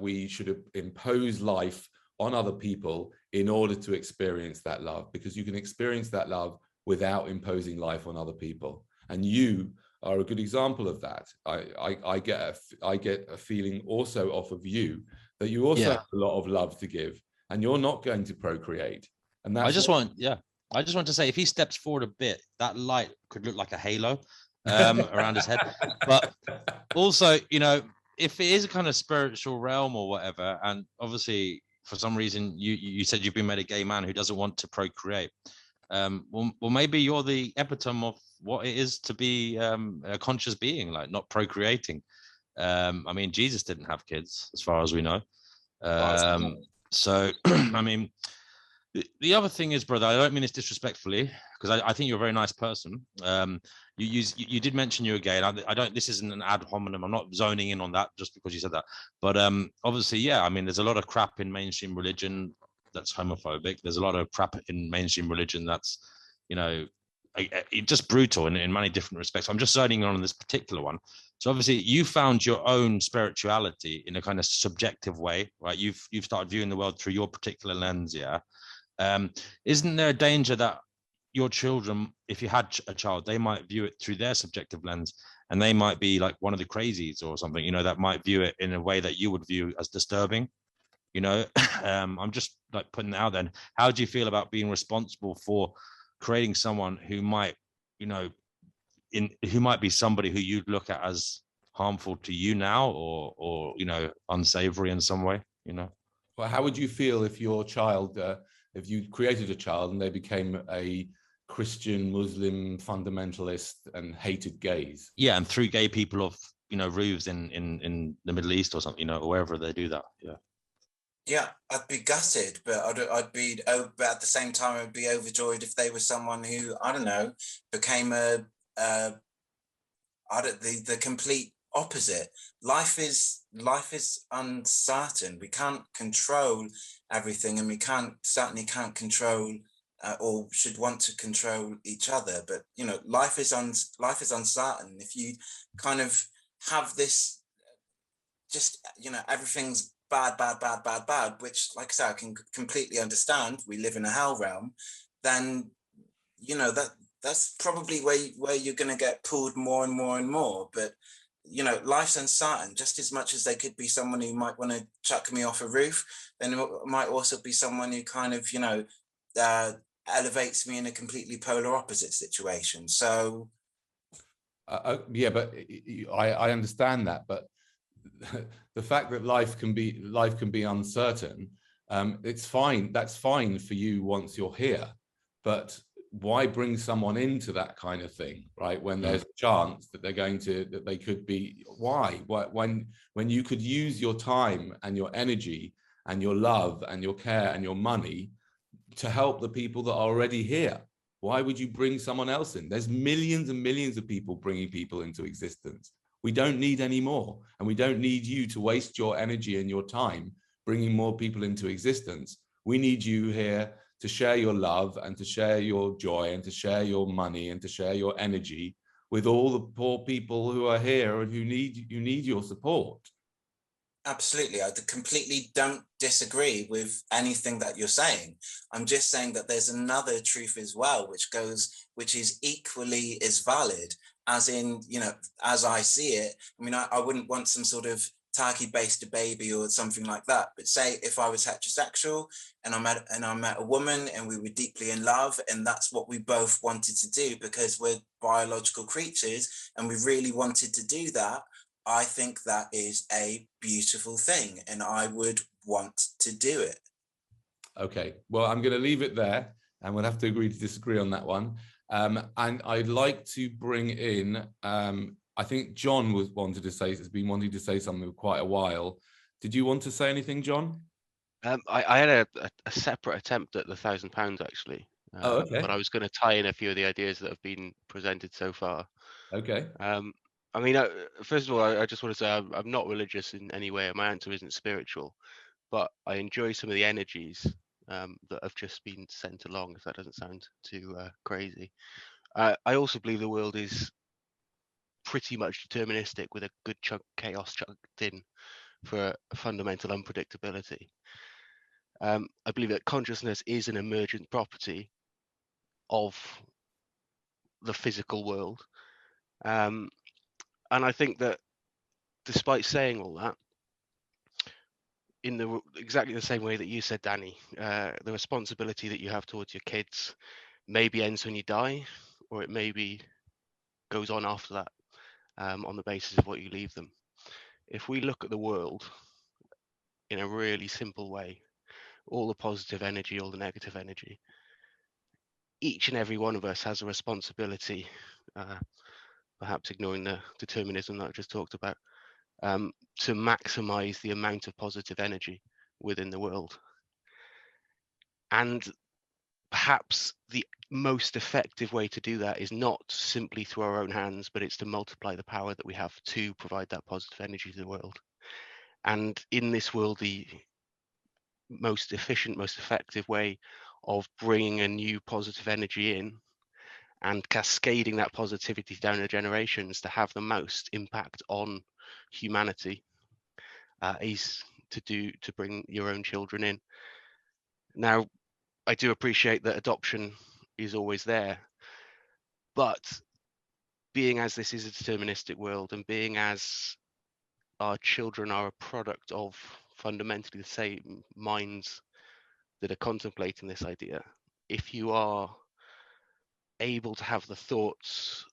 we should impose life on other people in order to experience that love, because you can experience that love without imposing life on other people, and you are a good example of that. I get a feeling also off of you that you also have a lot of love to give, and you're not going to procreate. And that's I just want to say, if he steps forward a bit, that light could look like a halo around his head. But also, if it is a kind of spiritual realm or whatever, and obviously for some reason you said you've been made a gay man who doesn't want to procreate. Well, maybe you're the epitome of what it is to be a conscious being, like not procreating. I mean, Jesus didn't have kids, as far as we know. So, I mean, the other thing is, brother, I don't mean this disrespectfully, because I think you're a very nice person. You did mention you're gay, and I don't. This isn't an ad hominem. I'm not zoning in on that just because you said that. But obviously, yeah. I mean, there's a lot of crap in mainstream religion that's homophobic. There's a lot of crap in mainstream religion that's, just brutal in many different respects. I'm just zoning in on this particular one. So obviously you found your own spirituality in a kind of subjective way, right? You've started viewing the world through your particular lens, yeah. Isn't there a danger that your children, if you had a child, they might view it through their subjective lens, and they might be like one of the crazies or something, that might view it in a way that you would view as disturbing? I'm just like putting it out there. How do you feel about being responsible for creating someone who might, who might be somebody who you'd look at as harmful to you now, or unsavory in some way? Well, how would you feel if your child, if you created a child and they became a Christian, Muslim fundamentalist and hated gays? Yeah, and threw gay people off, roofs in the Middle East or something, or wherever they do that. Yeah. Yeah, I'd be gutted, but I'd be, but at the same time, I'd be overjoyed if they were someone who, I don't know, became the complete opposite. Life is uncertain. We can't control everything, and we certainly can't control or should want to control each other. But life is uncertain. If you kind of have this, just everything's bad, which, like I said, I can completely understand. We live in a hell realm. Then that's probably where you're going to get pulled more and more and more. But you know, life's uncertain. Just as much as there could be someone who might want to chuck me off a roof, then it might also be someone who kind of, you know, elevates me in a completely polar opposite situation. So yeah, but I understand that, but the fact that life can be uncertain, it's fine. That's fine for you once you're here, but why bring someone into that kind of thing, right? When there's a chance that they could be, why? When you could use your time and your energy and your love and your care and your money to help the people that are already here. Why would you bring someone else in? There's millions and millions of people bringing people into existence. We don't need any more, and we don't need you to waste your energy and your time bringing more people into existence. We need you here to share your love and to share your joy and to share your money and to share your energy with all the poor people who are here and who need your support. Absolutely. I completely don't disagree with anything that you're saying. I'm just saying that there's another truth as well, which is equally as valid, as in, you know, as I see it. I mean, I wouldn't want some sort of turkey-based baby or something like that. But say if I was heterosexual and I met a woman and we were deeply in love, and that's what we both wanted to do because we're biological creatures and we really wanted to do that, I think that is a beautiful thing and I would want to do it. Okay, well, I'm going to leave it there and we'll have to agree to disagree on that one. And I'd like to bring in, I think John has been wanting to say something for quite a while. Did you want to say anything, John? I had a separate attempt at the £1,000 actually. Oh, okay. But I was going to tie in a few of the ideas that have been presented so far. Okay. I mean, first of all, I just want to say I'm not religious in any way. My answer isn't spiritual, but I enjoy some of the energies that have just been sent along, if that doesn't sound too crazy. I also believe the world is pretty much deterministic with a good chunk of chaos chucked in for a fundamental unpredictability. I believe that consciousness is an emergent property of the physical world. And I think that despite saying all that, in exactly the same way that you said, Danny, the responsibility that you have towards your kids maybe ends when you die, or it maybe goes on after that, on the basis of what you leave them. If we look at the world in a really simple way, all the positive energy, all the negative energy, each and every one of us has a responsibility, perhaps ignoring the determinism that I just talked about, to maximize the amount of positive energy within the world. And perhaps the most effective way to do that is not simply through our own hands, but it's to multiply the power that we have to provide that positive energy to the world. And in this world, the most efficient, most effective way of bringing a new positive energy in and cascading that positivity down the generations to have the most impact on humanity is to bring your own children in. Now, I do appreciate that adoption is always there, but being as this is a deterministic world and being as our children are a product of fundamentally the same minds that are contemplating this idea, if you are able to have the thoughts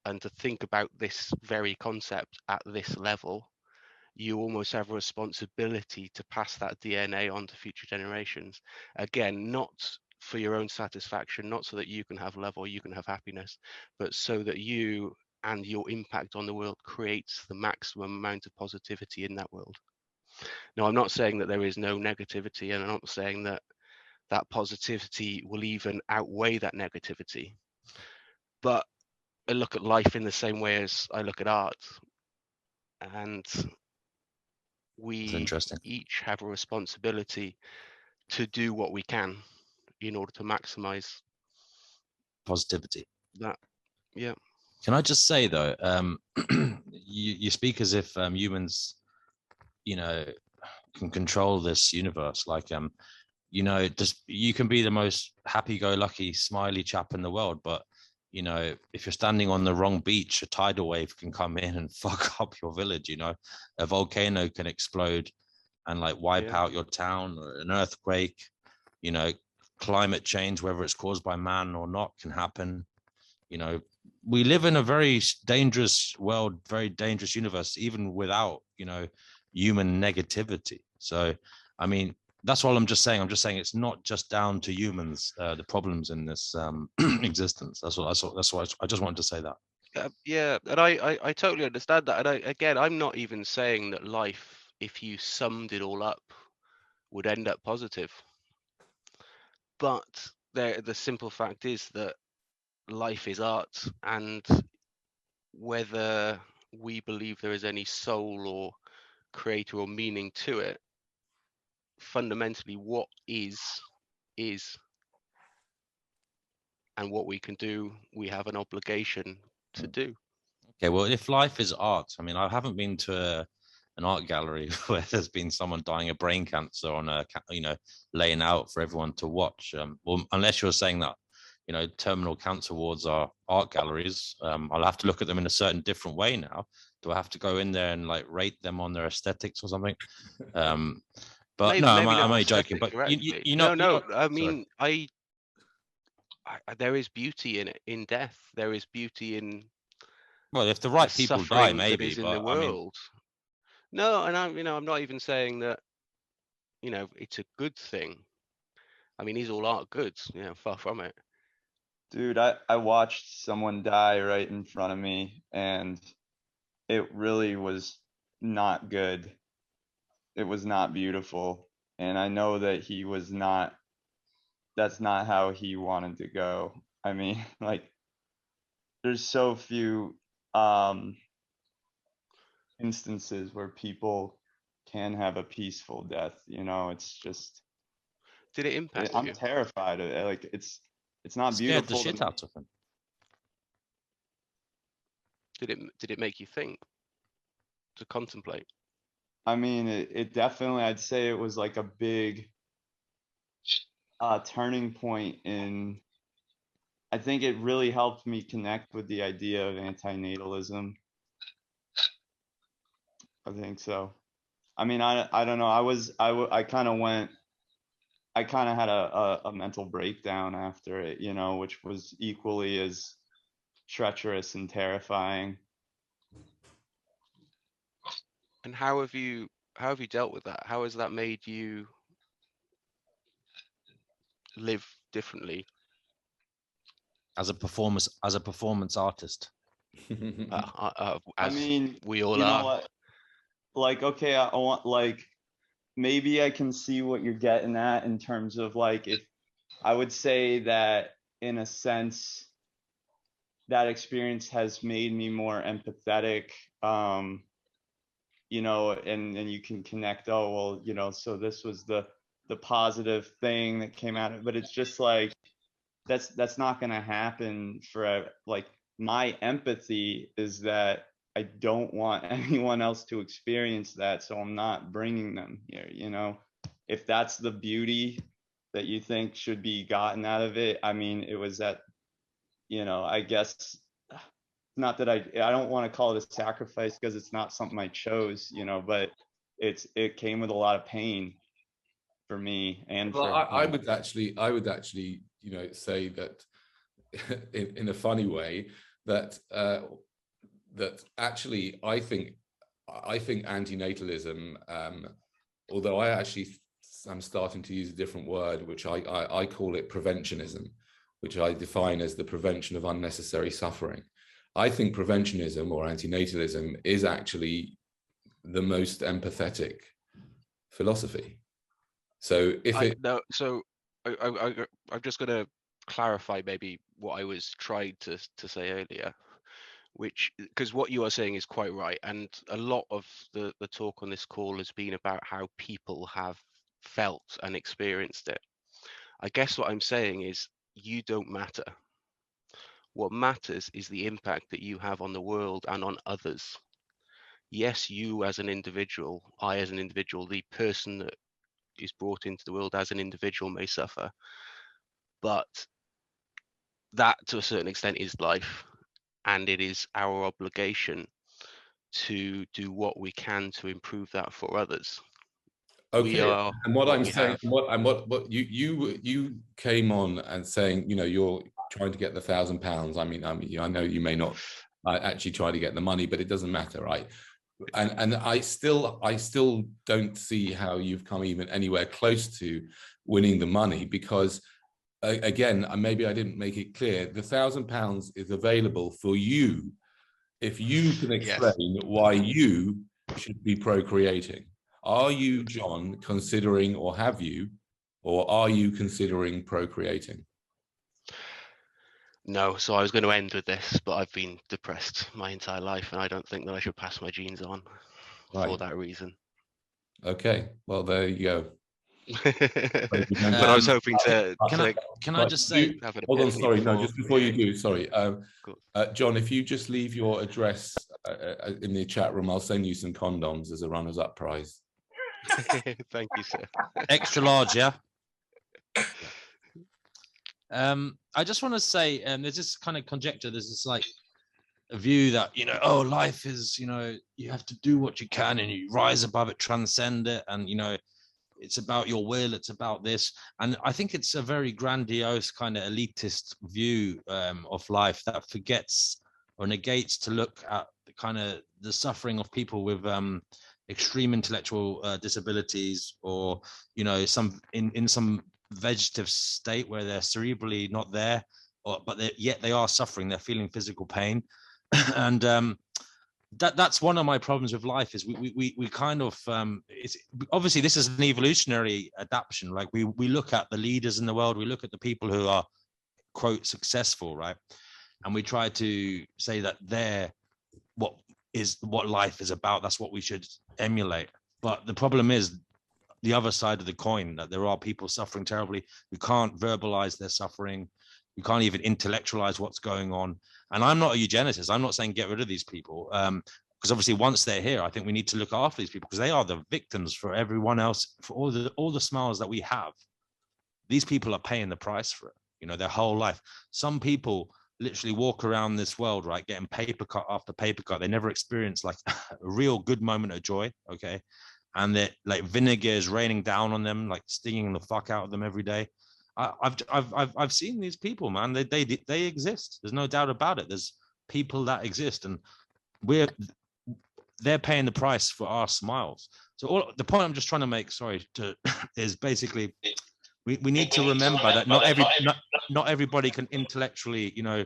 and to think about this very concept at this level, you almost have a responsibility to pass that DNA on to future generations. Again, not for your own satisfaction, not so that you can have love or you can have happiness, but so that you and your impact on the world creates the maximum amount of positivity in that world. Now, I'm not saying that there is no negativity, and I'm not saying that that positivity will even outweigh that negativity. But I look at life in the same way as I look at art. And we each have a responsibility to do what we can in order to maximize positivity. That, yeah. Can I just say though, you speak as if humans, you know, can control this universe. Like, you know, just you can be the most happy-go-lucky, smiley chap in the world, but you know, if you're standing on the wrong beach, a tidal wave can come in and fuck up your village. You know, a volcano can explode and like wipe out your town, or an earthquake. You know, climate change, whether it's caused by man or not, can happen. You know, we live in a very dangerous world, very dangerous universe, even without, you know, human negativity. So, I mean, that's all I'm just saying. I'm just saying it's not just down to humans, the problems in this existence. That's what I just wanted to say that. Yeah, and I totally understand that. And I'm not even saying that life, if you summed it all up, would end up positive. But the simple fact is that life is art, and whether we believe there is any soul or creator or meaning to it, fundamentally what is, and what we can do, we have an obligation to do. Okay, well, if life is art, I mean, I haven't been to an art gallery where there's been someone dying of brain cancer on a, you know, laying out for everyone to watch. Well, unless you're saying that, you know, terminal cancer wards are art galleries, I'll have to look at them in a certain different way now. Do I have to go in there and like rate them on their aesthetics or something? But maybe, no, maybe I'm not only joking. But you know, no. I mean, I there is beauty in it, in death. There is beauty in, well, if the right the people die, suffering maybe. that is in But the world. No, and I'm not even saying that, you know, it's a good thing. I mean, is all art good? You know, far from it. Dude, I watched someone die right in front of me, and it really was not good. It was not beautiful. And I know that he was not, that's not how he wanted to go. I mean, like, there's so few instances where people can have a peaceful death, you know. It's just, Did it impact I'm you? terrified of it. Like, it's not scared the beautiful to shit me. out of him. Did it make you think, to contemplate? I mean, it definitely, I'd say it was like a big turning point in, I think it really helped me connect with the idea of antinatalism. I think so. I mean, I don't know. I kind of went, I kind of had a mental breakdown after it, you know, which was equally as treacherous and terrifying. And how have you dealt with that? How has that made you live differently as a performance artist? As I mean, we all you know are. what? Like, okay, I want, like, maybe I can see what you're getting at in terms of, like, if I would say that in a sense that experience has made me more empathetic, you know, and you can connect, oh well, you know, so this was the positive thing that came out of it. But it's just like, that's not going to happen for, like, my empathy is that I don't want anyone else to experience that, so I'm not bringing them here, you know. If that's the beauty that you think should be gotten out of it, I mean, it was that, you know, I guess, not that I don't want to call it a sacrifice because it's not something I chose, you know, but it came with a lot of pain for me. And well, for I would actually, you know, say that in a funny way that that actually I think antinatalism, although I'm starting to use a different word, which I call it preventionism, which I define as the prevention of unnecessary suffering. I think preventionism or antinatalism is actually the most empathetic philosophy. So I'm just going to clarify maybe what I was trying to say earlier, which, because what you are saying is quite right, and a lot of the talk on this call has been about how people have felt and experienced it. I guess what I'm saying is, you don't matter. What matters is the impact that you have on the world and on others. Yes, you as an individual, I as an individual, the person that is brought into the world as an individual may suffer, but that to a certain extent is life, and it is our obligation to do what we can to improve that for others. Okay, We are and what I'm we saying, have. what you came on and saying, you know, you're trying to get the £1,000. I mean, I know you may not actually try to get the money, but it doesn't matter, right? And I still don't see how you've come even anywhere close to winning the money, because again, maybe I didn't make it clear. The £1,000 is available for you if you can explain why you should be procreating. Are you, John, considering, or have you, or are you considering procreating? No, so I was going to end with this, but I've been depressed my entire life, and I don't think that I should pass my genes on for that reason. Okay, well, there you go. But I was hoping to. Can I just say? Hold on, sorry, no, just before you do, sorry, John, if you just leave your address in the chat room, I'll send you some condoms as a runners-up prize. Thank you, sir. Extra large, yeah. I just want to say, there's this kind of conjecture. There's this like a view that, you know, oh, life is, you know, you have to do what you can and you rise above it, transcend it, and you know, it's about your will, it's about this. And I think it's a very grandiose kind of elitist view of life that forgets or negates to look at the kind of the suffering of people with extreme intellectual disabilities, or, you know, some in some vegetative state where they're cerebrally not there, but yet they are suffering, they're feeling physical pain. And that's one of my problems with life, is we kind of it's obviously this is an evolutionary adaptation. Like we look at the leaders in the world, we look at the people who are quote successful, right, and we try to say that they're what life is about, that's what we should emulate. But the problem is the other side of the coin, that there are people suffering terribly who can't verbalize their suffering, you can't even intellectualize what's going on. And I'm not a eugenicist. I'm not saying get rid of these people, because obviously once they're here, I think we need to look after these people, because they are the victims for everyone else, for all the smiles that we have. These people are paying the price for it, you know, their whole life. Some people literally walk around this world, right, getting paper cut after paper cut. They never experience like a real good moment of joy, okay? And that like vinegar is raining down on them, like stinging the fuck out of them every day. I've seen these people, man. They exist. There's no doubt about it. There's people that exist, and they're paying the price for our smiles. So the point I'm just trying to make, is basically we need to remember that not everybody can intellectually, you know,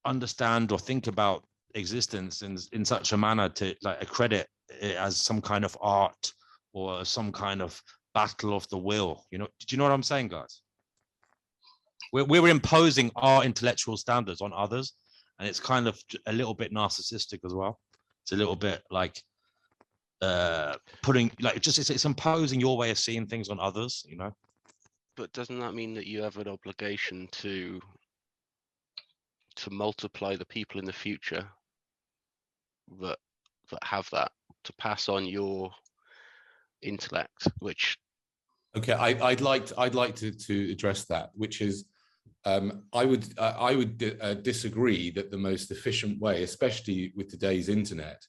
understand or think about existence in such a manner to like accredit it as some kind of art or some kind of battle of the will. You know, do you know what I'm saying, guys? We're imposing our intellectual standards on others, and it's kind of a little bit narcissistic as well. It's a little bit like putting like it's imposing your way of seeing things on others, you know. But doesn't that mean that you have an obligation to multiply the people in the future that have that, to pass on your intellect? Which okay, I'd like to address that, which is I would disagree that the most efficient way, especially with today's internet,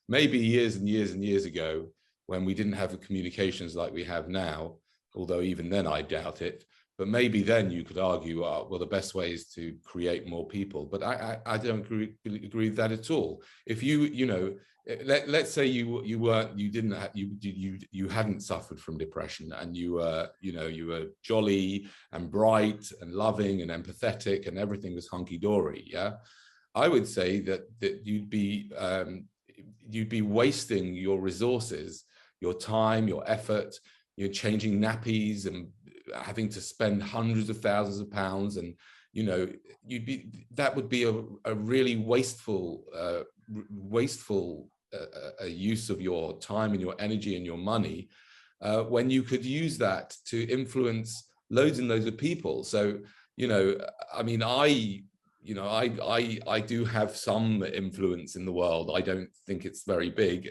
maybe years and years and years ago when we didn't have the communications like we have now, although even then I doubt it, but maybe then you could argue, well, the best way is to create more people. But I don't agree with that at all. If you know, let's say you hadn't suffered from depression, and you were jolly and bright and loving and empathetic and everything was hunky-dory, yeah, I would say that you'd be wasting your resources, your time, your effort. You're changing nappies and having to spend hundreds of thousands of pounds, and you know, that would be a really wasteful use of your time and your energy and your money, when you could use that to influence loads and loads of people. So, you know, I mean, I do have some influence in the world. I don't think it's very big,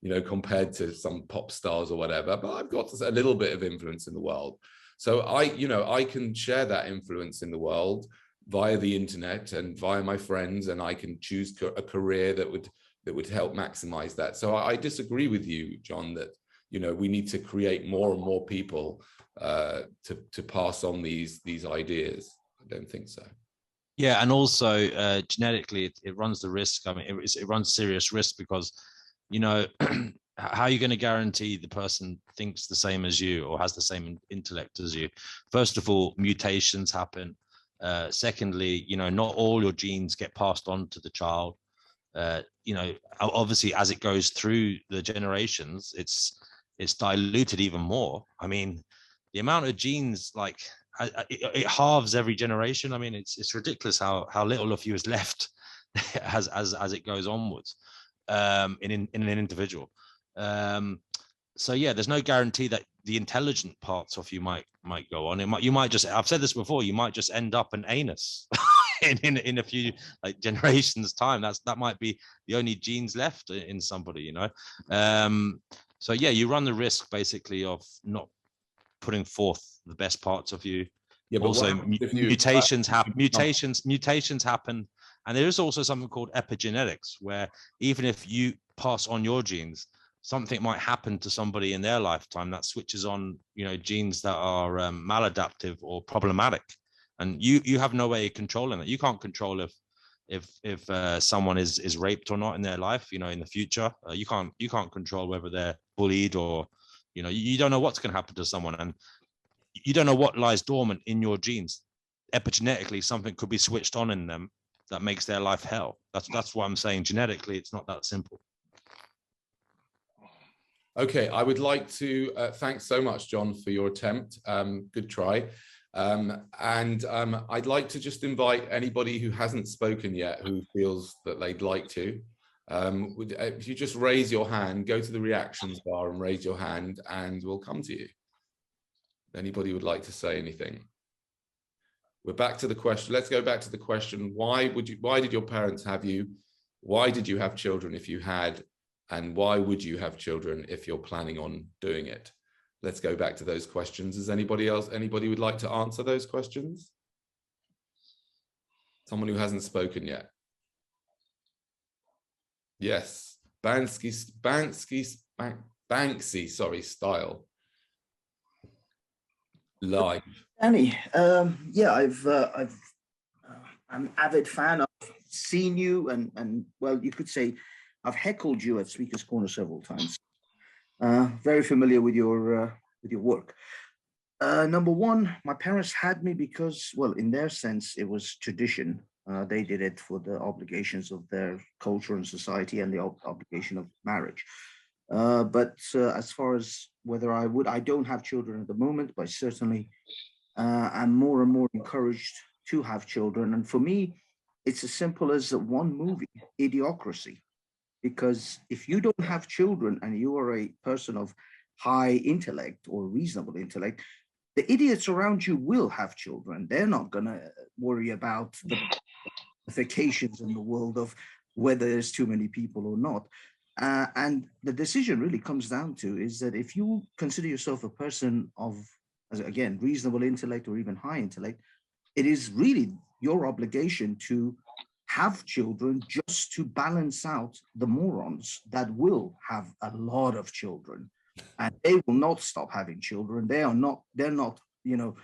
you know, compared to some pop stars or whatever, but I've got a little bit of influence in the world. So I can share that influence in the world via the internet and via my friends, and I can choose a career that would help maximize that. So I disagree with you, John, that, you know, we need to create more and more people to pass on these ideas. I don't think so. Yeah, and also genetically, it runs the risk. I mean, it runs serious risk because, you know, how are you going to guarantee the person thinks the same as you or has the same intellect as you? First of all, mutations happen. Secondly, you know, not all your genes get passed on to the child. You know, obviously, as it goes through the generations, it's diluted even more. I mean, the amount of genes, like, it halves every generation. I mean, it's ridiculous how little of you is left as it goes onwards in an individual. So yeah, there's no guarantee that the intelligent parts of you might go on. You might just, I've said this before, you might just end up an anus in a few like generations time. That might be the only genes left in somebody, you know. So yeah, you run the risk basically of not putting forth the best parts of you. Yeah, but also mutations happen, and there is also something called epigenetics, where even if you pass on your genes, something might happen to somebody in their lifetime that switches on, you know, genes that are maladaptive or problematic, and you have no way of controlling it. You can't control if someone is raped or not in their life, you know, in the future. You can't control whether they're bullied or, you know, you don't know what's going to happen to someone, and you don't know what lies dormant in your genes. Epigenetically, something could be switched on in them that makes their life hell. That's what I'm saying. Genetically, it's not that simple. Okay, I would like to thanks so much, John, for your attempt. Good try. I'd like to just invite anybody who hasn't spoken yet, who feels that they'd like to. If you just raise your hand, go to the reactions bar and raise your hand, and we'll come to you. Anybody would like to say anything? We're back to the question. Let's go back to the question. Why did your parents have you? Why did you have children if you had? And why would you have children if you're planning on doing it? Let's go back to those questions. Is anybody would like to answer those questions? Someone who hasn't spoken yet. Yes, Banksy, sorry, style. Live. Danny, yeah, I'm an avid fan. I've seen you, and well, you could say I've heckled you at Speaker's Corner several times. Very familiar with your work. Number one, my parents had me because, well, in their sense, it was tradition. They did it for the obligations of their culture and society and the obligation of marriage. But as far as whether I don't have children at the moment, but certainly I'm more and more encouraged to have children. And for me, it's as simple as one movie, Idiocracy. Because if you don't have children and you are a person of high intellect or reasonable intellect, the idiots around you will have children. They're not going to worry about the ramifications in the world of whether there's too many people or not. And the decision really comes down to is that if you consider yourself a person of, again, reasonable intellect or even high intellect, it is really your obligation to have children just to balance out the morons that will have a lot of children, and they will not stop having children. They're not, you know,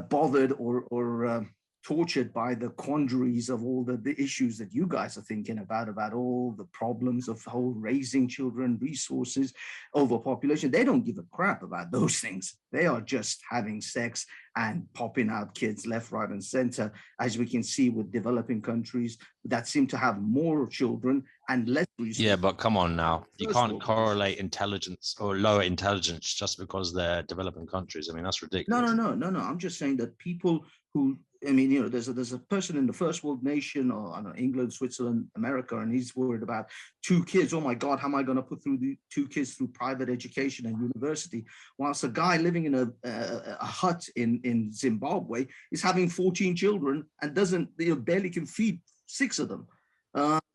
bothered or tortured by the quandaries of all the issues that you guys are thinking about all the problems of whole raising children, resources, overpopulation. They don't give a crap about those things. They are just having sex and popping out kids left, right, and center, as we can see with developing countries that seem to have more children and less resources. Yeah, but come on now. You can't correlate intelligence or lower intelligence just because they're developing countries. I mean, that's ridiculous. No. I'm just saying that people who, I mean, you know, there's a person in the first world nation, or I don't know, England, Switzerland, America, and he's worried about 2 kids. Oh my God, how am I going to put through the 2 kids through private education and university? Whilst a guy living in a hut in Zimbabwe is having 14 children and doesn't, you know, barely can feed 6 of them.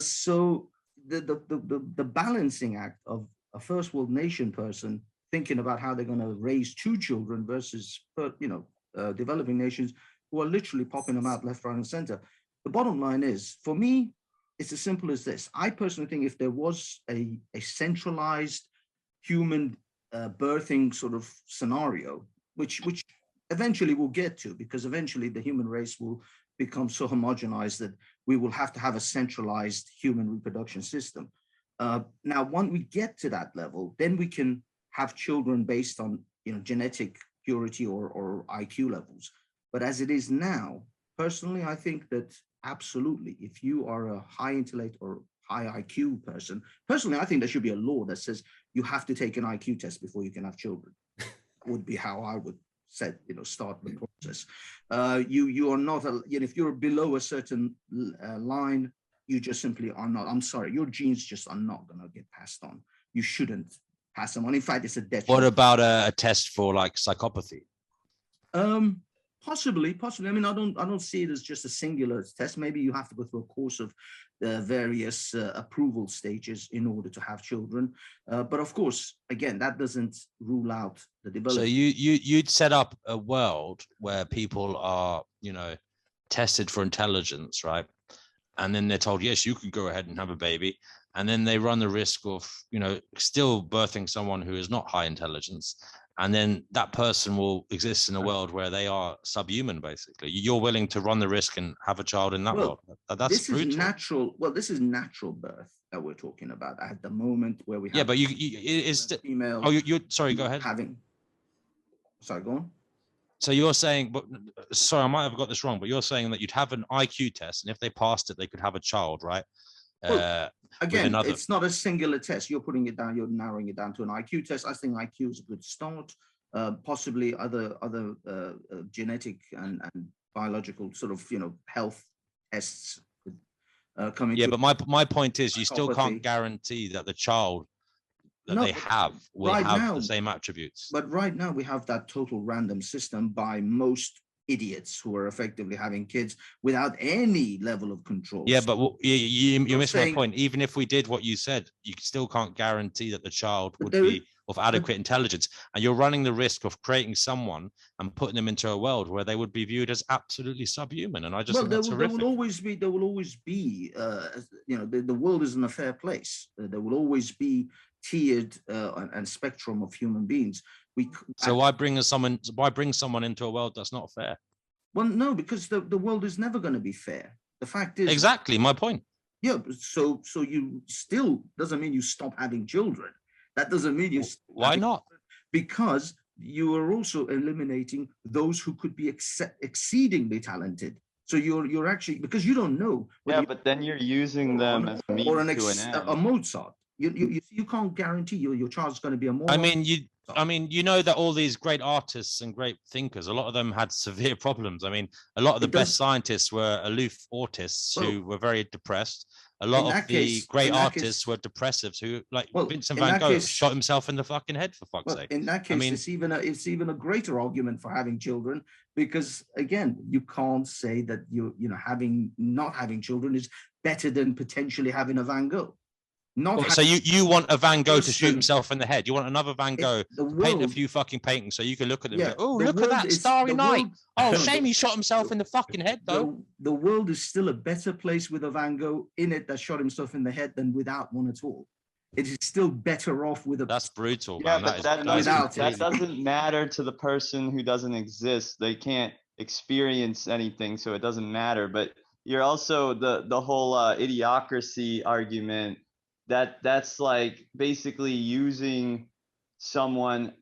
So the balancing act of a first world nation person thinking about how they're going to raise 2 children versus, you know, developing nations who are literally popping them out left, right, and center. The bottom line is, for me, it's as simple as this. I personally think if there was a centralized human birthing sort of scenario, which eventually we'll get to, because eventually the human race will become so homogenized that we will have to have a centralized human reproduction system. Now, once we get to that level, then we can have children based on, you know, genetic purity or IQ levels. But as it is now, personally, I think that absolutely, if you are a high intellect or high IQ person, personally, I think there should be a law that says you have to take an IQ test before you can have children. Would be how I would say, you know, start the process. You are not, you know, if you're below a certain line, you just simply are not. I'm sorry, your genes just are not going to get passed on. You shouldn't pass them on. In fact, it's a death. What about a test for like psychopathy? Possibly. I mean, I don't see it as just a singular test. Maybe you have to go through a course of various approval stages in order to have children. But of course, again, that doesn't rule out the development. So you'd set up a world where people are, you know, tested for intelligence, right? And then they're told, yes, you can go ahead and have a baby. And then they run the risk of, you know, still birthing someone who is not high intelligence. And then that person will exist in a world where they are subhuman, basically. You're willing to run the risk and have a child in that world. That's this brutal. Is natural. Well, this is natural birth that we're talking about at the moment where we have. Yeah, but you is female. Oh, you're sorry. Go ahead. Sorry, go on. So you're saying, but sorry, I might have got this wrong, but you're saying that you'd have an IQ test, and if they passed it, they could have a child, right? Well, again, it's not a singular test. You're putting it down. You're narrowing it down to an IQ test. I think IQ is a good start. Possibly other genetic and biological sort of, you know, health tests coming. Yeah, but my point is, you still can't guarantee that the child that they have will have the same attributes. But right now we have that total random system by most idiots who are effectively having kids without any level of control. Yeah, but you missed my point. Even if we did what you said, you still can't guarantee that the child would be of adequate intelligence, and you're running the risk of creating someone and putting them into a world where they would be viewed as absolutely subhuman. And I just think that's horrific. There will always be you know, the world isn't a fair place. There will always be tiered and spectrum of human beings. So why bring someone into a world that's not fair? Well, no, because the world is never going to be fair. The fact is exactly my point. Yeah, so you still doesn't mean you stop having children. That doesn't mean you. Why not? Because you are also eliminating those who could be exceedingly talented. So you're actually, because you don't know. Yeah, but then you're using them as a means to an end. A Mozart. You can't guarantee your child's going to be a Mozart. I mean, you know that all these great artists and great thinkers, a lot of them had severe problems. I mean, a lot of the best scientists were aloof autists who were very depressed. A lot of the great artists were depressives who, like Vincent van Gogh, shot himself in the fucking head, for fuck's sake. In that case, it's even a greater argument for having children, because again, you can't say that not having children is better than potentially having a Van Gogh. So you want a Van Gogh to shoot himself in the head? You want another Van Gogh to paint a few fucking paintings so you can look at them and go, oh, look at that starry night. Oh, shame he shot himself in the fucking head, though. The world is still a better place with a Van Gogh in it that shot himself in the head than without one at all. It is still better off with a. That's brutal, yeah, man. But that doesn't matter to the person who doesn't exist. They can't experience anything, so it doesn't matter. But you're also the whole idiocracy argument. That's like basically using someone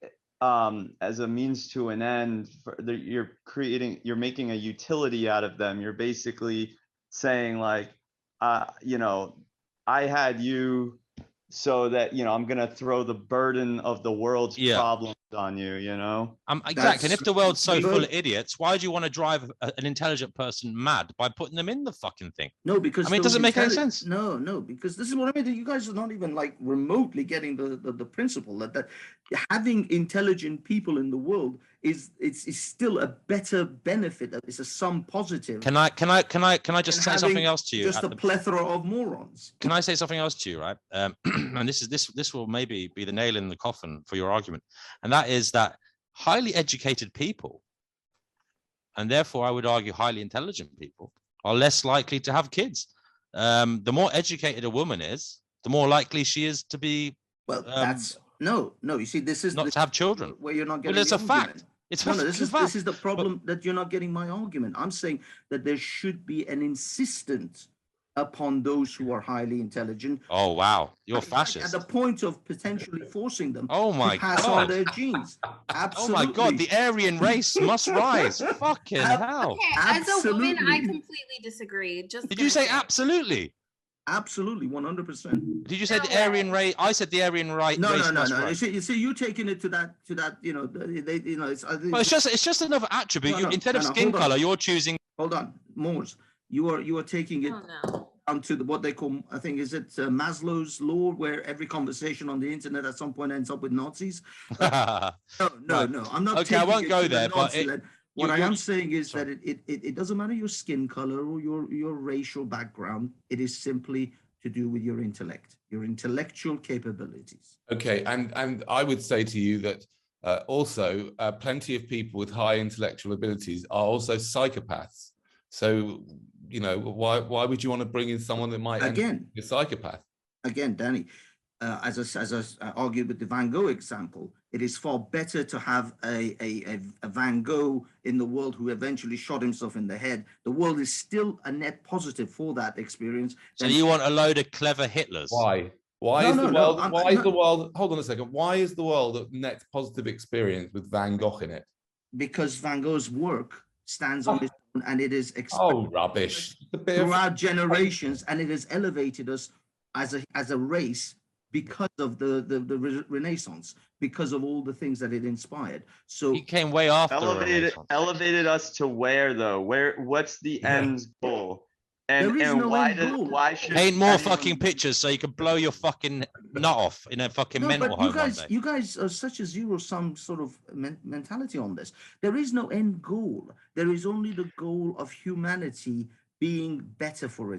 as a means to an end. You're making a utility out of them. You're basically saying like, I had you so that, I'm going to throw the burden of the world's problems on you, Exactly. And if the world's so full of idiots, why do you want to drive an intelligent person mad by putting them in the fucking thing? No, because it doesn't make any sense. No, because this is what I mean. You guys are not even like remotely getting the principle that having intelligent people in the world is still a better benefit. It's a sum positive. Can I just say something else to you? Just a plethora of morons. Can I say something else to you, right? And this will maybe be the nail in the coffin for your argument, and that is that highly educated people and therefore I would argue highly intelligent people are less likely to have kids. The more educated a woman is, the more likely she is to be. Well, that's no. You see, this is not to have children. Where you're not getting. Well, it's the a argument. fact. It's no. a This is the problem that you're not getting my argument. I'm saying that there should be an insistence upon those who are highly intelligent. Oh wow, you're fascist. At the point of potentially forcing them to pass on their genes. Absolutely. Oh my God, the Aryan race must rise. Fucking hell. Okay, as a woman, I completely disagree. Did you say absolutely? Absolutely, 100%. Did you say the Aryan race? I said the Aryan race. No. Must rise. You see, you're taking it to that. You know, It's just another attribute. Instead of skin color, you're choosing. Hold on, Moors. You are taking it down to what they call, I think, is it Maslow's law, where every conversation on the internet at some point ends up with Nazis? No. I'm not. Okay, I won't go there. But what I am saying is that it doesn't matter your skin color or your racial background. It is simply to do with your intellect, your intellectual capabilities. Okay, and I would say to you that also plenty of people with high intellectual abilities are also psychopaths. So, you know, why would you want to bring in someone that might again be a psychopath? Again, Danny, as I argued with the Van Gogh example, it is far better to have a Van Gogh in the world who eventually shot himself in the head. The world is still a net positive for that experience. So you want a load of clever Hitlers? Why? Why is the world? Hold on a second. Why is the world a net positive experience with Van Gogh in it? Because Van Gogh's work stands on its own, and it is rubbish throughout generations, and it has elevated us as a race because of the Renaissance, because of all the things that it inspired. So he came way after elevated us to where though? What's the end goal? And why should paint more fucking pictures so you can blow your fucking nut off in a fucking mental home one day? You guys are such a zero-sum sort of mentality on this. There is no end goal. There is only the goal of humanity being better for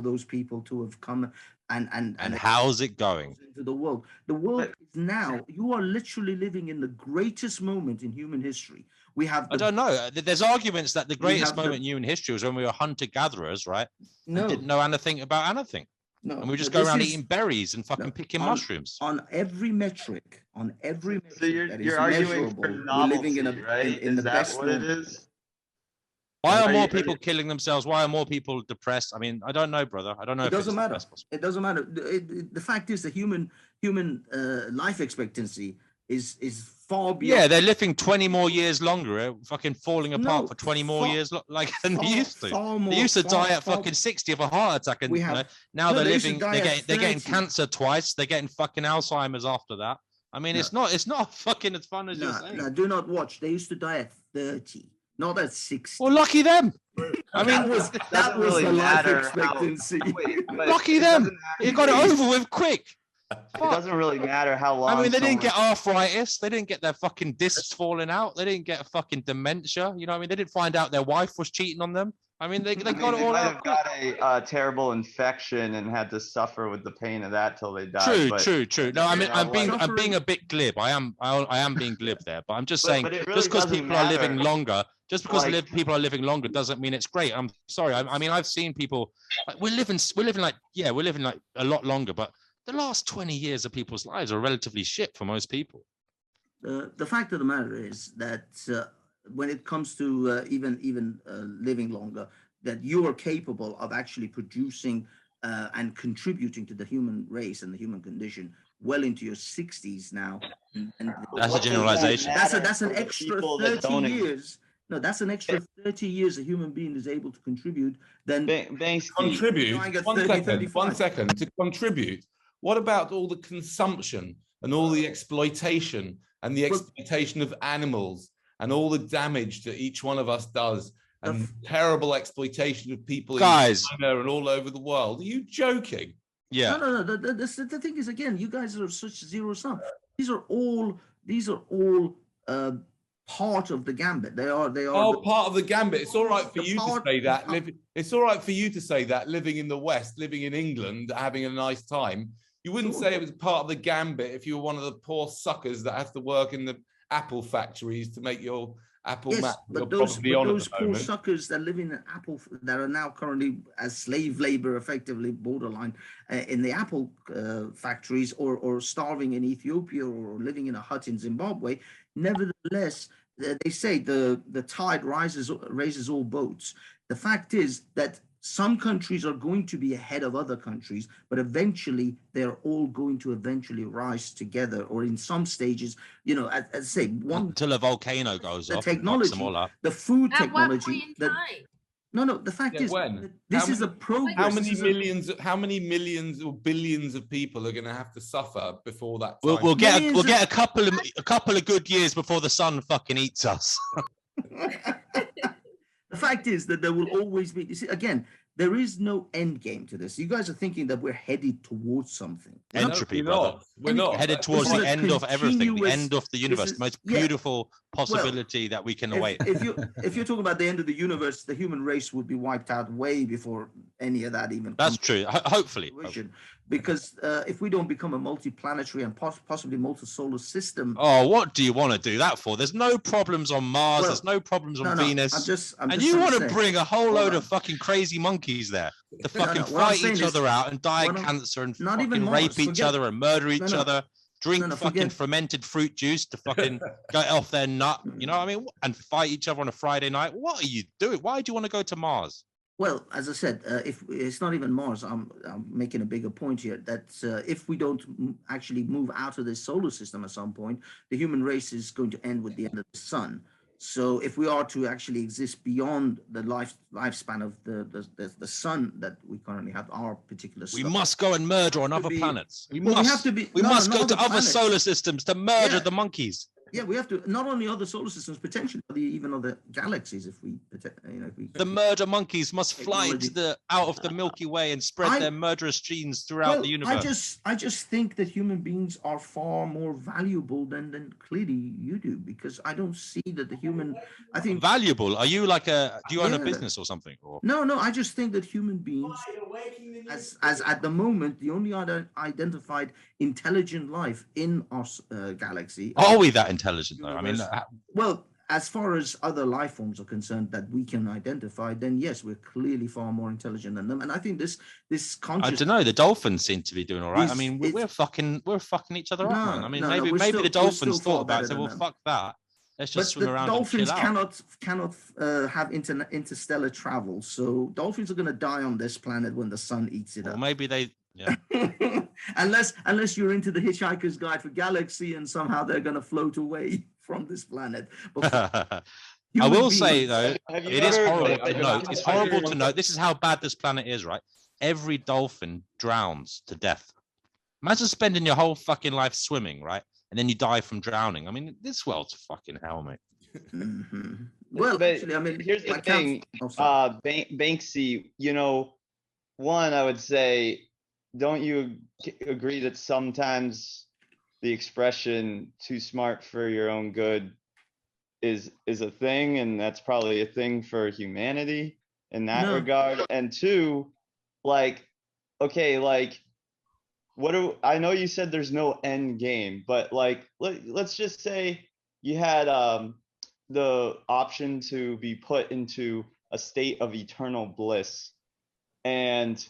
those people to have come and how's it going into the world? The world is now. You are literally living in the greatest moment in human history. We have. I don't know. There's arguments that the greatest moment in human history was when we were hunter-gatherers, right? No. And didn't know anything about anything. No. And we just go around eating berries and fucking picking mushrooms. On every metric, so you're arguing for novelty, right? Is that what it is? Why are more people killing themselves? Why are more people depressed? I mean, I don't know, brother. I don't know. It doesn't matter. It doesn't matter. The fact is, the human life expectancy is far beyond. Yeah, they're living 20 more years longer, fucking falling apart for 20 more years, like than they used to. They used to die at fucking 60 of a heart attack, and now they're living. They're getting cancer twice. They're getting fucking Alzheimer's after that. I mean, it's not fucking as fun as you're saying. No, do not watch. They used to die at 30. Not at 60. Well, lucky them. I mean, that was the life expectancy. Lucky them. You got it over with quick. It doesn't really matter how long. I mean, they didn't get arthritis. They didn't get their fucking discs falling out. They didn't get a fucking dementia. You know what I mean? They didn't find out their wife was cheating on them. I mean, they got it all out. They might have got a terrible infection and had to suffer with the pain of that till they died. True. No, I mean, I'm being a bit glib. I am being glib there, but I'm just saying, just because people are living longer. Just because people are living longer doesn't mean it's great. I'm sorry. I mean, I've seen people. We're living like a lot longer, but the last 20 years of people's lives are relatively shit for most people. The fact of the matter is that when it comes to even living longer, that you are capable of actually producing and contributing to the human race and the human condition well into your 60s now. And that's a generalization. That's an extra 30 years. No, that's an extra 30 years a human being is able to contribute. Then contribute. One second. To contribute. What about all the consumption and all the exploitation and the exploitation of animals and all the damage that each one of us does and terrible exploitation of people in China and all over the world? Are you joking? Yeah. No. The thing is, again, you guys are such zero sum. These are all part of the gambit. They are part of the gambit. It's all right for you to say that. It's all right for you to say that living in the West, living in England, having a nice time. You wouldn't say it was part of the gambit if you were one of the poor suckers that have to work in the apple factories to make your Apple Yes, Mac, you're but those probably on at those the poor moment. suckers that live in Apple that are now currently as slave labor, effectively borderline in the Apple factories, or starving in Ethiopia, or living in a hut in Zimbabwe. Nevertheless, they say the tide raises all boats. The fact is that some countries are going to be ahead of other countries, but eventually they're all going to eventually rise together, or in some stages, you know, as I say, one until a volcano goes the off and fucks them technology, all up. the food At what technology. point in time? No, the fact Yeah, is, when? this How is a many- progress. How many This is millions or billions of people are going to have to suffer before that We'll, time? we'll get a couple of good years before the sun fucking eats us. The fact is that there will always be. You see, again, there is no end game to this. You guys are thinking that we're headed towards something. Entropy, we're brother. not. We're not. Headed This towards is the a end of everything, the continuous- end of the universe, the most yeah. beautiful possibility that we can await. If you're talking about the end of the universe, the human race would be wiped out way before any of that even. That's comes true. to Hopefully. fruition. Because if we don't become a multi-planetary and possibly multi-solar system. Oh, what do you want to do that for? There's no problems on Mars. There's no problems on Venus. I'm and just you trying want to to say- bring a whole Hold load on. of fucking crazy monkeys there to fucking what I'm fight saying each is- other out and die of what I'm- cancer and not even fucking rape Mars, each forget- other and murder each no. other, drink No, fucking forget- fermented fruit juice to fucking get off their nut. You know what I mean? And fight each other on a Friday night. What are you doing? Why do you want to go to Mars? Well, as I said, if it's not even Mars, I'm making a bigger point here that if we don't actually move out of this solar system at some point, the human race is going to end with the end of the sun. So if we are to actually exist beyond the lifespan of the sun that we currently have, our particular We sun, must go and murder on other be- planets. We well, we must. have to be- We no, must not go to other other planets. solar systems to murder Yeah. the monkeys. yeah, we have to not only other solar systems, potentially even other galaxies, if we, if we. The murder monkeys must fly Technology. out of the Milky Way and spread their murderous genes throughout the universe. I just think that human beings are far more valuable than clearly you do, because I don't see that the human. I think Valuable? Are you like do you own a Yeah. business or something? Or no. I just think that human beings, as at the moment, the only identified intelligent life in our galaxy. are we that intelligent though? I mean, Well, as far as other life forms are concerned that we can identify, then yes, we're clearly far more intelligent than them. And I think this I conscious. don't know. The dolphins seem to be doing all right. I This- mean, we're fucking each other up, No, man. I mean, no, maybe we're maybe still- the we're dolphins still far thought about it. better And said, than well, them. fuck that. Let's just But swim the around dolphins and chill out. cannot have interstellar travel, so dolphins are going to die on this planet when the sun eats it Well, up. maybe they. Yeah. unless you're into the Hitchhiker's Guide for Galaxy and somehow they're going to float away from this planet. But I human will beings- say though, Have you it is ever- horrible wait, to wait, note. wait, It's wait, horrible wait. to note. This is how bad this planet is, right? Every dolphin drowns to death. Imagine spending your whole fucking life swimming, right? And then you die from drowning. I mean, this world's fucking hell, mate. Mhm. Well, But actually, I mean, here's the my count- thing, oh, sorry. Banksy, you know, one, I would say, don't you agree that sometimes the expression "too smart for your own good" is a thing, and that's probably a thing for humanity in that No. regard? And two, like, okay, like, I know you said there's no end game, but like, let's just say you had the option to be put into a state of eternal bliss, and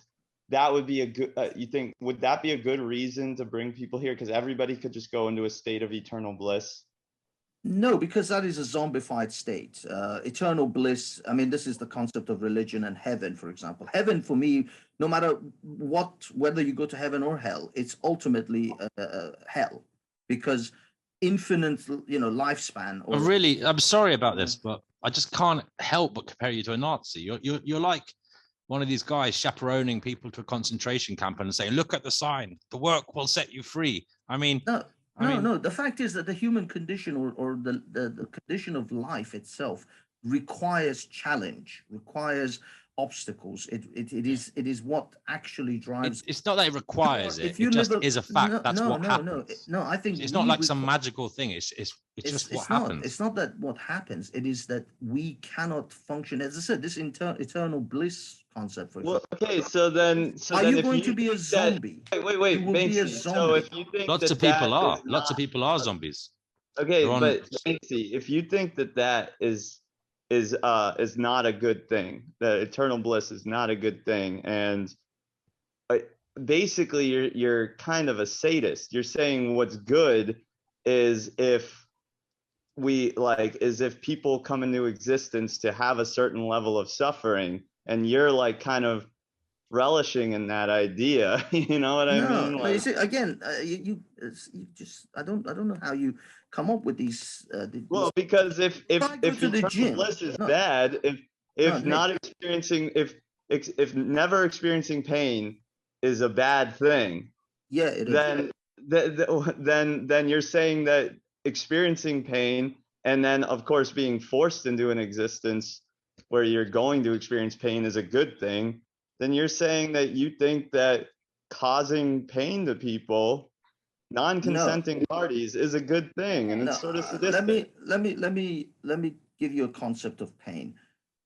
that would be a good you think would that be a good reason to bring people here, because everybody could just go into a state of eternal bliss? No, because that is a zombified state. Eternal bliss. I mean, this is the concept of religion and heaven, for example. Heaven, for me, no matter whether you go to heaven or hell, it's ultimately hell, because infinite, lifespan. Or I'm sorry about this, but I just can't help but compare you to a Nazi. You're like one of these guys chaperoning people to a concentration camp and saying, "Look at the sign. The work will set you free." I mean. No. The fact is that the human condition or the condition of life itself requires challenge, requires obstacles. It is what actually drives. It's not that it requires it. If you It just live a- is a fact. That's what happens. No, I think It's not we like some requ- magical thing. It's just what not, happens. It's not that what happens. It is that we cannot function. As I said, this eternal bliss concept, for Well, example. okay, so then Are if you going to be a think that- zombie? Wait, You will be a Banksy. So zombie. if you think Lots that of people that are. is Lots of not- people are zombies. Okay, You're on- but Banksy, if you think that that is not a good thing, that eternal bliss is not a good thing, and basically you're kind of a sadist. You're saying what's good is if people come into existence to have a certain level of suffering, and you're like kind of relishing in that idea. You know what I mean? No, you see, again, you just I don't know how you come up with these. Well, because if I go to the eternal gym, bliss is no, bad, if no, not experiencing, if never experiencing pain is a bad thing, yeah, it is. then you're saying that experiencing pain and then of course being forced into an existence where you're going to experience pain is a good thing. Then you're saying that you think that causing pain to people, non-consenting parties, is a good thing, and No, it's sort of sadistic. let me give you a concept of pain.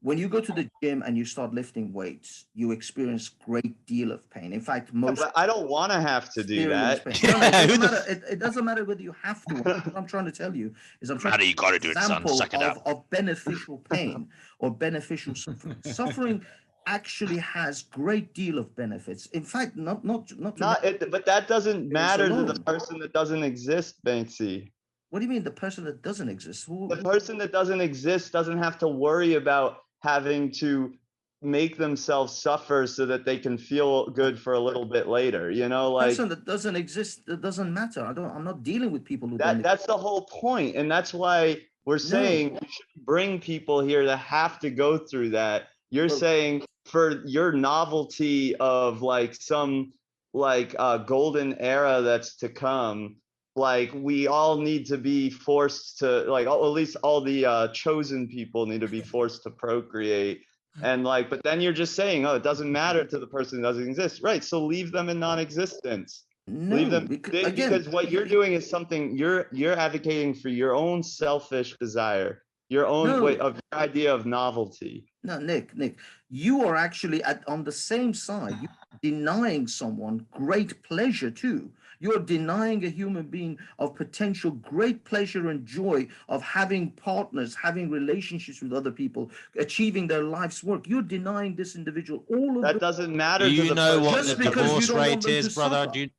When you go to the gym and you start lifting weights, you experience great deal of pain. In fact, most But I don't want to have to do experience that. pain. No, it doesn't matter. It doesn't matter whether you have to. What I'm trying to tell you is I'm trying Matter, to you gotta do it, son. example Suck it up. of beneficial pain or beneficial suffering. Suffering actually has great deal of benefits. In fact, But that doesn't matter to the person that doesn't exist, Banksy. What do you mean the person that doesn't exist? The person that doesn't exist doesn't have to worry about having to make themselves suffer so that they can feel good for a little bit later. You know, like person that doesn't exist, that doesn't matter. I'm not dealing with people who that. don't. That's the whole point, and that's why we're saying we should bring people here that have to go through that. You're saying for your novelty of like some golden era that's to come, like we all need to be forced to like, at least all the chosen people need to be forced to procreate. And like, but then you're just saying, oh, it doesn't matter to the person that doesn't exist, right? So leave them in non-existence. No, Leave them because what you're doing is something you're advocating for your own selfish desire, your own way of your idea of novelty. No, Nick, you are actually on the same side. You're denying someone great pleasure too. You're denying a human being of potential great pleasure and joy of having partners, having relationships with other people, achieving their life's work. You're denying this individual all of that. Doesn't matter. Do you know what just the because you divorce don't want rate them to is, brother? suffer.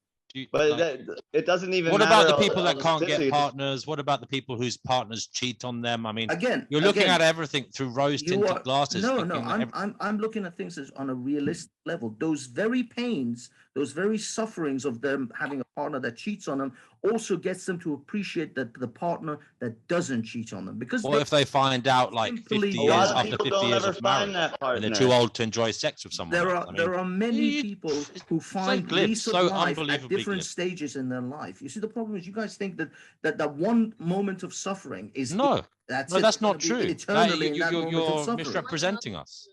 But it doesn't even what matter. about the people that can't statistic. get partners? What about the people whose partners cheat on them? I mean, again, you're looking at everything through rose-tinted glasses. No, I'm looking at things on a realistic level. Those very pains, those very sufferings of them having a partner that cheats on them also gets them to appreciate that the partner that doesn't cheat on them. Because what if they find out like 50 years after 50 years of marriage and they're too old to enjoy sex with someone? There are many people who find lease of life at different glib. stages in their life. You see, the problem is you guys think that one moment of suffering is that's not true. Eternally, you're misrepresenting us.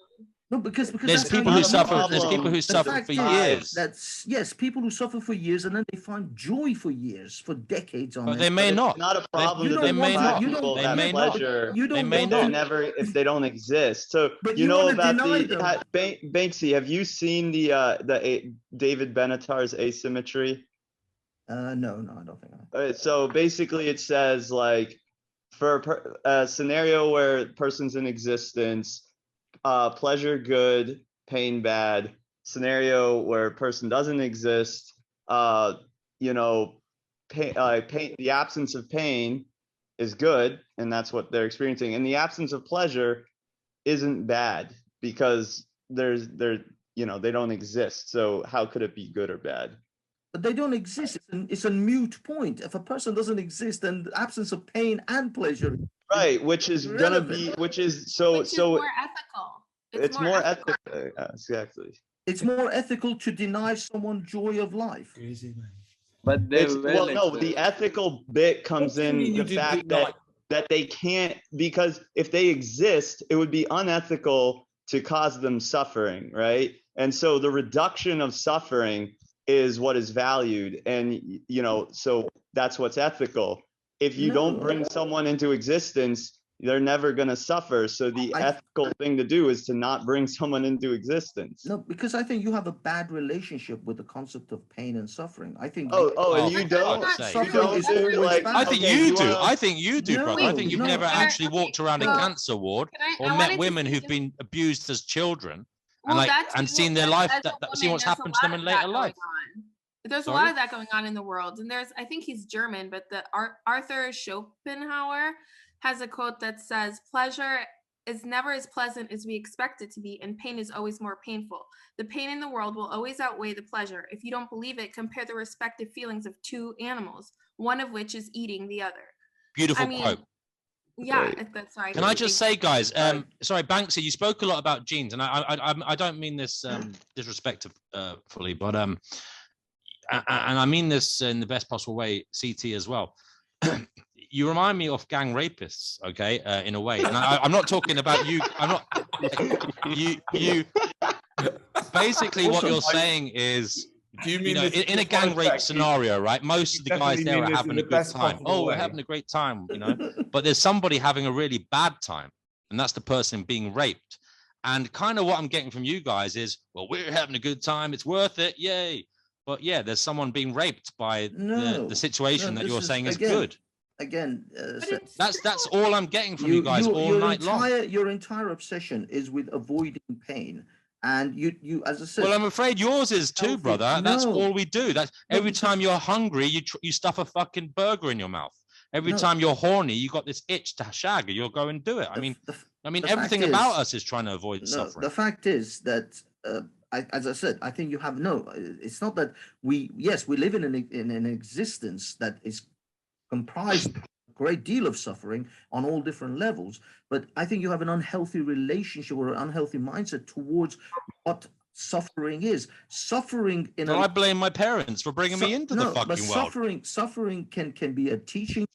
No, because there's people who suffer. There's people who suffer for years. That's yes, people who suffer for years and then they find joy for years, for decades on. But they may not. It's not a problem. They may not. They may not. They may not. Never if they don't exist. So you know about Banksy. Have you seen the David Benatar's asymmetry? No, I don't think I. All right, so basically, it says like for a scenario where a person's in existence. Pleasure good, pain bad. Scenario where a person doesn't exist, pain, the absence of pain is good, and that's what they're experiencing. And the absence of pleasure isn't bad because they don't exist. So how could it be good or bad? But they don't exist. It's a moot point. If a person doesn't exist, then the absence of pain and pleasure. Right, which is more ethical. It's more ethical. Exactly. It's more ethical to deny someone joy of life. But the ethical bit comes in the fact that they can't, because if they exist, it would be unethical to cause them suffering, right? And so the reduction of suffering is what is valued, and so that's what's ethical. If you don't bring someone into existence, they're never going to suffer. So the ethical thing to do is to not bring someone into existence. No, because I think you have a bad relationship with the concept of pain and suffering. I think. And you don't. Suffering is always bad. I think you do. I think you do, brother. I think you've never no. actually walked around a cancer ward or met women who've been abused as children and seen their life, seen what's happened to them in later life. There's a lot of that going on in the world, and I think he's German, but the Arthur Schopenhauer has a quote that says, "Pleasure is never as pleasant as we expect it to be, and pain is always more painful. The pain in the world will always outweigh the pleasure. If you don't believe it, compare the respective feelings of two animals, one of which is eating the other." Beautiful quote. Yeah, that's right. Can I just say, guys? Sorry, Banksy, you spoke a lot about genes, and I don't mean this disrespectfully, but and I mean this in the best possible way, CT as well. You remind me of gang rapists, okay, in a way. And I'm not talking about you. I'm not. You. Basically, what you're saying is, do you mean in a gang rape scenario, right? Most of the guys there are having a good time. Oh, we're having a great time, But there's somebody having a really bad time, and that's the person being raped. And kind of what I'm getting from you guys is, well, we're having a good time. It's worth it, yay! But yeah, there's someone being raped by the situation that you're saying is good. Again, that's all I'm getting from you guys all night long. Your entire obsession is with avoiding pain, and you as I said. Well, I'm afraid yours is too, brother. That's all we do. That's every time you're hungry, you stuff a fucking burger in your mouth. Every time you're horny, you got this itch to shag, you'll go and do it. I mean, everything about us is trying to avoid suffering. The fact is that. As I said, I think you have it's not that we live in an existence that is comprised of a great deal of suffering on all different levels, but I think you have an unhealthy relationship or an unhealthy mindset towards what suffering is. Suffering I blame my parents for bringing me into the fucking world. Suffering can be a teaching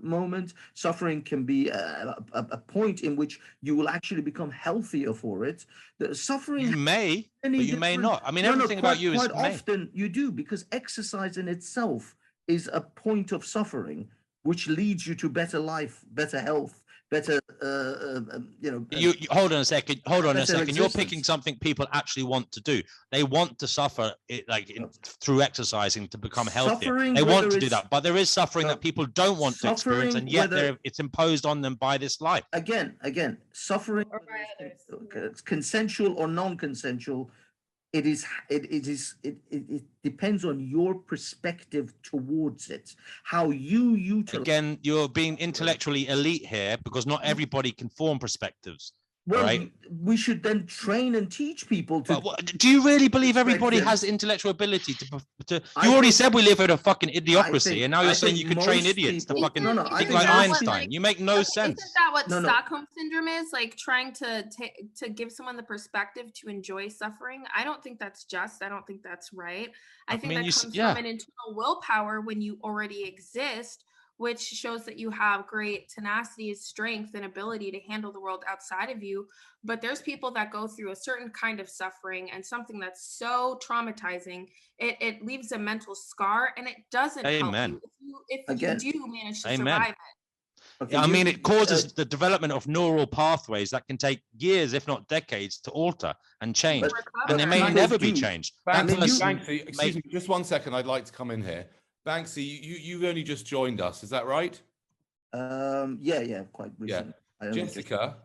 moment. Suffering can be a point in which you will actually become healthier for it. The suffering you may, but you may not. I mean, everything about you is quite often you do, because exercise in itself is a point of suffering, which leads you to better life, better health, better you hold on a second. You're picking something people actually want to do. They want to suffer through exercising to become healthier. They want to do that, but there is suffering that people don't want to experience, and yet it's imposed on them by this life. Again, suffering, consensual or non-consensual, it depends on your perspective towards it, how you utilize. Again, you're being intellectually elite here, because not everybody can form perspectives. Well, right? We should then train and teach people to. Do you really believe everybody has intellectual ability to? You already said we live in a fucking idiocracy, and now you're saying you can train idiots to fucking think like Einstein. You make no sense. Isn't that what Stockholm syndrome is? Like trying to give someone the perspective to enjoy suffering. I don't think that's just. I don't think that's right. I think that comes from an internal willpower when you already exist, which shows that you have great tenacity, strength, and ability to handle the world outside of you. But there's people that go through a certain kind of suffering and something that's so traumatizing, it leaves a mental scar, and it doesn't help you if you do manage to survive it. Okay, I mean, it causes the development of neural pathways that can take years, if not decades, to alter and change, and they may never be changed. Banksy, excuse me, just 1 second. I'd like to come in here. Banksy, you've only just joined us, is that right? Yeah, quite recently. Yeah. Jessica,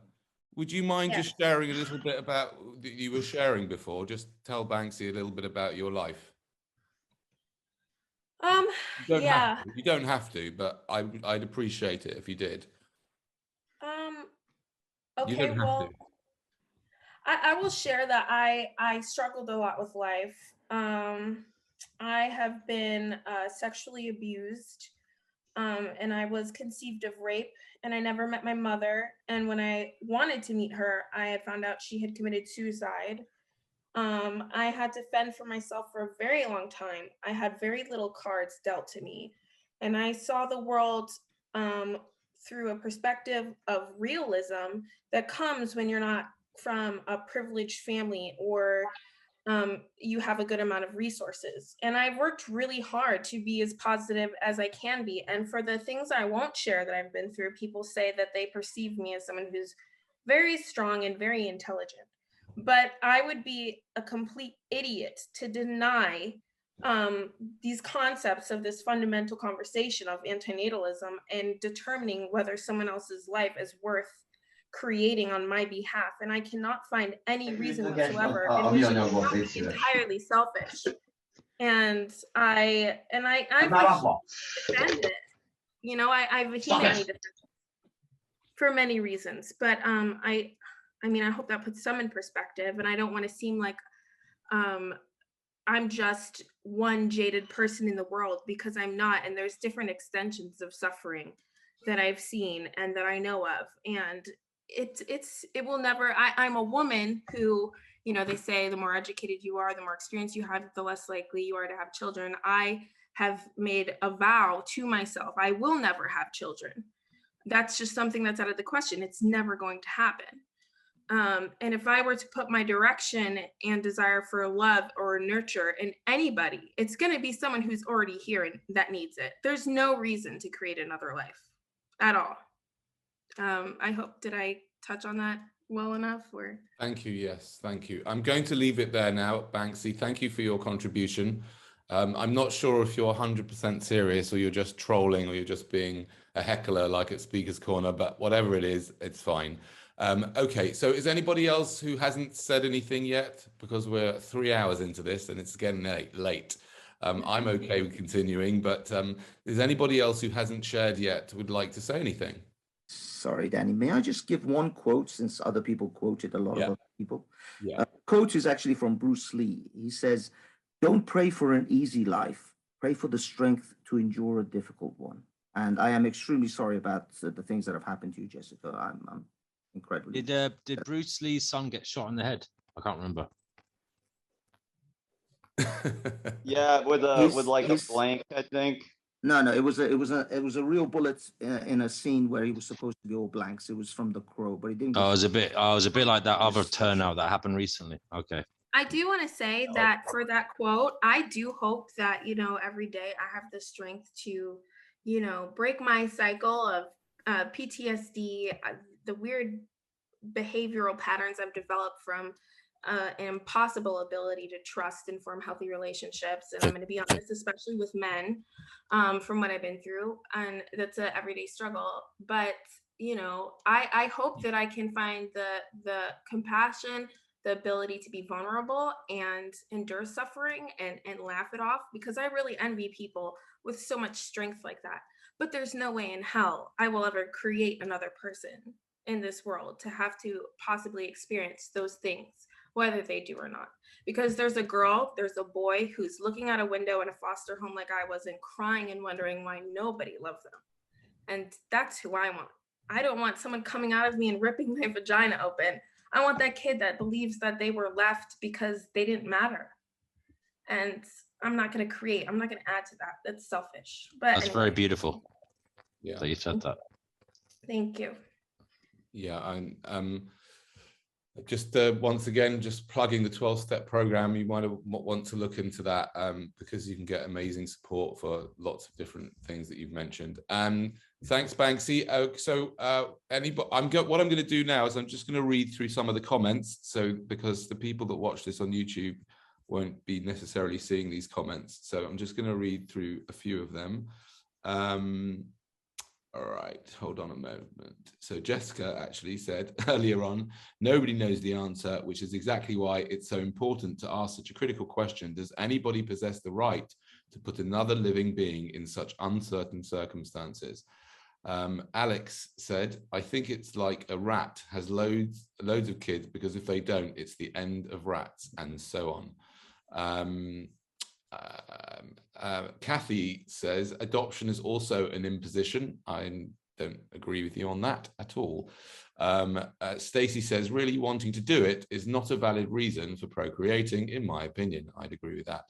would you mind just sharing a little bit about that you were sharing before? Just tell Banksy a little bit about your life. You don't have to, but I'd appreciate it if you did. Okay, well, I will share that I struggled a lot with life. I have been sexually abused, and I was conceived of rape, and I never met my mother. And when I wanted to meet her, I had found out she had committed suicide. I had to fend for myself for a very long time. I had very little cards dealt to me, and I saw the world through a perspective of realism that comes when you're not from a privileged family or you have a good amount of resources. And I've worked really hard to be as positive as I can be. And for the things I won't share that I've been through, people say that they perceive me as someone who's very strong and very intelligent. But I would be a complete idiot to deny these concepts of this fundamental conversation of antinatalism and determining whether someone else's life is worth creating on my behalf. And I cannot find any reason whatsoever in which it cannot be entirely selfish. And I defend it. You know, I vehemently defend it for many reasons. But I mean, I hope that puts some in perspective. And I don't want to seem like I'm just one jaded person in the world, because I'm not. And there's different extensions of suffering that I've seen and that I know of. And it will never, I'm a woman who, you know, they say the more educated you are, the more experience you have, the less likely you are to have children. I have made a vow to myself, I will never have children. That's just something that's out of the question. It's never going to happen. And if I were to put my direction and desire for love or nurture in anybody, it's going to be someone who's already here and that needs it. There's no reason to create another life at all. I hope, did I touch on that well enough? Or Thank you. Yes, thank you. I'm going to leave it there now, Banksy. Thank you for your contribution. I'm not sure if you're 100% serious or you're just trolling or you're just being a heckler like at Speaker's Corner, but whatever it is, it's fine. Okay, so is anybody else who hasn't said anything yet? Because we're 3 hours into this and it's getting late. I'm okay with continuing, but is anybody else who hasn't shared yet would like to say anything? Sorry, Danny. May I just give one quote, since other people quoted a lot of other people? Yeah. Quote is actually from Bruce Lee. He says, "Don't pray for an easy life. Pray for the strength to endure a difficult one." And I am extremely sorry about the things that have happened to you, Jessica. I'm incredibly. Did Bruce Lee's son get shot in the head? I can't remember. Yeah, with like a blank, I think. No, it was a real bullet in a scene where he was supposed to be all blanks. It was from The Crow, but he didn't. I was a bit like that other turnout that happened recently. Okay. I do want to say that for that quote, I do hope that, you know, every day I have the strength to, you know, break my cycle of PTSD, the weird behavioral patterns I've developed from an impossible ability to trust and form healthy relationships. And I'm going to be honest, especially with men, from what I've been through. And that's an everyday struggle. But, you know, I hope that I can find the compassion, the ability to be vulnerable and endure suffering and laugh it off, because I really envy people with so much strength like that. But there's no way in hell I will ever create another person in this world to have to possibly experience those things, whether they do or not. Because there's a girl, there's a boy who's looking out a window in a foster home like I was and crying and wondering why nobody loves them. And that's who I want. I don't want someone coming out of me and ripping my vagina open. I want that kid that believes that they were left because they didn't matter. And I'm not going to create, I'm not going to add to that. That's selfish. But that's anyway. Very beautiful. Yeah. That you said that. Thank you. Yeah, I'm just once again, just plugging the 12-step program. You might want to look into that because you can get amazing support for lots of different things that you've mentioned. Thanks, Banksy. What I'm going to do now is I'm just going to read through some of the comments. So because the people that watch this on YouTube won't be necessarily seeing these comments, so I'm just going to read through a few of them. All right, hold on a moment. So Jessica actually said earlier on, nobody knows the answer, which is exactly why it's so important to ask such a critical question. Does anybody possess the right to put another living being in such uncertain circumstances? Alex said, I think it's like a rat has loads of kids, because if they don't, it's the end of rats, and so on. Kathy says adoption is also an imposition. I don't agree with you on that at all. Stacey says really wanting to do it is not a valid reason for procreating, in my opinion. I'd agree with that.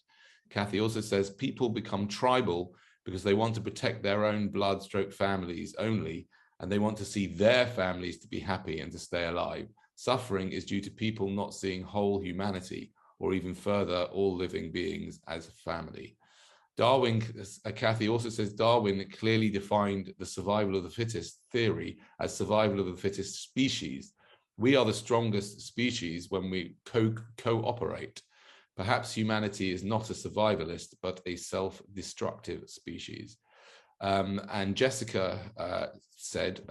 Kathy also says people become tribal because they want to protect their own blood-stroke families only, and they want to see their families to be happy and to stay alive. Suffering is due to people not seeing whole humanity, or even further, all living beings as a family. Darwin, Kathy also says, Darwin clearly defined the survival of the fittest theory as survival of the fittest species. We are the strongest species when we cooperate. Perhaps humanity is not a survivalist, but a self-destructive species. And Jessica said,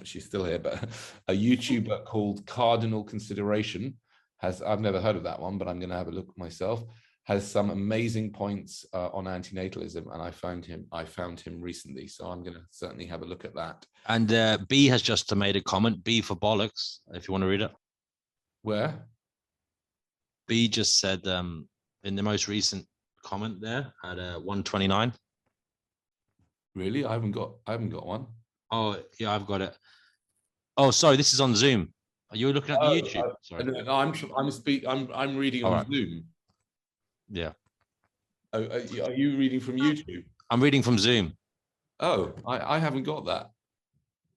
she's still here, but a YouTuber called Cardinal Consideration I've never heard of that one, but I'm going to have a look myself, has some amazing points on antinatalism, and I found him recently, so I'm going to certainly have a look at that. And B has just made a comment, B for bollocks, if you want to read it. Where? B just said in the most recent comment there at 129. Really? I haven't got one. Oh yeah, I've got it. Oh, sorry, this is on Zoom. Are you looking at the YouTube? Sorry. No, I'm reading on Zoom. Yeah. Oh, are you reading from YouTube? I'm reading from Zoom. Oh, I haven't got that.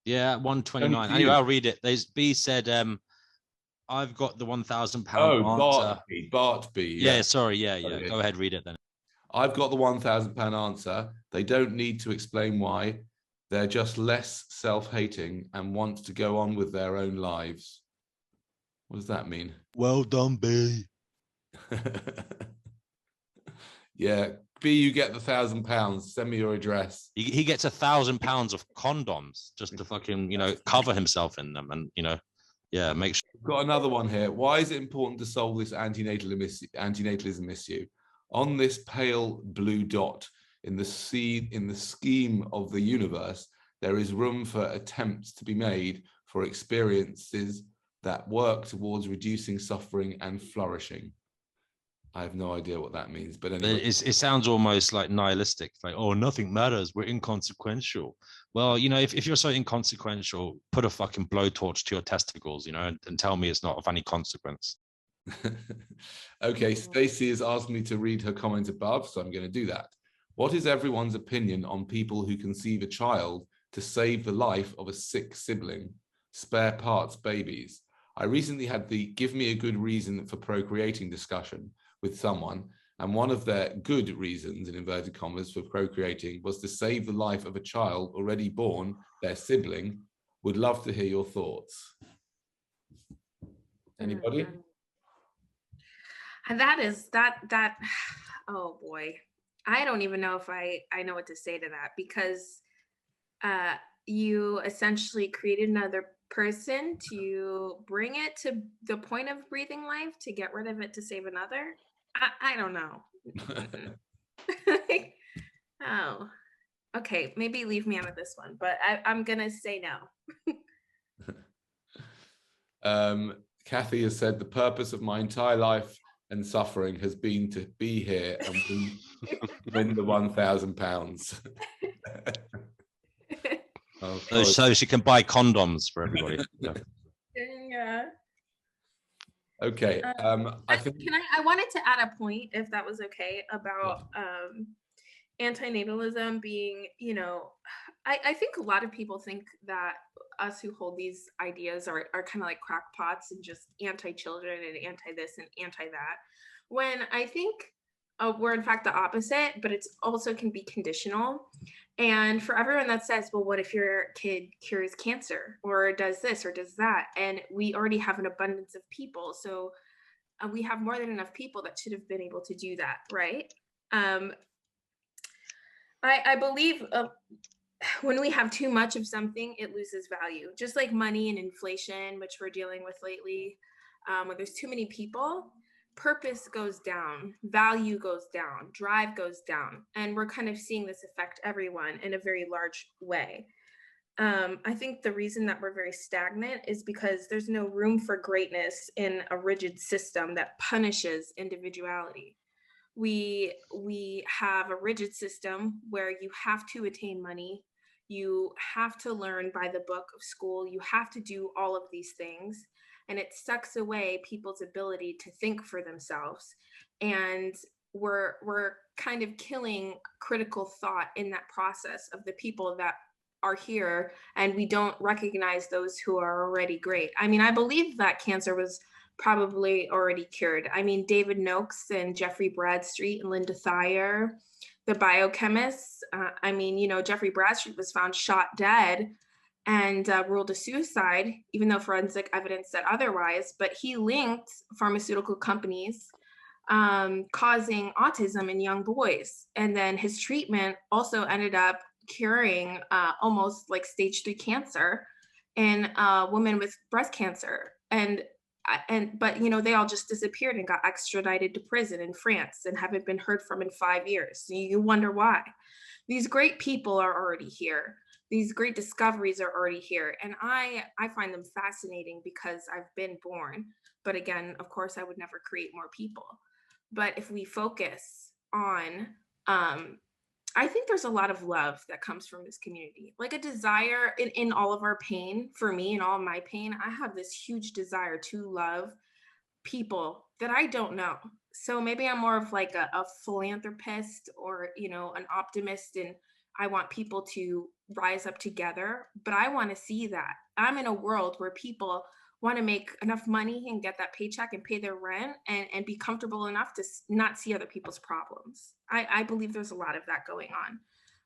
Yeah, 129. Anyway, I'll read it. There's B said, I've got the £1,000 answer. Bart B. Yeah, sorry. Yeah. Go ahead, read it then. I've got the £1,000 answer. They don't need to explain why. They're just less self-hating and want to go on with their own lives. What does that mean? Well done, B. Yeah, B, you get the £1,000. Send me your address. He gets £1,000 of condoms just to fucking, cover himself in them, and yeah, make sure. Got another one here. Why is it important to solve this antinatalism issue? On this pale blue dot in the scheme of the universe, there is room for attempts to be made for experiences that work towards reducing suffering and flourishing. I have no idea what that means, but anyway. It sounds almost like nihilistic, like, oh, nothing matters, we're inconsequential. Well, if you're so inconsequential, put a fucking blowtorch to your testicles, and tell me it's not of any consequence. Okay, Stacey has asked me to read her comment above, so I'm going to do that. What is everyone's opinion on people who conceive a child to save the life of a sick sibling, spare parts babies? I recently had the give me a good reason for procreating discussion with someone, and one of their good reasons, in inverted commas, for procreating was to save the life of a child already born, their sibling. Would love to hear your thoughts. Anybody? And that oh boy, I don't even know if I know what to say to that, because you essentially created another person to bring it to the point of breathing life, to get rid of it to save another. I don't know. Oh, okay, maybe leave me out of this one, but I'm gonna say no. Kathy has said the purpose of my entire life and suffering has been to be here and win the £1,000. So she can buy condoms for everybody. Yeah. Okay. I wanted to add a point, if that was okay, about antinatalism being, I think a lot of people think that us who hold these ideas are kind of like crackpots and just anti-children and anti-this and anti-that, when I think we're in fact the opposite, but it's also can be conditional. And for everyone that says, well, what if your kid cures cancer or does this or does that? And we already have an abundance of people. So we have more than enough people that should have been able to do that, right? I believe when we have too much of something, it loses value. Just like money and inflation, which we're dealing with lately, when there's too many people, purpose goes down, value goes down, drive goes down. And we're kind of seeing this affect everyone in a very large way. I think the reason that we're very stagnant is because there's no room for greatness in a rigid system that punishes individuality. We have a rigid system where you have to attain money, you have to learn by the book of school, you have to do all of these things, and it sucks away people's ability to think for themselves. And we're kind of killing critical thought in that process of the people that are here, and we don't recognize those who are already great. I mean, I believe that cancer was probably already cured. I mean, David Noakes and Jeffrey Bradstreet and Linda Thayer, the biochemists. I mean, you know, Jeffrey Bradstreet was found shot dead and ruled a suicide, even though forensic evidence said otherwise. But he linked pharmaceutical companies causing autism in young boys. And then his treatment also ended up curing almost like stage 3 cancer in women with breast cancer. But you know, they all just disappeared and got extradited to prison in France and haven't been heard from in 5 years. So you wonder why. These great people are already here. These great discoveries are already here. And I find them fascinating because I've been born. But again, of course, I would never create more people. But if we focus on, I think there's a lot of love that comes from this community, like a desire in all of our pain. For me, in all of my pain, I have this huge desire to love people that I don't know. So maybe I'm more of like a philanthropist, or, you know, an optimist, and I want people to rise up together. But I want to see that I'm in a world where people want to make enough money and get that paycheck and pay their rent and be comfortable enough to not see other people's problems. I believe there's a lot of that going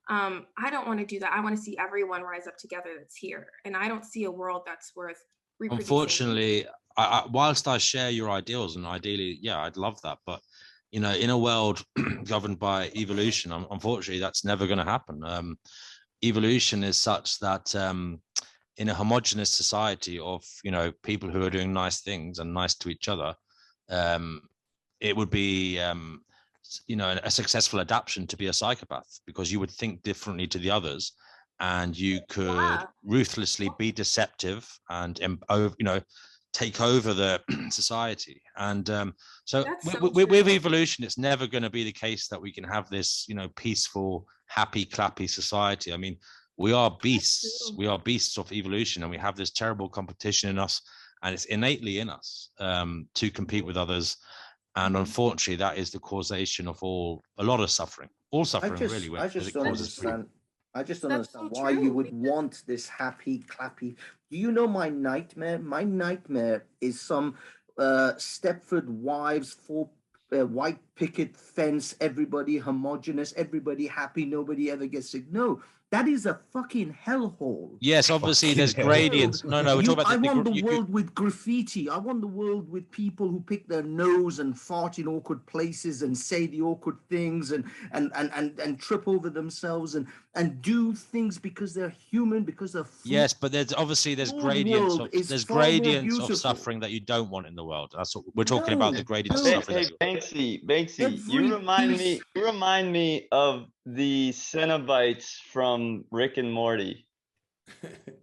on. I don't want to do that. I want to see everyone rise up together that's here. And I don't see a world that's worth reproducing. Unfortunately, whilst I share your ideals, and ideally, yeah, I'd love that. But, you know, in a world governed by evolution, unfortunately, that's never going to happen. Evolution is such that in a homogenous society of, you know, people who are doing nice things and nice to each other, it would be, you know, a successful adaptation to be a psychopath, because you would think differently to the others, and you could ruthlessly be deceptive and, you know, take over the society. And so with evolution, it's never going to be the case that we can have this, you know, peaceful, happy, clappy society. I mean, we are beasts. We are beasts of evolution, and we have this terrible competition in us, and it's innately in us to compete with others. And unfortunately, that is the causation of a lot of suffering. All suffering, really. I just don't understand. I just don't understand why you would want this happy, clappy. Do you know my nightmare? My nightmare is some Stepford Wives, white picket fence, everybody homogenous, everybody happy, nobody ever gets sick. No, that is a fucking hellhole. Yes, obviously there's gradients. No, we're talking about I want the world with graffiti. I want the world with people who pick their nose and fart in awkward places and say the awkward things and trip over themselves and do things because they're human, because they're yes, but there's gradients of suffering that you don't want in the world. That's what we're talking about, the gradients of suffering. Hey, Banksy, you remind me of the Cenobites from Rick and Morty.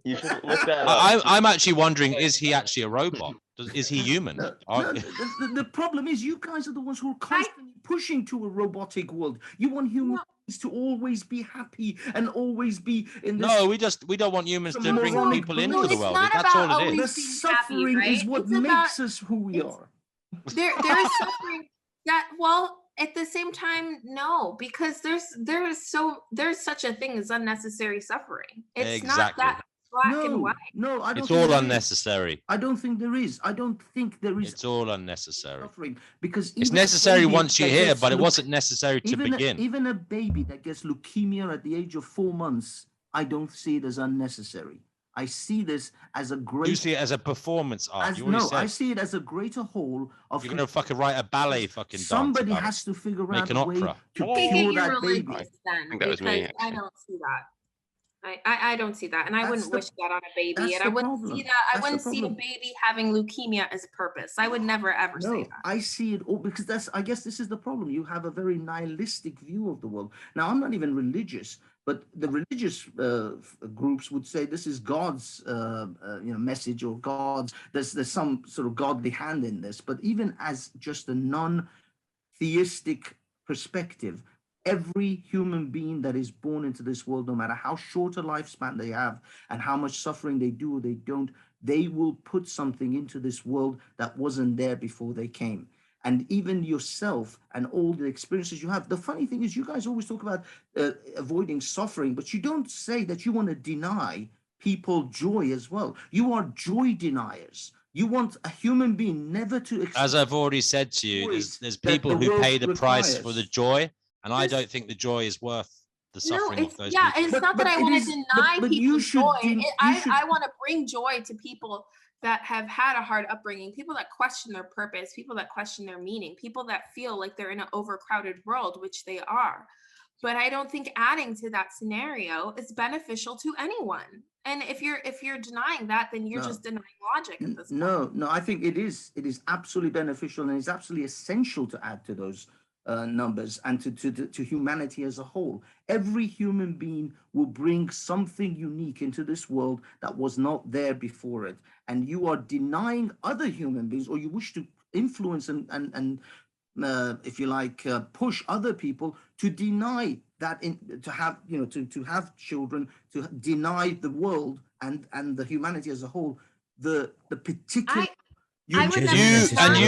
You should look that up. I'm actually wondering, is he actually a robot? Is he human? The problem is you guys are the ones who are constantly pushing to a robotic world. You want humans to always be happy and always be in this. No, we don't want humans to bring people into the world. That's all it is. The suffering is what makes us who we are. There is suffering that, well, at the same time, no, because there's such a thing as unnecessary suffering. It's not that black and white. No, I don't. It's all unnecessary. I don't think there is. I don't think there is. It's all unnecessary. Suffering, because it's necessary once you're here, but it wasn't necessary to begin. Even a baby that gets leukemia at the age of 4 months, I don't see it as unnecessary. I see this as a great. You see it as a performance art. I see it as a greater whole of. You're gonna fucking write a ballet fucking. Somebody has to figure out a way to cure that baby. I think that was me. I don't see that. I don't see that, and I wouldn't wish that on a baby, and I wouldn't see that. I wouldn't see a baby having leukemia as a purpose. I would never ever say that. I see it all because I guess this is the problem. You have a very nihilistic view of the world. Now, I'm not even religious. But the religious groups would say this is God's message, or God's. There's some sort of godly hand in this. But even as just a non-theistic perspective, every human being that is born into this world, no matter how short a lifespan they have and how much suffering they do or they don't, they will put something into this world that wasn't there before they came. And even yourself and all the experiences you have. The funny thing is, you guys always talk about avoiding suffering, but you don't say that you want to deny people joy as well. You are joy deniers. You want a human being never to. As I've already said to you, there's people the who world pay the price for requires. the joy, and I don't think the joy is worth the suffering of those people. It's not that I want to deny people joy. I want to bring joy to people that have had a hard upbringing, people that question their purpose, people that question their meaning, people that feel like they're in an overcrowded world, which they are. But I don't think adding to that scenario is beneficial to anyone. And if you're denying that, then you're just denying logic at this point. No, I think it is absolutely beneficial, and it's absolutely essential to add to those numbers and to humanity as a whole. Every human being will bring something unique into this world that was not there before it. And you are denying other human beings, or you wish to influence and if you like, push other people to deny that, to have children, to deny the world and the humanity as a whole, the particular. You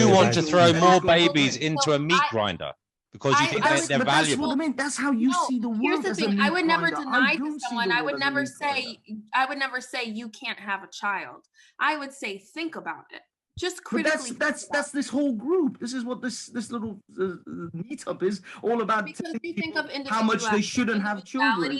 want to throw more babies into a meat grinder because you think they're valuable. That's what I mean. That's how you see the world. Here's the thing: I would never deny to someone. I would never say you can't have a child. I would say think about it. Just critically. But that's this whole group. This is what this little meetup is all about. Because we think of how much they shouldn't have children,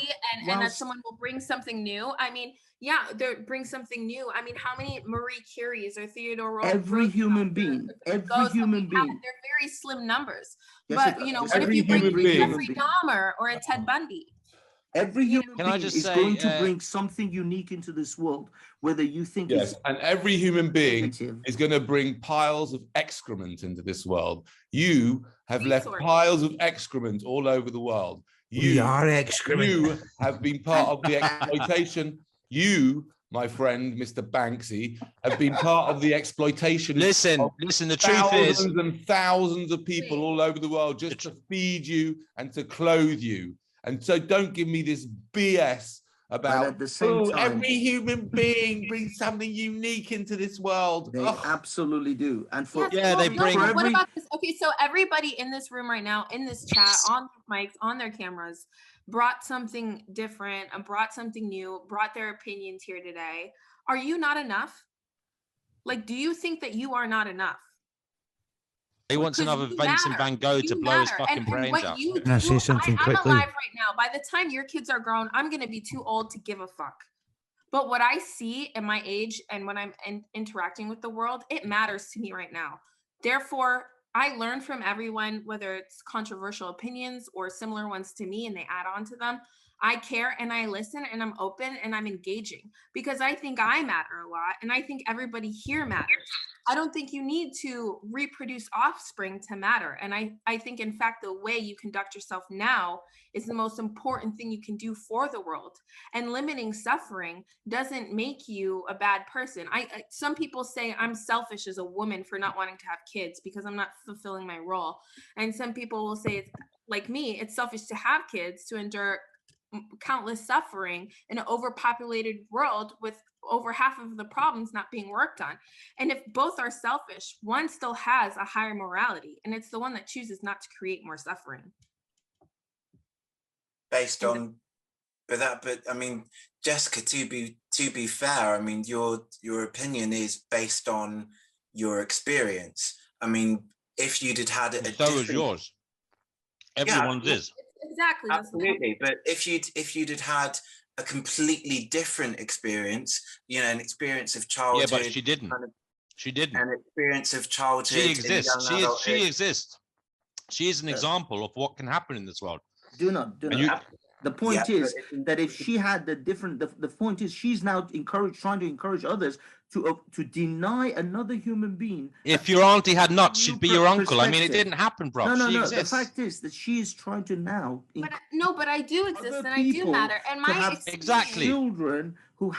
and that someone will bring something new. I mean, yeah, they bring something new. I mean, how many Marie Curies or Theodore Roosevelt? Every human being. They're very slim numbers. Yes, but what if you bring Jeffrey Dahmer or a Ted Bundy? Every human being is going to bring something unique into this world, whether you think and every human being is going to bring piles of excrement into this world. You have left piles of excrement all over the world. We are excrement. You have been part of the exploitation. You, my friend, Mr. Banksy, have been part of the exploitation. Listen, the truth is, thousands and thousands of people all over the world just to feed you and to clothe you. And so don't give me this BS about at the same time, every human being brings something unique into this world. They absolutely do. And they bring. What about this? Okay, so everybody in this room right now, in this chat, on mics, on their cameras, brought something different and brought something new, brought their opinions here today. Are you not enough? Like, do you think that you are not enough? He wants another Vincent Van Gogh to blow his fucking brains out. Can I say something quickly? I'm alive right now. By the time your kids are grown, I'm going to be too old to give a fuck. But what I see at my age and when I'm interacting with the world, it matters to me right now. Therefore, I learn from everyone, whether it's controversial opinions or similar ones to me, and they add on to them. I care and I listen and I'm open and I'm engaging because I think I matter a lot and I think everybody here matters. I don't think you need to reproduce offspring to matter. And I think, in fact, the way you conduct yourself now is the most important thing you can do for the world. And limiting suffering doesn't make you a bad person. Some people say I'm selfish as a woman for not wanting to have kids because I'm not fulfilling my role. And some people will say, it's like me, it's selfish to have kids to endure countless suffering in an overpopulated world with over half of the problems not being worked on. And if both are selfish, one still has a higher morality, and it's the one that chooses not to create more suffering. But I mean, Jessica, to be fair, I mean, your opinion is based on your experience. I mean, if you'd had a so is yours. Everyone's is. Exactly. Absolutely. But if you'd had a completely different experience, an experience of childhood. Yeah, but she didn't. She didn't. An experience of childhood. She exists. She exists. She is an example of what can happen in this world. Do not. The point is that if she had the point is she's now trying to encourage others to deny another human being. If your auntie had nuts, she'd be your uncle. I mean, it didn't happen, bro. No. The fact is that she is trying to now. But I do exist and I do matter. And my children who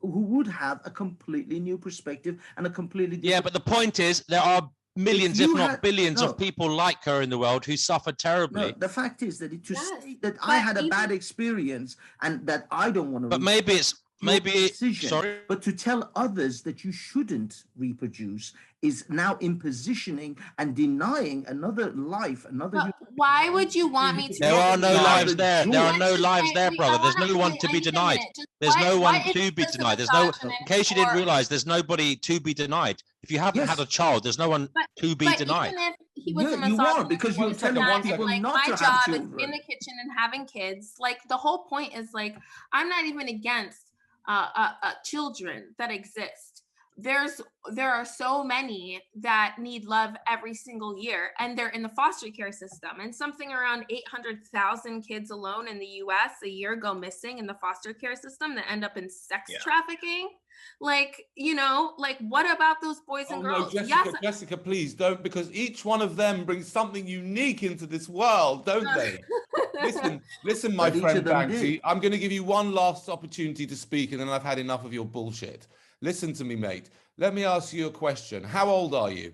would have a completely new perspective and a completely different. Yeah, but the point is there are millions, if not billions, of people like her in the world who suffer terribly. No, the fact is that say that I had a bad experience and that I don't want to. But maybe it's maybe decision. sorry, But to tell others that you shouldn't reproduce is now impositioning and denying another life, another human. Why would you want me to? there are no lives the there. There are no Let's just lives say- there, wait, brother. I There's wanna- no one wait, to I be need a denied. minute. Just There's no one what if to he be was a denied. There's no, in misogynist case you didn't or- realize, there's nobody to be denied. If you haven't had a child, there's no one to be denied. Even if he was a You misogynist, are, because you're or telling not, people and, like, not my to have job is children. in the kitchen and having kids. Like the whole point is like I'm not even against children that exist. There are so many that need love every single year, and they're in the foster care system, and something around 800,000 kids alone in the US a year go missing in the foster care system that end up in sex trafficking. Like, you know, like what about those boys and girls? No, Jessica, please don't, because each one of them brings something unique into this world, don't they? Listen, my But each friend of them Banksy, did. I'm going to give you one last opportunity to speak, and then I've had enough of your bullshit. Listen to me, mate. Let me ask you a question. How old are you?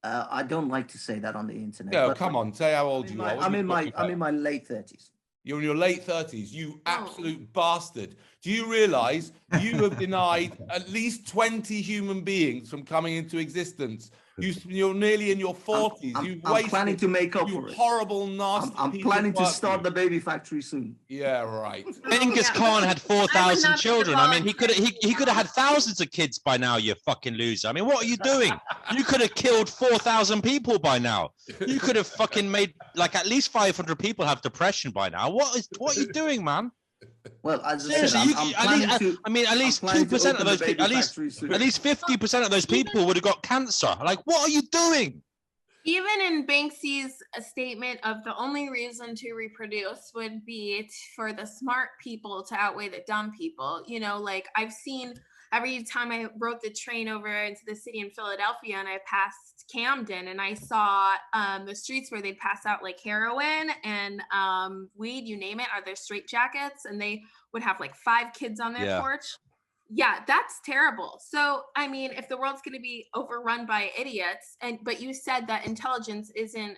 I don't like to say that on the internet. No, but come on, say how old you are. What I'm are you in my talking about? I'm in my late 30s. You're in your late 30s, you absolute bastard. Do you realize you have denied at least 20 human beings from coming into existence? You're nearly in your 40s. I'm planning to make up you for it. horrible, nasty I'm piece of planning to work, start you. the baby factory soon. Yeah, right. Genghis Khan had 4,000 not children. I mean, he could apologize. have had thousands of kids by now. You fucking loser. I mean, what are you doing? You could have killed 4,000 people by now. You could have fucking made like at least 500 people have depression by now. What are you doing, man? Well, as I Seriously, said, I'm planning to. I mean, at least I'm planning to 2% of open those the people, baby factory at least 50% of those people would have got cancer. Like, what are you doing? Even in Banksy's statement of the only reason to reproduce would be for the smart people to outweigh the dumb people. You know, like I've seen every time I rode the train over into the city in Philadelphia and I passed Camden and I saw the streets where they'd pass out like heroin and weed, you name it, are there straight jackets, and they would have like 5 kids on their porch. Yeah, that's terrible. So, I mean, if the world's going to be overrun by idiots, but you said that intelligence isn't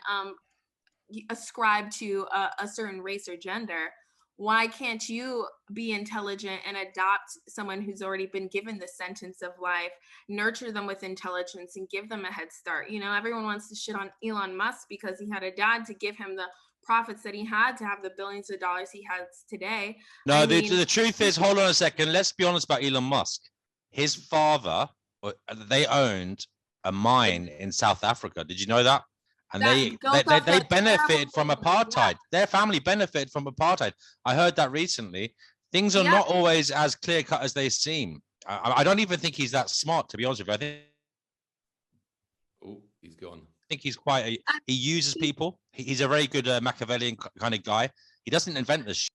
ascribed to a certain race or gender, why can't you be intelligent and adopt someone who's already been given the sentence of life, nurture them with intelligence and give them a head start? You know, everyone wants to shit on Elon Musk because he had a dad to give him the profits that he had to have the billions of dollars he has today. No, the truth is, hold on a second. Let's be honest about Elon Musk. His father, they owned a mine in South Africa. Did you know that? And they benefited from apartheid. Their family benefited from apartheid. I heard that recently. Things are not always as clear cut as they seem. I don't even think he's that smart, to be honest with you. I think. Oh, he's gone. I think he's quite he uses people. He's a very good Machiavellian kind of guy. He doesn't invent this shit.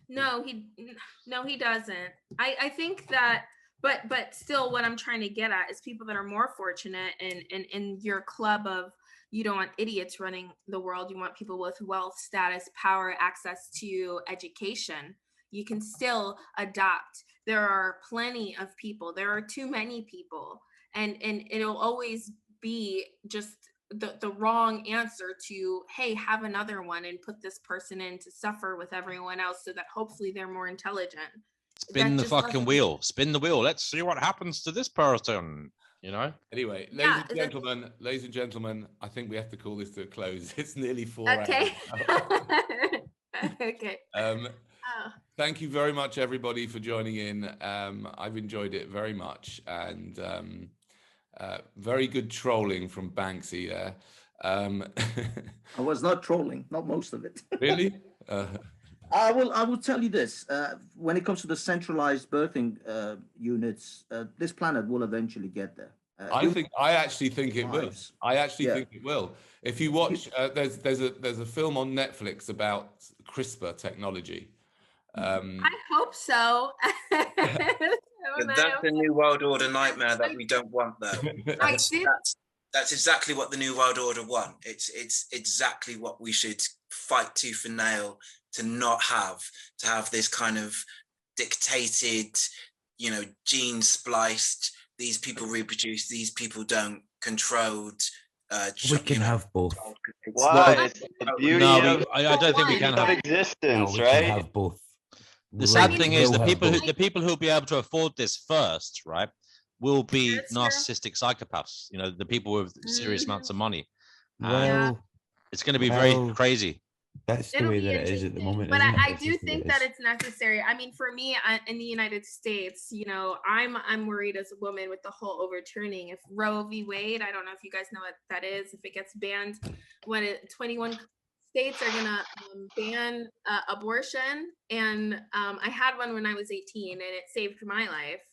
No, he doesn't. I think that, but still what I'm trying to get at is people that are more fortunate and in your club of, you don't want idiots running the world. You want people with wealth, status, power, access to education. You can still adopt. There are plenty of people. There are too many people. And it'll always be just the wrong answer to, hey, have another one and put this person in to suffer with everyone else so that hopefully they're more intelligent. Spin the fucking wheel. Spin the wheel. Let's see what happens to this person. You know. Anyway, ladies and gentlemen, I think we have to call this to a close. It's nearly 4 hours. Okay. Thank you very much, everybody, for joining in. I've enjoyed it very much, and very good trolling from Banksy there. I was not trolling, not most of it. Really? I will tell you this. When it comes to the centralized birthing units, this planet will eventually get there. I actually think it will. I actually think it will. If you watch, there's a film on Netflix about CRISPR technology. I hope so. That's the New World Order nightmare that we don't want, though. That's exactly what the New World Order want. It's exactly what we should fight tooth and nail to not have this kind of dictated, gene spliced, these people reproduce, these people don't, controlled We can have both. Why? It's the beauty No, of I don't think we can have. existence, We right? can have both. The sad thing is we'll have both. the people who'll be able to afford this first, right, will be narcissistic psychopaths. You know, the people with serious amounts of money. Well, it's going to be very crazy. That's the way that it is at the moment. But isn't it? I It's do just the way think it that is. it's necessary. I mean, for me in the United States, you know, I'm worried as a woman with the whole overturning. If Roe v. Wade, I don't know if you guys know what that is. If it gets banned, when 21 states are gonna ban abortion, and I had one when I was 18, and it saved my life,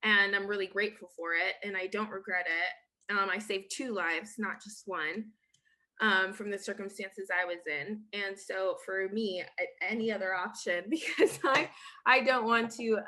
and I'm really grateful for it, and I don't regret it. I saved 2 lives, not just one. From the circumstances I was in. And so for me, any other option, because I don't want to,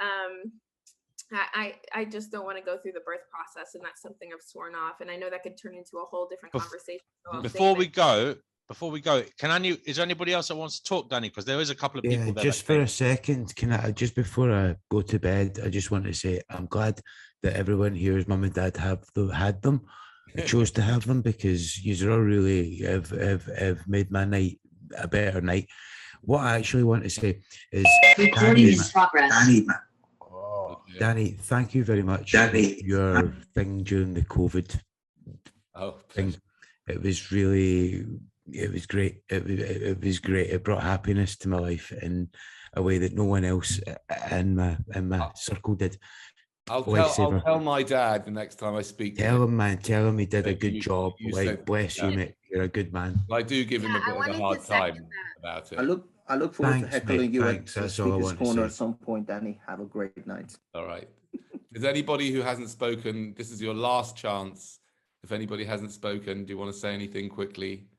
I just don't want to go through the birth process, and that's something I've sworn off. And I know that could turn into a whole different conversation. So Before we go, is there anybody else that wants to talk, Danny? Because there is a couple of people there. Just for a second, can I just before I go to bed, I just want to say I'm glad that everyone here's mum and dad had them. I chose to have them because you all really have made my night a better night. What I actually want to say is Danny, thank you very much for your thing during the COVID thing. It was really, it was great. It was great. It brought happiness to my life in a way that no one else in my circle did. I'll tell my dad the next time I speak to him. Tell him, man. Tell him he did a good job. you Like, said bless you, that. mate. You're a good man. I do give him a bit of a hard time about it. I look forward to heckling you at the That's all I Speaker's want to Corner say. at some point, Danny. Have a great night. All right. Is anybody who hasn't spoken? This is your last chance. If anybody hasn't spoken, do you want to say anything quickly?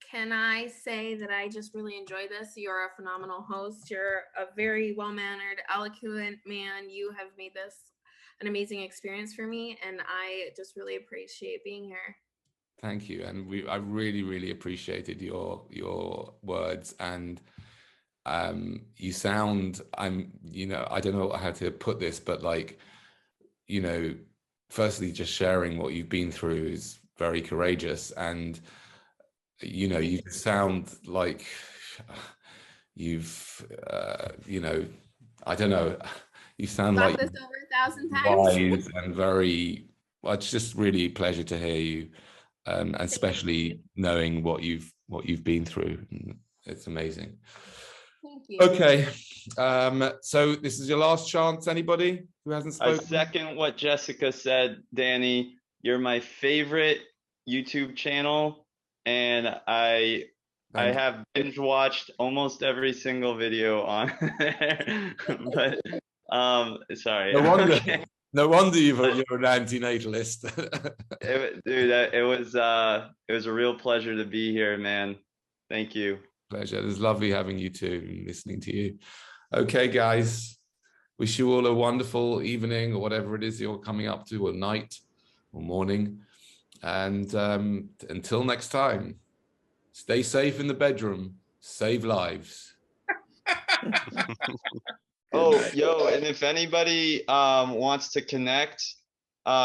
Can I say that I just really enjoy this? You're a phenomenal host. You're a very well-mannered, eloquent man. You have made this an amazing experience for me, and I just really appreciate being here. Thank you, and I really, really appreciated your words, and you sound. I don't know how to put this, but like, firstly, just sharing what you've been through is very courageous, and you sound like you've, I don't know, you sound Thought like this over 1,000 times. wise and very. Well, it's just really a pleasure to hear you, and especially knowing what you've been through. It's amazing. Thank you. Okay, so this is your last chance. Anybody who hasn't spoken? I second what Jessica said, Danny. You're my favorite YouTube channel, and I have binge watched almost every single video on there. But sorry. No wonder you're an antinatalist. It was a real pleasure to be here, man. Thank you. Pleasure. It was lovely having you too, listening to you. Okay, guys. Wish you all a wonderful evening or whatever it is you're coming up to, or night or morning. And until next time, stay safe in the bedroom. Save lives. Oh, yo, and if anybody wants to connect,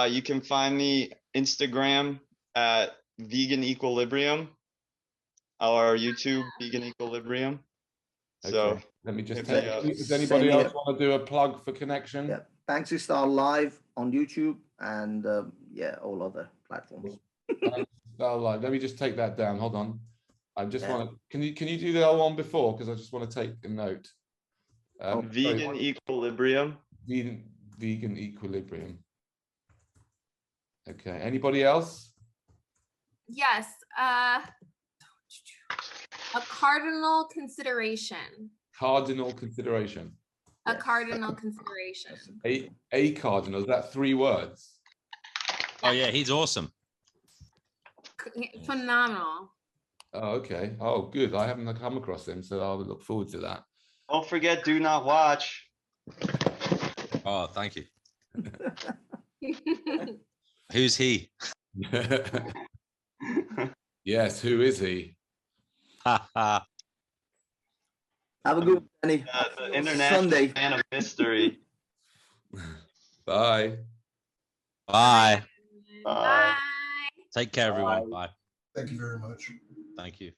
you can find me Instagram at Vegan Equilibrium, or YouTube Vegan Equilibrium. So Okay. Let me just take, does anybody else want to do a plug for connection? Yeah, Banksy Star Live on YouTube and all other platforms. Star Live. Let me just take that down. Hold on. I just want to. Can you do the other one before? Because I just want to take a note. Vegan Equilibrium. Vegan Equilibrium. Okay. Anybody else? Yes. A cardinal consideration. Cardinal consideration. A cardinal consideration. A cardinal. Is that 3 words? Oh yeah, he's awesome. Phenomenal. Oh, okay. Oh, good. I haven't come across him, so I'll look forward to that. Don't forget, do not watch. Oh, thank you. Who's he? Yes, who is he? Have a good Danny. The international fan of mystery. Bye. Bye. Bye. Take care, everyone. Bye. Thank you very much. Thank you.